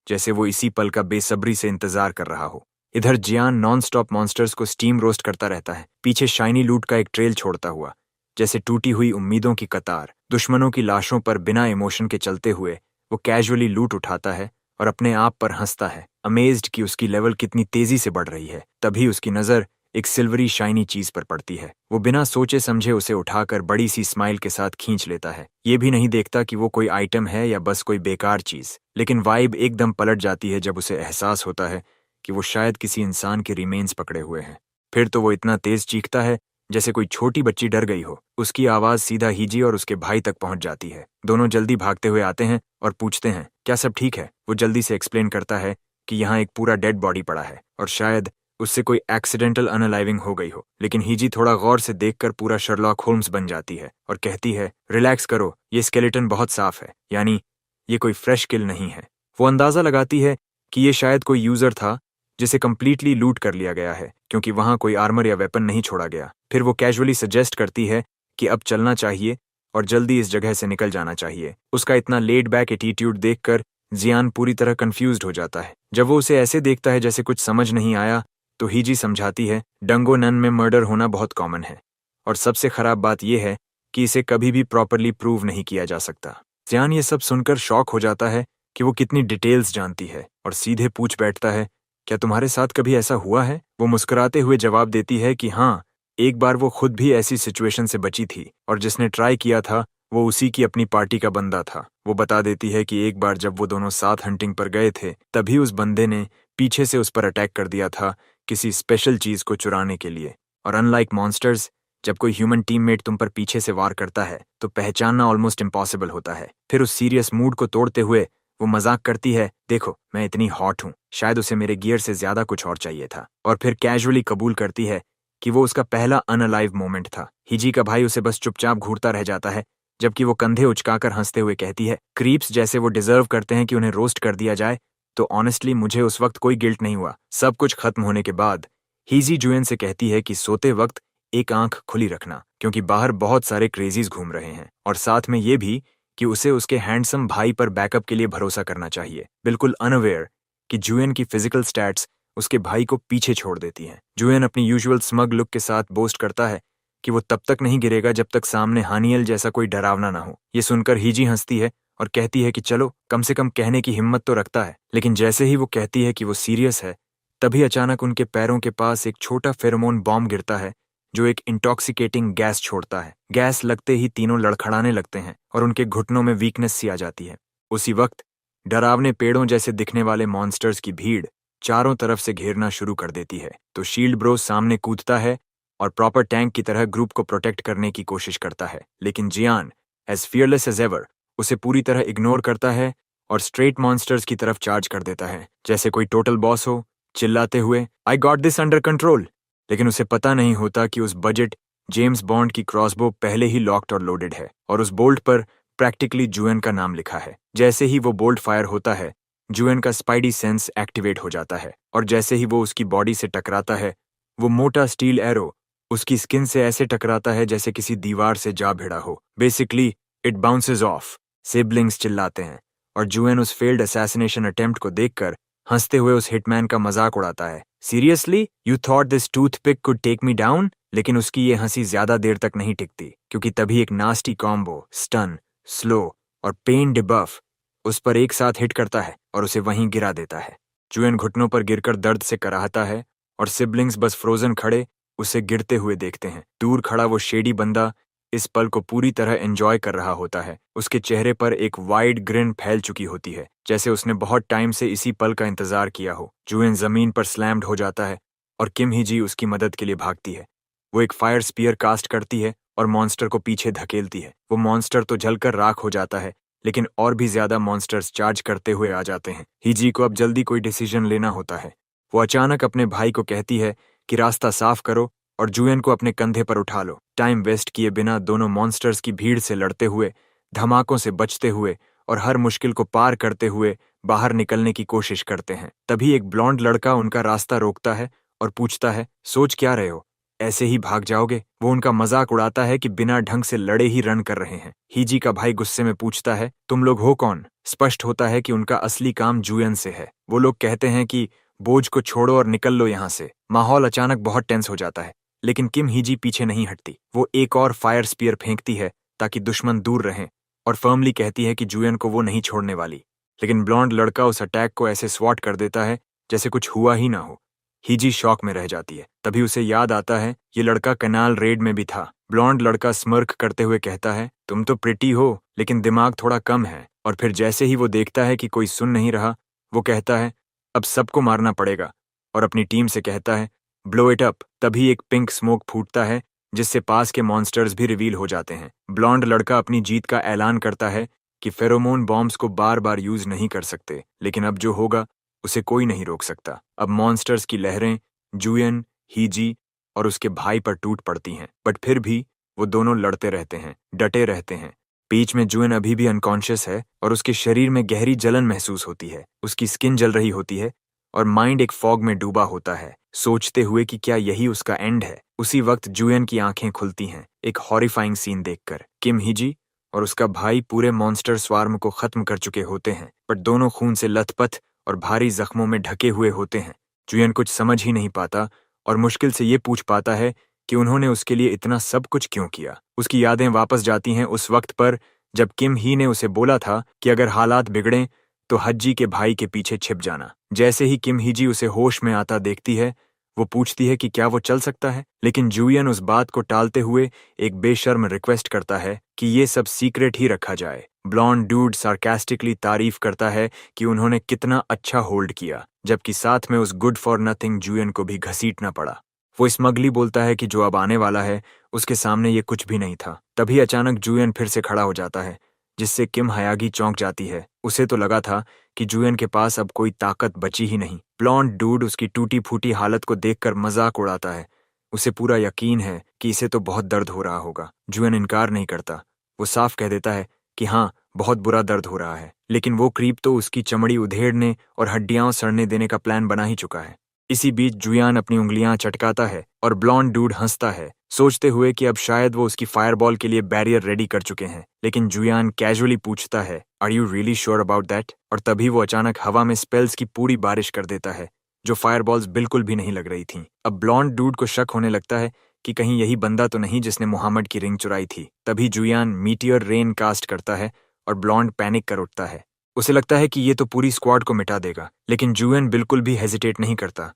जैसे वो इसी पल का बेसब्री से इंतजार कर रहा हो। इधर जियान नॉन स्टॉप मॉन्स्टर्स को स्टीम रोस्ट करता रहता है, पीछे शाइनी लूट का एक ट्रेल छोड़ता हुआ, जैसे टूटी हुई उम्मीदों की कतार। दुश्मनों की लाशों पर बिना इमोशन के चलते हुए वो कैजुअली लूट उठाता है और अपने आप पर हंसता है, अमेज्ड कि उसकी लेवल कितनी तेजी से बढ़ रही है। तभी उसकी नजर एक सिल्वरी शाइनी चीज पर पड़ती है। वो बिना सोचे समझे उसे उठाकर बड़ी सी स्माइल के साथ खींच लेता है। ये भी नहीं देखता कि वो कोई आइटम है या बस कोई बेकार चीज। लेकिन वाइब एकदम पलट जाती है जब उसे एहसास होता है कि वो शायद किसी इंसान के रिमेन्स पकड़े हुए हैं। फिर तो वो इतना तेज चीखता है जैसे कोई छोटी बच्ची डर गई हो। उसकी आवाज सीधा हीजी और उसके भाई तक पहुंच जाती है। दोनों जल्दी भागते हुए आते हैं और पूछते हैं क्या सब ठीक है। वो जल्दी से एक्सप्लेन करता है कि यहाँ एक पूरा डेड बॉडी पड़ा है और शायद उससे कोई एक्सीडेंटल अनअलाइविंग हो गई हो। लेकिन हीजी थोड़ा गौर से देखकर पूरा शर्लॉक होम्स बन जाती है और कहती है रिलैक्स करो, ये स्केलेटन बहुत साफ है, यानी ये कोई फ्रेश किल नहीं है। वो अंदाजा लगाती है कि ये शायद कोई यूजर था जिसे कंप्लीटली लूट कर लिया गया है, क्योंकि वहां कोई आर्मर या वेपन नहीं छोड़ा गया। फिर वो कैजुअली सजेस्ट करती है कि अब चलना चाहिए और जल्दी इस जगह से निकल जाना चाहिए। उसका इतना लेड बैक एटीट्यूड देखकर जियान पूरी तरह कंफ्यूज्ड हो जाता है। जब वो उसे ऐसे देखता है जैसे कुछ समझ नहीं आया, तो हीजी समझाती है डंगो नन में मर्डर होना बहुत कॉमन है और सबसे खराब बात यह है कि इसे कभी भी प्रॉपरली प्रूव नहीं किया जा सकता। जियान ये सब सुनकर शॉक हो जाता है कि वो कितनी डिटेल्स जानती है और सीधे पूछ बैठता है क्या तुम्हारे साथ कभी ऐसा हुआ है। वो मुस्कुराते हुए जवाब देती है कि हाँ, एक बार वो खुद भी ऐसी सिचुएशन से बची थी और जिसने ट्राई किया था वो उसी की अपनी पार्टी का बंदा था। वो बता देती है कि एक बार जब वो दोनों साथ हंटिंग पर गए थे तभी उस बंदे ने पीछे से उस पर अटैक कर दिया था किसी स्पेशल चीज को चुराने के लिए। और अनलाइक मॉन्स्टर्स, जब कोई ह्यूमन टीममेट तुम पर पीछे से वार करता है तो पहचानना ऑलमोस्ट इम्पॉसिबल होता है। फिर उस सीरियस मूड को तोड़ते हुए वो मजाक करती है देखो मैं इतनी हॉट हूं, शायद उसे मेरे गियर से ज्यादा कुछ और चाहिए था। और फिर कैजुअली कबूल करती है कि वो उसका पहला अनअलाइव मोमेंट था। हिजी का भाई उसे बस चुपचाप घूरता रह जाता है, जबकि वो कंधे उचकाकर हंसते हुए कहती है क्रीप्स जैसे वो डिजर्व करते हैं कि उन्हें रोस्ट कर दिया जाए। तो ऑनेस्टली मुझे उस वक्त कोई गिल्ट नहीं हुआ। सब कुछ खत्म होने के बाद हीजी जुएन से कहती है कि सोते वक्त एक आंख खुली रखना, क्योंकि बाहर बहुत सारे क्रेजीज घूम रहे हैं, और साथ में ये भी कि उसे उसके हैंडसम भाई पर बैकअप के लिए भरोसा करना चाहिए, बिल्कुल अनअवेयर कि जुएन की फिजिकल स्टैट्स उसके भाई को पीछे छोड़ देती हैं। जुएन अपनी यूजुअल स्मग लुक के साथ बोस्ट करता है कि वो तब तक नहीं गिरेगा जब तक सामने हानियल जैसा कोई डरावना ना हो। ये सुनकर हीजी हंसती है और कहती है कि चलो कम से कम कहने की हिम्मत तो रखता है। लेकिन जैसे ही वो कहती है कि वो सीरियस है, तभी अचानक उनके पैरों के पास एक छोटा फेरोमोन बॉम्ब गिरता है जो एक इंटॉक्सिकेटिंग गैस छोड़ता है। गैस लगते ही तीनों लड़खड़ाने लगते हैं और उनके घुटनों में वीकनेस सी आ जाती है। उसी वक्त डरावने पेड़ों जैसे दिखने वाले मॉन्स्टर्स की भीड़ चारों तरफ से घेरना शुरू कर देती है। तो शील्ड ब्रो सामने कूदता है और प्रॉपर टैंक की तरह ग्रुप को प्रोटेक्ट करने की कोशिश करता है। लेकिन जियान एज फियरलेस एज एवर उसे पूरी तरह इग्नोर करता है और स्ट्रेट मॉन्स्टर्स की तरफ चार्ज कर देता है जैसे कोई टोटल बॉस हो, चिल्लाते हुए I got this under control. लेकिन उसे पता नहीं होता कि उस बजट जेम्स बॉन्ड की क्रॉसबो पहले ही लॉक्ड और लोडेड है और उस बोल्ट पर प्रैक्टिकली जुएन का नाम लिखा है। जैसे ही वो बोल्ट फायर होता है, जुएन का स्पाइडी सेंस एक्टिवेट हो जाता है और जैसे ही वो उसकी बॉडी से टकराता है, वो मोटा स्टील एरो उसकी स्किन से ऐसे टकराता है जैसे किसी दीवार से जा भिड़ा हो। Basically it bounces of. Siblings चिल्लाते हैं और जुएन उस फेल्ड असैसिनेशन अटेम्प्ट को देखकर हंसते हुए उस हिटमैन का मजाक उड़ाता है। Seriously you thought this toothpick could take me down. लेकिन उसकी ये हंसी ज्यादा देर तक नहीं टिकती, क्योंकि तभी एक नास्टी कॉम्बो स्टन, स्लो और पेन डिबफ उस पर एक साथ हिट करता है और उसे वहीं गिरा देता है। जुएन घुटनों पर गिरकर दर्द से कराहता है और सिबलिंग्स बस फ्रोजन खड़े उसे गिरते हुए देखते हैं। दूर खड़ा वो शेडी बंदा इस पल को पूरी तरह एंजॉय कर रहा होता है। उसके चेहरे पर एक वाइड ग्रिन फैल चुकी होती है, जैसे उसने बहुत टाइम से इसी पल का इंतजार किया हो। जुएन जमीन पर स्लैम्ड हो जाता है और किम हिजी उसकी मदद के लिए भागती है। वो एक फायर स्पीयर कास्ट करती है और मॉन्स्टर को पीछे धकेलती है। वो मॉन्स्टर तो जलकर राख हो जाता है, लेकिन और भी ज्यादा मॉन्स्टर्स चार्ज करते हुए आ जाते हैं। हिजी को अब जल्दी कोई डिसीजन लेना होता है। वो अचानक अपने भाई को कहती है कि रास्ता साफ करो और जुएन को अपने कंधे पर उठा लो। टाइम वेस्ट किए बिना दोनों मॉन्स्टर्स की भीड़ से लड़ते हुए, धमाकों से बचते हुए और हर मुश्किल को पार करते हुए बाहर निकलने की कोशिश करते हैं। तभी एक ब्लॉन्ड लड़का उनका रास्ता रोकता है और पूछता है सोच क्या रहे हो, ऐसे ही भाग जाओगे। वो उनका मजाक उड़ाता है कि बिना ढंग से लड़े ही रन कर रहे हैं। हीजी का भाई गुस्से में पूछता है तुम लोग हो कौन। स्पष्ट होता है कि उनका असली काम जुएन से है। वो लोग कहते हैं कि बोझ को छोड़ो और निकल लो यहाँ से। माहौल अचानक बहुत टेंस हो जाता है, लेकिन किम हिजी पीछे नहीं हटती। वो एक और फायर स्पीयर फेंकती है ताकि दुश्मन दूर रहें और फर्मली कहती है कि जुएन को वो नहीं छोड़ने वाली। लेकिन ब्लॉन्ड लड़का उस अटैक को ऐसे स्वॉट कर देता है जैसे कुछ हुआ ही ना हो। हिजी शॉक में रह जाती है। तभी उसे याद आता है ये लड़का कनाल रेड में भी था। ब्लॉन्ड लड़का स्मर्क करते हुए कहता है तुम तो प्रिटी हो, लेकिन दिमाग थोड़ा कम है। और फिर जैसे ही वो देखता है कि कोई सुन नहीं रहा, वो कहता है अब सबको मारना पड़ेगा और अपनी टीम से कहता है ब्लो इट अप। तभी एक पिंक स्मोक फूटता है जिससे पास के मॉन्स्टर्स भी रिवील हो जाते हैं। ब्लॉन्ड लड़का अपनी जीत का ऐलान करता है कि फेरोमोन बॉम्ब्स को बार बार यूज नहीं कर सकते, लेकिन अब जो होगा उसे कोई नहीं रोक सकता। अब मॉन्स्टर्स की लहरें जुयन, हीजी और उसके भाई पर टूट पड़ती हैं, बट फिर भी वो दोनों लड़ते रहते हैं, डटे रहते हैं। बीच में जुएन अभी भी अनकॉन्शियस है और उसके शरीर में गहरी जलन महसूस होती है। उसकी स्किन जल रही होती है और माइंड एक फॉग में डूबा होता है, सोचते हुए कि क्या यही उसका एंड है। उसी वक्त जुएन की आंखें खुलती हैं, एक हॉरिफाइंग सीन देखकर। किम हिजी और उसका भाई पूरे मॉन्स्टर स्वार्म को खत्म कर चुके होते हैं, बट दोनों खून से लथपथ और भारी जख्मों में ढके हुए होते हैं। जुएन कुछ समझ ही नहीं पाता और मुश्किल से ये पूछ पाता है कि उन्होंने उसके लिए इतना सब कुछ क्यों किया। उसकी यादें वापस जाती हैं उस वक्त पर जब किम ही ने उसे बोला था कि अगर हालात बिगड़ें तो हज्जी के भाई के पीछे छिप जाना। जैसे ही किम हिजी उसे होश में आता देखती है, वो पूछती है कि क्या वो चल सकता है, लेकिन जुयन उस बात को टालते हुए एक बेशर्म रिक्वेस्ट करता है कि ये सब सीक्रेट ही रखा जाए। ब्लॉन्ड डूड सार्कास्टिकली तारीफ करता है कि उन्होंने कितना अच्छा होल्ड किया, जबकि साथ में उस गुड फॉर नथिंग जुयन को भी घसीटना पड़ा। वो स्मगली बोलता है कि जो अब आने वाला है उसके सामने ये कुछ भी नहीं था। तभी अचानक जुयन फिर से खड़ा हो जाता है, जिससे किम हयागी चौंक जाती है। उसे तो लगा था कि जुयन के पास अब कोई ताकत बची ही नहीं। ब्लॉन्ड डूड उसकी टूटी फूटी हालत को देखकर मजाक उड़ाता है। उसे पूरा यकीन है कि इसे तो बहुत दर्द हो रहा होगा। जुयन इनकार नहीं करता, वो साफ कह देता है कि हाँ, बहुत बुरा दर्द हो रहा है, लेकिन वो क्रीप तो उसकी चमड़ी उधेड़ने और हड्डियां सड़ने देने का प्लान बना ही चुका है। इसी बीच जुयान अपनी उंगलियां चटकाता है और ब्लॉन्ड डूड हंसता है, सोचते हुए कि अब शायद वो उसकी फायरबॉल के लिए बैरियर रेडी कर चुके हैं। लेकिन जुयान कैजुअली पूछता है, are you really sure about that? और तभी वो अचानक हवा में स्पेल्स की पूरी बारिश कर देता है, जो फायरबॉल्स बिल्कुल भी नहीं लग रही थीं। अब ब्लॉन्ड डूड को शक होने लगता है कि कहीं यही बंदा तो नहीं जिसने मुहम्मद की रिंग चुराई थी। तभी जुयान मीटियर रेन कास्ट करता है और ब्लॉन्ड पैनिक कर उठता है। उसे लगता है कि ये तो पूरी स्क्वाड को मिटा देगा, लेकिन जुयन बिल्कुल भी हेजिटेट नहीं करता।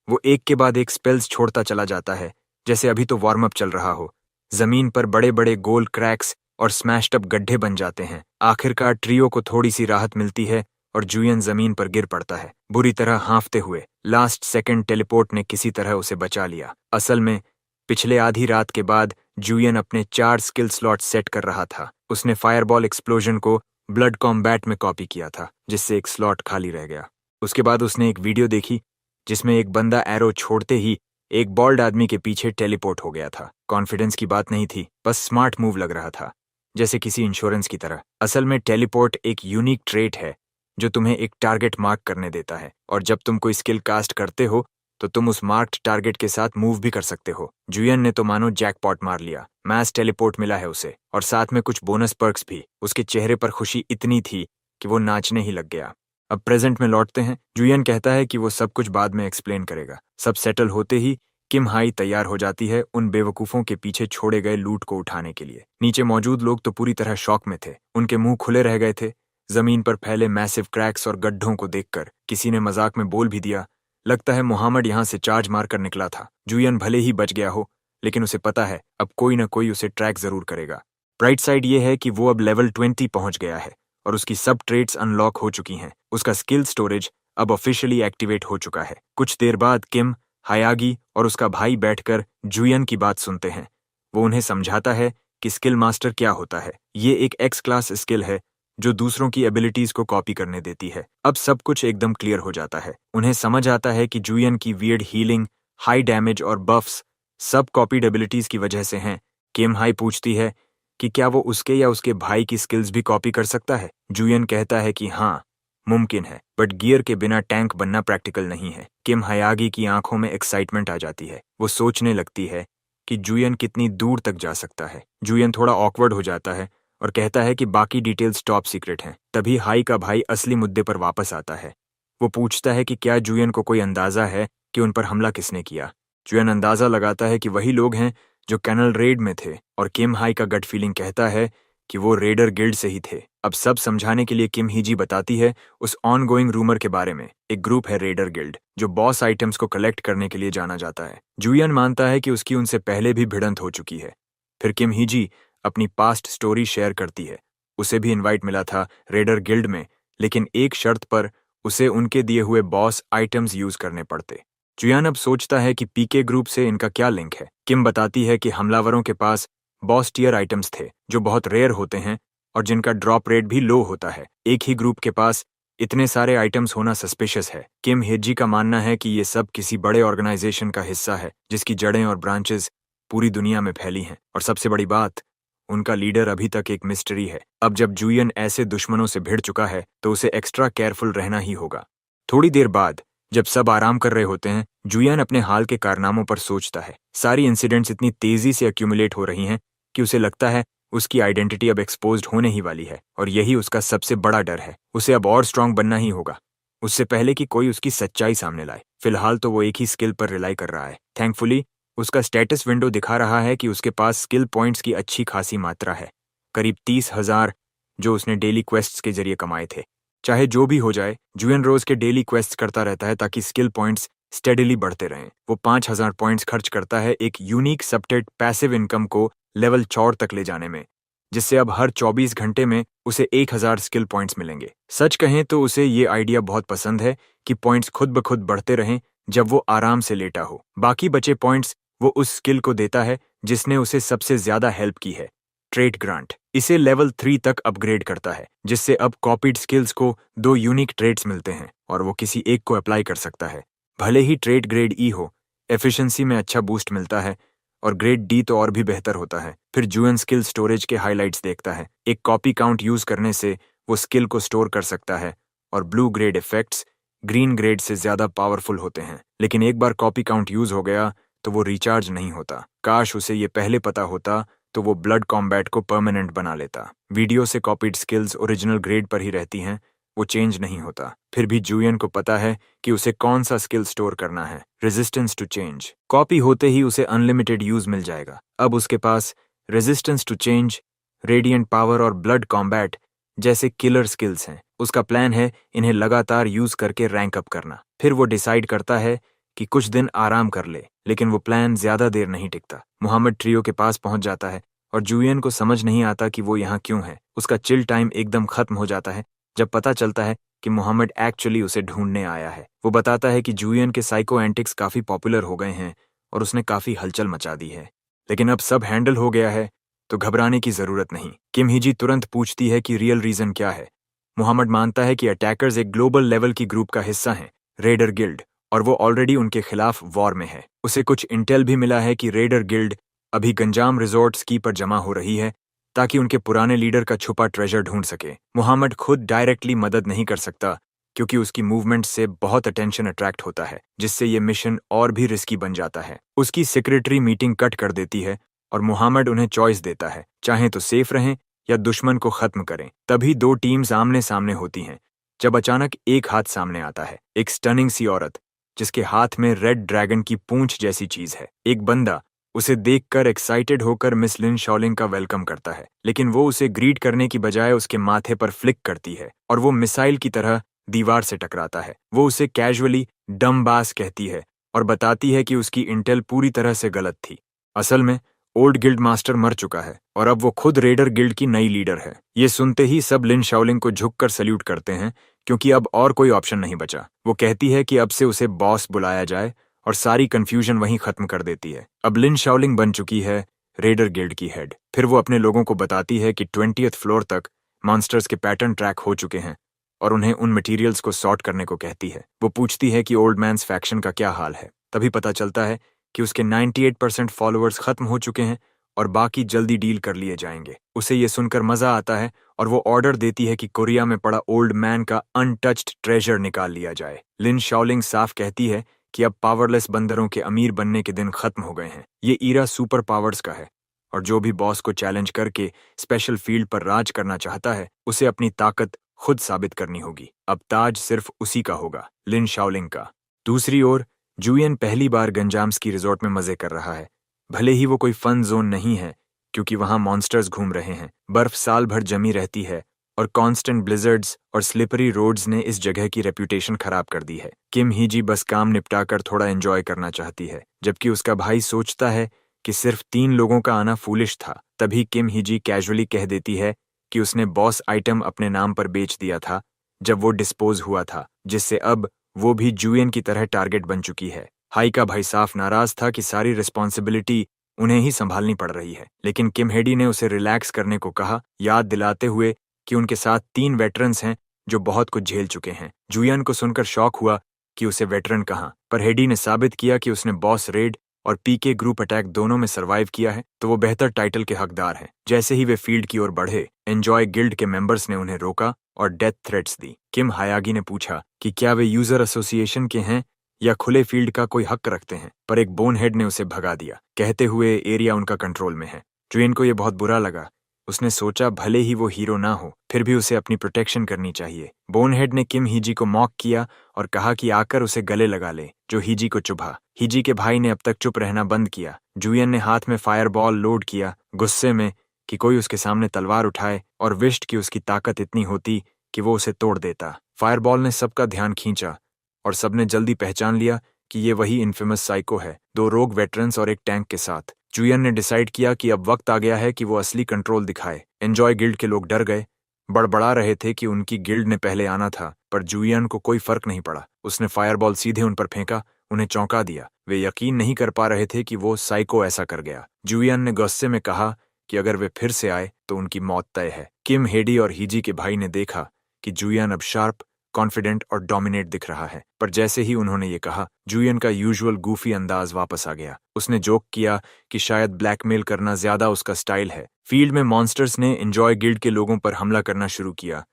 वो एक के बाद एक स्पेल्स छोड़ता चला जाता है, जैसे अभी तो वार्म अप चल रहा हो। जमीन पर बड़े बड़े गोल क्रैक्स और स्मैश्ड अप गड्ढे बन जाते हैं। आखिरकार ट्रियो को थोड़ी सी राहत मिलती है और जुयन जमीन पर गिर पड़ता है, बुरी तरह हांफते हुए। लास्ट सेकंड टेलीपोर्ट ने किसी तरह उसे बचा लिया। असल में पिछले आधी रात के बाद जुयन अपने 4 स्किल स्लॉट सेट कर रहा था। उसने फायरबॉल एक्सप्लोजन को ब्लड कॉम्बैट में कॉपी किया था, जिससे एक स्लॉट खाली रह गया। उसके बाद उसने एक वीडियो देखी जिसमें एक बंदा एरो छोड़ते ही एक बॉल्ड आदमी के पीछे टेलीपोर्ट हो गया था। कॉन्फिडेंस की बात नहीं थी, बस स्मार्ट मूव लग रहा था, जैसे किसी इंश्योरेंस की तरह। असल में टेलीपोर्ट एक यूनिक ट्रेट है जो तुम्हें एक टारगेट मार्क करने देता है, और जब तुम कोई स्किल कास्ट करते हो तो तुम उस मार्क्ड टारगेट के साथ मूव भी कर सकते हो। जुयन ने तो मानो जैकपॉट मार लिया। मैस टेलीपोर्ट मिला है उसे, और साथ में कुछ बोनस पर्क्स भी। उसके चेहरे पर खुशी इतनी थी कि वो नाचने ही लग गया। अब प्रेजेंट में लौटते हैं। जुयन कहता है कि वो सब कुछ बाद में एक्सप्लेन करेगा। सब सेटल होते ही किम हाई तैयार हो जाती है उन बेवकूफों के पीछे छोड़े गए लूट को उठाने के लिए। नीचे मौजूद लोग तो पूरी तरह शॉक में थे, उनके मुंह खुले रह गए थे। जमीन पर फैले मैसिव क्रैक्स और गड्ढों को देखकर किसी ने मजाक में बोल भी दिया, लगता है मुहम्मद यहां से चार्ज मारकर निकला था। जुयन भले ही बच गया हो, लेकिन उसे पता है अब कोई ना कोई उसे ट्रैक जरूर करेगा। ब्राइट साइड ये है कि वो अब लेवल 20 पहुंच गया है और उसकी सब ट्रेड्स अनलॉक हो चुकी हैं। उसका स्किल स्टोरेज अब ऑफिशियली एक्टिवेट हो चुका है। कुछ देर बाद किम, हायागी और उसका भाई बैठकर जुयन की बात सुनते हैं। वो उन्हें समझाता है कि स्किल मास्टर क्या होता है। ये एक एक्स क्लास स्किल है जो दूसरों की एबिलिटीज को कॉपी करने देती है। अब सब कुछ एकदम क्लियर हो जाता है। उन्हें समझ आता है कि जुयन की वियर्ड हीलिंग, हाई डैमेज और बफ्स सब कॉपीड एबिलिटीज की वजह से हैं। किम हाई पूछती है कि क्या वो उसके या उसके भाई की स्किल्स भी कॉपी कर सकता है। जुयन कहता है कि हाँ, मुमकिन है, बट गियर के बिना टैंक बनना प्रैक्टिकल नहीं है। किम हयागी की आंखों में एक्साइटमेंट आ जाती है। वो सोचने लगती है कि जुयन कितनी दूर तक जा सकता है। जुयन थोड़ा ऑकवर्ड हो जाता है और कहता है कि बाकी डिटेल्स टॉप सीक्रेट हैं। तभी हाई का भाई असली मुद्दे पर वापस आता है। वो पूछता है कि क्या जुयन को कोई अंदाजा है कि उन पर हमला किसने किया। जुयन अंदाजा लगाता है कि वही लोग हैं जो कैनल रेड में थे, और किम हाई का गट फीलिंग कहता है कि वो रेडर गिल्ड से ही थे। अब सब समझाने के लिए किम हिजी बताती है उस ऑनगोइंग रूमर के बारे में। एक ग्रुप है रेडर गिल्ड जो बॉस आइटम्स को कलेक्ट करने के लिए जाना जाता है। जुयन मानता है कि उसकी उनसे पहले भी भिड़ंत हो चुकी है। फिर किम हिजी अपनी पास्ट स्टोरी शेयर करती है। उसे भी इनवाइट मिला था रेडर गिल्ड में, लेकिन एक शर्त पर उसे उनके दिए हुए बॉस आइटम्स यूज करने पड़ते। जुयान अब सोचता है कि पीके ग्रुप से इनका क्या लिंक है। किम बताती है कि हमलावरों के पास बॉस टियर आइटम्स थे जो बहुत रेयर होते हैं और जिनका ड्रॉप रेट भी लो होता है। एक ही ग्रुप के पास इतने सारे आइटम्स होना सस्पिशियस है। किम हेजी का मानना है कि ये सब किसी बड़े ऑर्गेनाइजेशन का हिस्सा है जिसकी जड़ें और ब्रांचेस पूरी दुनिया में फैली हैं। और सबसे बड़ी बात, उनका लीडर अभी तक एक मिस्ट्री है। अब जब जुयन ऐसे दुश्मनों से भिड़ चुका है तो उसे एक्स्ट्रा केयरफुल रहना ही होगा। थोड़ी देर बाद जब सब आराम कर रहे होते हैं, जुयन अपने हाल के कारनामों पर सोचता है। सारी इंसिडेंट्स इतनी तेजी से एक्यूमुलेट हो रही हैं कि उसे लगता है उसकी आइडेंटिटी अब एक्सपोज्ड होने ही वाली है और यही उसका सबसे बड़ा डर है। उसे अब और स्ट्रांग बनना ही होगा उससे पहले कि कोई उसकी सच्चाई सामने लाए। फिलहाल तो वो एक ही स्किल पर रिलाई कर रहा है। थैंकफुली उसका स्टेटस विंडो दिखा रहा है कि उसके पास स्किल पॉइंट्स की अच्छी खासी मात्रा है, करीब 30,000 जो उसने डेली क्वेस्ट्स के जरिए कमाए थे। चाहे जो भी हो जाए, जुयन रोज के डेली क्वेस्ट करता रहता है ताकि स्किल पॉइंट्स स्टेडिली बढ़ते रहें। वो 5,000 पॉइंट्स खर्च करता है एक यूनिक सबटेड पैसिव इनकम को लेवल 4 तक ले जाने में, जिससे अब हर 24 घंटे में उसे 1,000 स्किल पॉइंट्स मिलेंगे। सच कहें तो उसे ये आइडिया बहुत पसंद है कि पॉइंट्स खुद ब खुद बढ़ते रहें जब वो आराम से लेटा हो। बाकी बचे पॉइंट्स वो उस स्किल को देता है जिसने उसे सबसे ज्यादा हेल्प की है, ट्रेट ग्रांट। इसे लेवल 3 तक अपग्रेड करता है जिससे अब कॉपीड स्किल्स को 2 यूनिक ट्रेट्स मिलते हैं और वो किसी एक को अप्लाई कर सकता है। भले ही ट्रेट ग्रेड ई हो, एफिशिएंसी में अच्छा बूस्ट मिलता है और ग्रेड डी तो और भी बेहतर होता है। फिर जुयन स्किल स्टोरेज के हाइलाइट्स देखता है। एक कॉपी काउंट यूज करने से वो स्किल को स्टोर कर सकता है और blue grade effects green grade से ज्यादा पावरफुल होते हैं। लेकिन एक बार कॉपी काउंट यूज हो गया तो वो रिचार्ज नहीं होता। काश उसे ये पहले पता होता तो वो ब्लड कॉम्बैट को परमानेंट बना लेता। वीडियो से कॉपीड स्किल्स ओरिजिनल ग्रेड पर ही रहती हैं, वो चेंज नहीं होता। फिर भी जुयन को पता है कि उसे कौन सा स्किल स्टोर करना है। रेजिस्टेंस टू चेंज कॉपी होते ही उसे अनलिमिटेड यूज मिल जाएगा। अब उसके पास resistance to change, radiant power और ब्लड कॉम्बैट जैसे किलर स्किल्स हैं। उसका प्लान है इन्हें लगातार यूज करके रैंक अप करना। फिर वो डिसाइड करता है कि कुछ दिन आराम कर ले, लेकिन वो प्लान ज्यादा देर नहीं टिकता। मोहम्मद ट्रियो के पास पहुंच जाता है और जुयन को समझ नहीं आता कि वो यहाँ क्यों है। उसका चिल टाइम एकदम खत्म हो जाता है जब पता चलता है कि मोहम्मद एक्चुअली उसे ढूंढने आया है। वो बताता है कि जुयन के साइको एंटिक्स काफी पॉपुलर हो गए हैं और उसने काफी हलचल मचा दी है, लेकिन अब सब हैंडल हो गया है तो घबराने की जरूरत नहीं। किम हिजी तुरंत पूछती है कि रियल रीजन क्या है। मोहम्मद मानता है कि अटैकर्स एक ग्लोबल लेवल की ग्रुप का हिस्सा हैं, रेडर गिल्ड, और वो ऑलरेडी उनके खिलाफ वॉर में है। उसे कुछ इंटेल भी मिला है कि रेडर गिल्ड अभी गंजाम रिजॉर्ट स्की पर जमा हो रही है ताकि उनके पुराने लीडर का छुपा ट्रेजर ढूंढ सके। मोहम्मद खुद डायरेक्टली मदद नहीं कर सकता क्योंकि उसकी मूवमेंट से बहुत अटेंशन अट्रैक्ट होता है, जिससे ये मिशन और भी रिस्की बन जाता है। उसकी सेक्रेटरी मीटिंग कट कर देती है और मोहम्मद उन्हें चॉइस देता है, चाहे तो सेफ रहें या दुश्मन को खत्म करें। तभी 2 टीम्स आमने सामने होती हैं जब अचानक एक हाथ सामने आता है, एक स्टनिंग सी औरत जिसके हाथ में रेड ड्रैगन की पूंछ जैसी चीज है। एक बंदा उसे देखकर एक्साइटेड होकर मिस लिन शाओलिंग का वेलकम करता है, लेकिन वो उसे ग्रीट करने की बजाय उसके माथे पर फ्लिक करती है और वो मिसाइल की तरह दीवार से टकराता है। वो उसे कैजुअली डम बास कहती है और बताती है कि उसकी इंटेल पूरी तरह से गलत थी। असल में ओल्ड गिल्ड मास्टर मर चुका है और अब वो खुद रेडर गिल्ड की नई लीडर है। ये सुनते ही सब लिन शाओलिंग को झुककर सल्यूट करते हैं क्योंकि अब और कोई ऑप्शन नहीं बचा। वो कहती है कि अब से उसे बॉस बुलाया जाए और सारी कंफ्यूजन वहीं खत्म कर देती है। अब लिन शाओलिंग बन चुकी है रेडर गिल्ड की हेड। फिर वो अपने लोगों को बताती है कि 20th फ्लोर तक मॉन्स्टर्स के पैटर्न ट्रैक हो चुके हैं और उन्हें उन मटेरियल्स को सॉर्ट करने को कहती है। वो पूछती है कि ओल्ड मैन्स फैक्शन का क्या हाल है। तभी पता चलता है कि उसके 98% फॉलोअर्स खत्म हो चुके हैं और बाकी जल्दी डील कर लिए जाएंगे। उसे ये सुनकर मजा आता है और वो ऑर्डर देती है कि कोरिया में पड़ा ओल्ड मैन का अनटच्ड ट्रेजर निकाल लिया जाए। लिन शाओलिंग साफ कहती है कि अब पावरलेस बंदरों के अमीर बनने के दिन खत्म हो गए हैं। ये ईरा सुपर पावर्स का है और जो भी बॉस को चैलेंज करके स्पेशल फील्ड पर राज करना चाहता है उसे अपनी ताकत खुद साबित करनी होगी। अब ताज सिर्फ उसी का होगा, लिन शाओलिंग का। दूसरी ओर जुयन पहली बार गंजाम्स रिजॉर्ट में मजे कर रहा है। भले ही वो कोई फन जोन नहीं है क्योंकि वहां मॉन्स्टर्स घूम रहे हैं, बर्फ साल भर जमी रहती है और कांस्टेंट ब्लिजर्ड्स और स्लिपरी रोड्स ने इस जगह की रेप्यूटेशन खराब कर दी है। किम हिजी बस काम निपटाकर थोड़ा एंजॉय करना चाहती है, जबकि उसका भाई सोचता है कि सिर्फ 3 लोगों का आना फूलिश था। तभी किम हिजी कैजुअली कह देती है कि उसने बॉस आइटम अपने नाम पर बेच दिया था जब वो डिस्पोज हुआ था, जिससे अब वो भी जुयन की तरह टारगेट बन चुकी है। हाई का भाई साफ नाराज था कि सारी रिस्पॉन्सिबिलिटी उन्हें ही संभालनी पड़ रही है, लेकिन किम हेडी ने उसे रिलैक्स करने को कहा, याद दिलाते हुए कि उनके साथ 3 वेटरन्स हैं जो बहुत कुछ झेल चुके हैं। जुयन को सुनकर शौक हुआ कि उसे वेटरन कहाँ, पर हेडी ने साबित किया कि उसने बॉस रेड और पीके ग्रुप अटैक दोनों में सर्वाइव किया है, तो वो बेहतर टाइटल के हकदार हैं। जैसे ही वे फील्ड की ओर बढ़े, एंजॉय गिल्ड के मेंबर्स ने उन्हें रोका और डेथ थ्रेट्स दी। किम हायागी ने पूछा कि क्या वे यूजर एसोसिएशन के हैं या खुले फील्ड का कोई हक रखते हैं, पर एक बोनहेड ने उसे भगा दिया, कहते हुए एरिया उनका कंट्रोल में है। जुयन को यह बहुत बुरा लगा। उसने सोचा भले ही वो हीरो ना हो, फिर भी उसे अपनी प्रोटेक्शन करनी चाहिए। बोनहेड ने किम हिजी को मॉक किया और कहा कि आकर उसे गले लगा ले, जो हिजी को चुभा। हिजी के भाई ने अब तक चुप रहना बंद किया। जुयन ने हाथ में फायरबॉल लोड किया, गुस्से में कि कोई उसके सामने तलवार उठाए, और विश्ड कि उसकी ताकत इतनी होती कि वो उसे तोड़ देता। फायरबॉल ने सबका ध्यान खींचा और सबने जल्दी पहचान लिया कि ये वही इन्फेमस साइको है, 2 रोग वेटरन्स और एक टैंक के साथ। जुयन ने डिसाइड किया कि अब वक्त आ गया है कि वो असली कंट्रोल दिखाए। एंजॉय गिल्ड के लोग डर गए, बड़बड़ा रहे थे कि उनकी गिल्ड ने पहले आना था, पर जुयन को कोई फर्क नहीं पड़ा। उसने फायरबॉल सीधे उन पर फेंका, उन्हें चौंका दिया। वे यकीन नहीं कर पा रहे थे कि वो साइको ऐसा कर गया। जुयन ने गुस्से में कहा कि अगर वे फिर से आए तो उनकी मौत तय है। किम हेडी और हिजी के भाई ने देखा कि जुयन अब शार्प, कॉन्फिडेंट और डोमिनेट दिख रहा है, पर जैसे ही उन्होंने ये कहा, जुयन का यूजुअल गूफी अंदाज वापस आ गया। उसने जोक किया कि शायद ब्लैकमेल करना ज्यादा उसका स्टाइल है। फील्ड में मॉन्स्टर्स ने एंजॉय गिल्ड के लोगों पर हमला करना शुरू किया,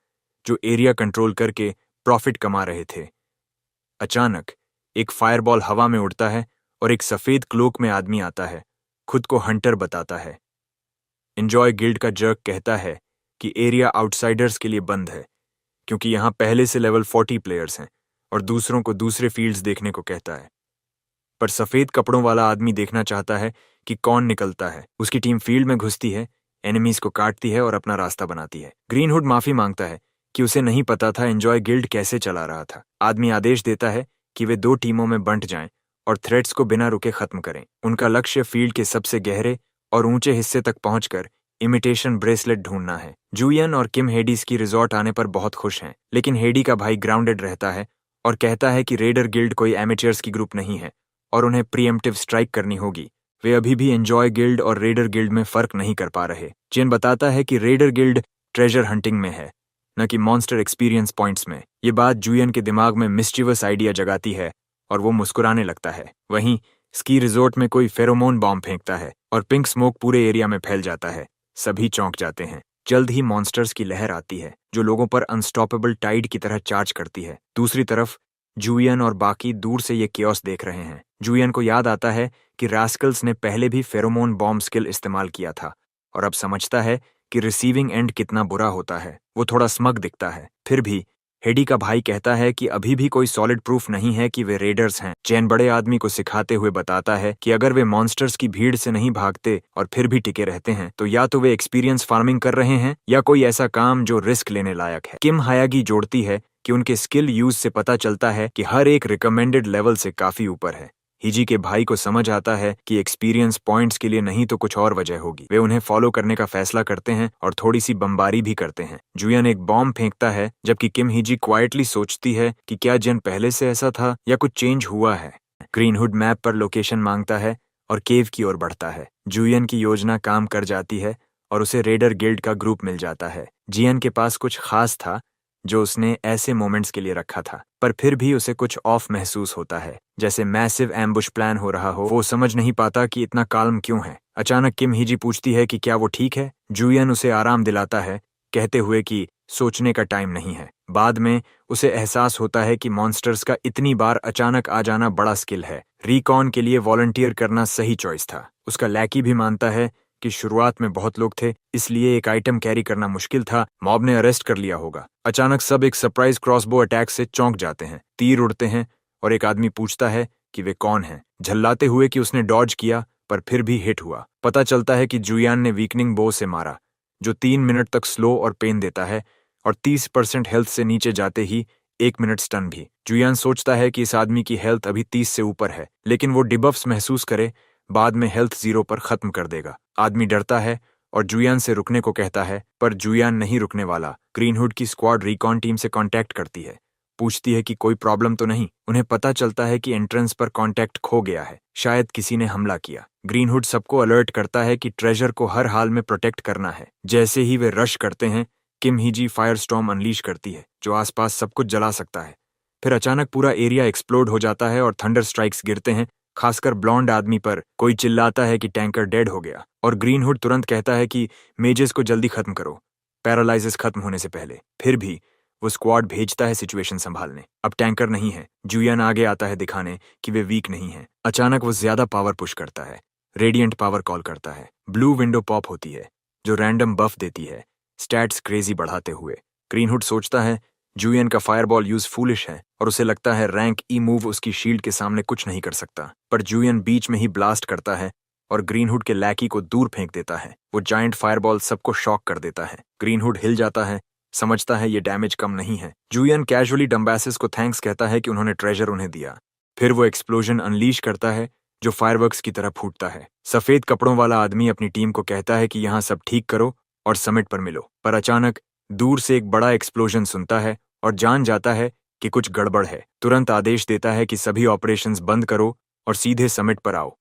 जो एरिया कंट्रोल करके प्रॉफिट कमा रहे थे। अचानक एक फायरबॉल हवा में उड़ता है और एक सफेद क्लोक में आदमी आता है, खुद को हंटर बताता है। एंजॉय गिल्ड का जर्क कहता है कि एरिया आउटसाइडर्स के लिए बंद है, क्योंकि यहां पहले से लेवल 40 प्लेयर्स हैं, और दूसरों को दूसरे फील्ड्स देखने को कहता है। पर सफेद कपड़ों वाला आदमी देखना चाहता है कि कौन निकलता है। उसकी टीम फील्ड में घुसती है, एनिमीज को काटती है और अपना रास्ता बनाती है। ग्रीनहुड माफी मांगता है कि उसे नहीं पता था एंजॉय गिल्ड कैसे चला रहा था। आदमी आदेश देता है कि वे 2 टीमों में बंट जाएं और थ्रेट्स को बिना रुके खत्म करें। उनका लक्ष्य फील्ड के सबसे गहरे और ऊंचे हिस्से तक पहुंचकर इमिटेशन ब्रेसलेट ढूंढना है। जुयन और किम हेडी की रिजॉर्ट आने पर बहुत खुश हैं, लेकिन हेडी का भाई ग्राउंडेड रहता है और कहता है कि रेडर गिल्ड कोई एमेचर्स की ग्रुप नहीं है और उन्हें प्रीएम्प्टिव स्ट्राइक करनी होगी। वे अभी भी एंजॉय गिल्ड और रेडर जिन में फर्क नहीं कर पा रहे। जिन बताता है कि रेडर गिल्ड ट्रेजर हंटिंग में है, न कि मॉन्स्टर एक्सपीरियंस पॉइंट्स में। ये बात जुयन के दिमाग में मिस्चीवस आइडिया जगाती है और वो मुस्कुराने लगता है। वहीं स्की रिजोर्ट में कोई फेरोमोन बॉम्ब फेंकता है और पिंक स्मोक पूरे एरिया में फैल जाता है। सभी चौंक जाते हैं। जल्द ही मॉन्स्टर्स की लहर आती है जो लोगों पर अनस्टॉपेबल टाइड की तरह चार्ज करती है। दूसरी तरफ जुयन और बाकी दूर से ये कियोस देख रहे हैं। जुयन को याद आता है कि रास्कल्स ने पहले भी फेरोमोन बॉम्ब स्किल इस्तेमाल किया था और अब समझता है कि रिसीविंग एंड कितना बुरा होता है। वो थोड़ा स्मग दिखता है। फिर भी हेडी का भाई कहता है कि अभी भी कोई सॉलिड प्रूफ नहीं है कि वे रेडर्स हैं। चैन बड़े आदमी को सिखाते हुए बताता है कि अगर वे मॉन्स्टर्स की भीड़ से नहीं भागते और फिर भी टिके रहते हैं तो या तो वे एक्सपीरियंस फार्मिंग कर रहे हैं या कोई ऐसा काम जो रिस्क लेने लायक है। किम हायागी जोड़ती है कि उनके स्किल यूज से पता चलता है कि हर एक रिकमेंडेड लेवल से काफी ऊपर है। हिजी के भाई को समझ आता है कि एक्सपीरियंस पॉइंट्स के लिए नहीं तो कुछ और वजह होगी। वे उन्हें फॉलो करने का फैसला करते हैं और थोड़ी सी बमबारी भी करते हैं। जुयन एक बॉम्ब फेंकता है जबकि किम हिजी क्वाइटली सोचती है कि क्या जिन पहले से ऐसा था या कुछ चेंज हुआ है। ग्रीनहुड मैप पर लोकेशन मांगता है और केव की ओर बढ़ता है। जुयन की योजना काम कर जाती है और उसे रेडर गिल्ड का ग्रुप मिल जाता है। जियन के पास कुछ खास था जो उसने ऐसे मोमेंट्स के लिए रखा था, पर फिर भी उसे कुछ ऑफ महसूस होता है, जैसे मैसिव एम्बुश प्लान हो रहा हो। वो समझ नहीं पाता कि इतना काल्म क्यों है। अचानक किम हिजी पूछती है कि क्या वो ठीक है। जुयन उसे आराम दिलाता है, कहते हुए कि सोचने का टाइम नहीं है। बाद में उसे एहसास होता है कि मॉन्स्टर्स का इतनी बार अचानक आ जाना बड़ा स्किल है। रिकॉन के लिए वॉलंटियर करना सही चॉइस था। उसका लैकी भी मानता है कि शुरुआत में बहुत लोग थे, इसलिए एक आइटम कैरी करना मुश्किल था। मॉब ने अरेस्ट कर लिया होगा। अचानक सब एक सरप्राइज क्रॉसबो अटैक से चौंक जाते हैं। तीर उड़ते हैं और एक आदमी पूछता है कि वे कौन हैं, झल्लाते हुए कि उसने डॉज किया पर फिर भी हिट हुआ। पता चलता है कि जुयान ने वीकनिंग बो से मारा, जो 3 मिनट तक स्लो और पेन देता है, और 30% हेल्थ से नीचे जाते ही 1 मिनट स्टन भी। जुयान सोचता है कि इस आदमी की हेल्थ अभी 30 से ऊपर है, लेकिन वो डिबफ्स महसूस करे बाद में हेल्थ 0 पर खत्म कर देगा। आदमी डरता है और जुयान से रुकने को कहता है, पर जुयान नहीं रुकने वाला। ग्रीनहुड की स्क्वाड रिकॉन टीम से कांटेक्ट करती है पूछती है कि कोई प्रॉब्लम तो नहीं। उन्हें पता चलता है कि एंट्रेंस पर कांटेक्ट खो गया है, शायद किसी ने हमला किया। ग्रीनहुड सबको अलर्ट करता है कि ट्रेजर को हर हाल में प्रोटेक्ट करना है। जैसे ही वे रश करते हैं, किम हीजी फायर स्टॉर्म अनलीश करती है जो आसपास सब कुछ जला सकता है। फिर अचानक पूरा एरिया एक्सप्लोड हो जाता है और थंडर स्ट्राइक्स गिरते हैं, खासकर ब्लॉन्ड आदमी पर। कोई चिल्लाता है कि टैंकर डेड हो गया और ग्रीनहुड तुरंत कहता है कि मेजेस को जल्दी खत्म करो, पैरालाइसिस खत्म होने से पहले। फिर भी वो स्क्वाड भेजता है सिचुएशन संभालने। अब टैंकर नहीं है। जुयन आगे आता है दिखाने कि वे वीक नहीं है। अचानक वो ज्यादा पावर पुश करता है, रेडिएंट पावर कॉल करता है। ब्लू विंडो पॉप होती है जो रैंडम बफ देती है, स्टैट्स क्रेजी बढ़ाते हुए। ग्रीनहुड सोचता है जुयन का फायरबॉल यूज फूलिश है और उसे लगता है रैंक ई मूव उसकी शील्ड के सामने कुछ नहीं कर सकता। पर जुयन बीच में ही ब्लास्ट करता है और ग्रीनहुड के लैकी को दूर फेंक देता है। वो जायंट फायरबॉल सबको शॉक कर देता है। ग्रीनहुड हिल जाता है, समझता है ये डैमेज कम नहीं है। जुयन कैजुअली डम्बासिस को थैंक्स कहता है कि उन्होंने ट्रेजर उन्हें दिया। फिर वो एक्सप्लोजन अनलीश करता है जो फायरवर्क्स की तरह फूटता है। सफेद कपड़ों वाला आदमी अपनी टीम को कहता है कि यहाँ सब ठीक करो और समिट पर मिलो। पर अचानक दूर से एक बड़ा एक्सप्लोजन सुनता है और जान जाता है कि कुछ गड़बड़ है। तुरंत आदेश देता है कि सभी ऑपरेशंस बंद करो और सीधे समिट पर आओ।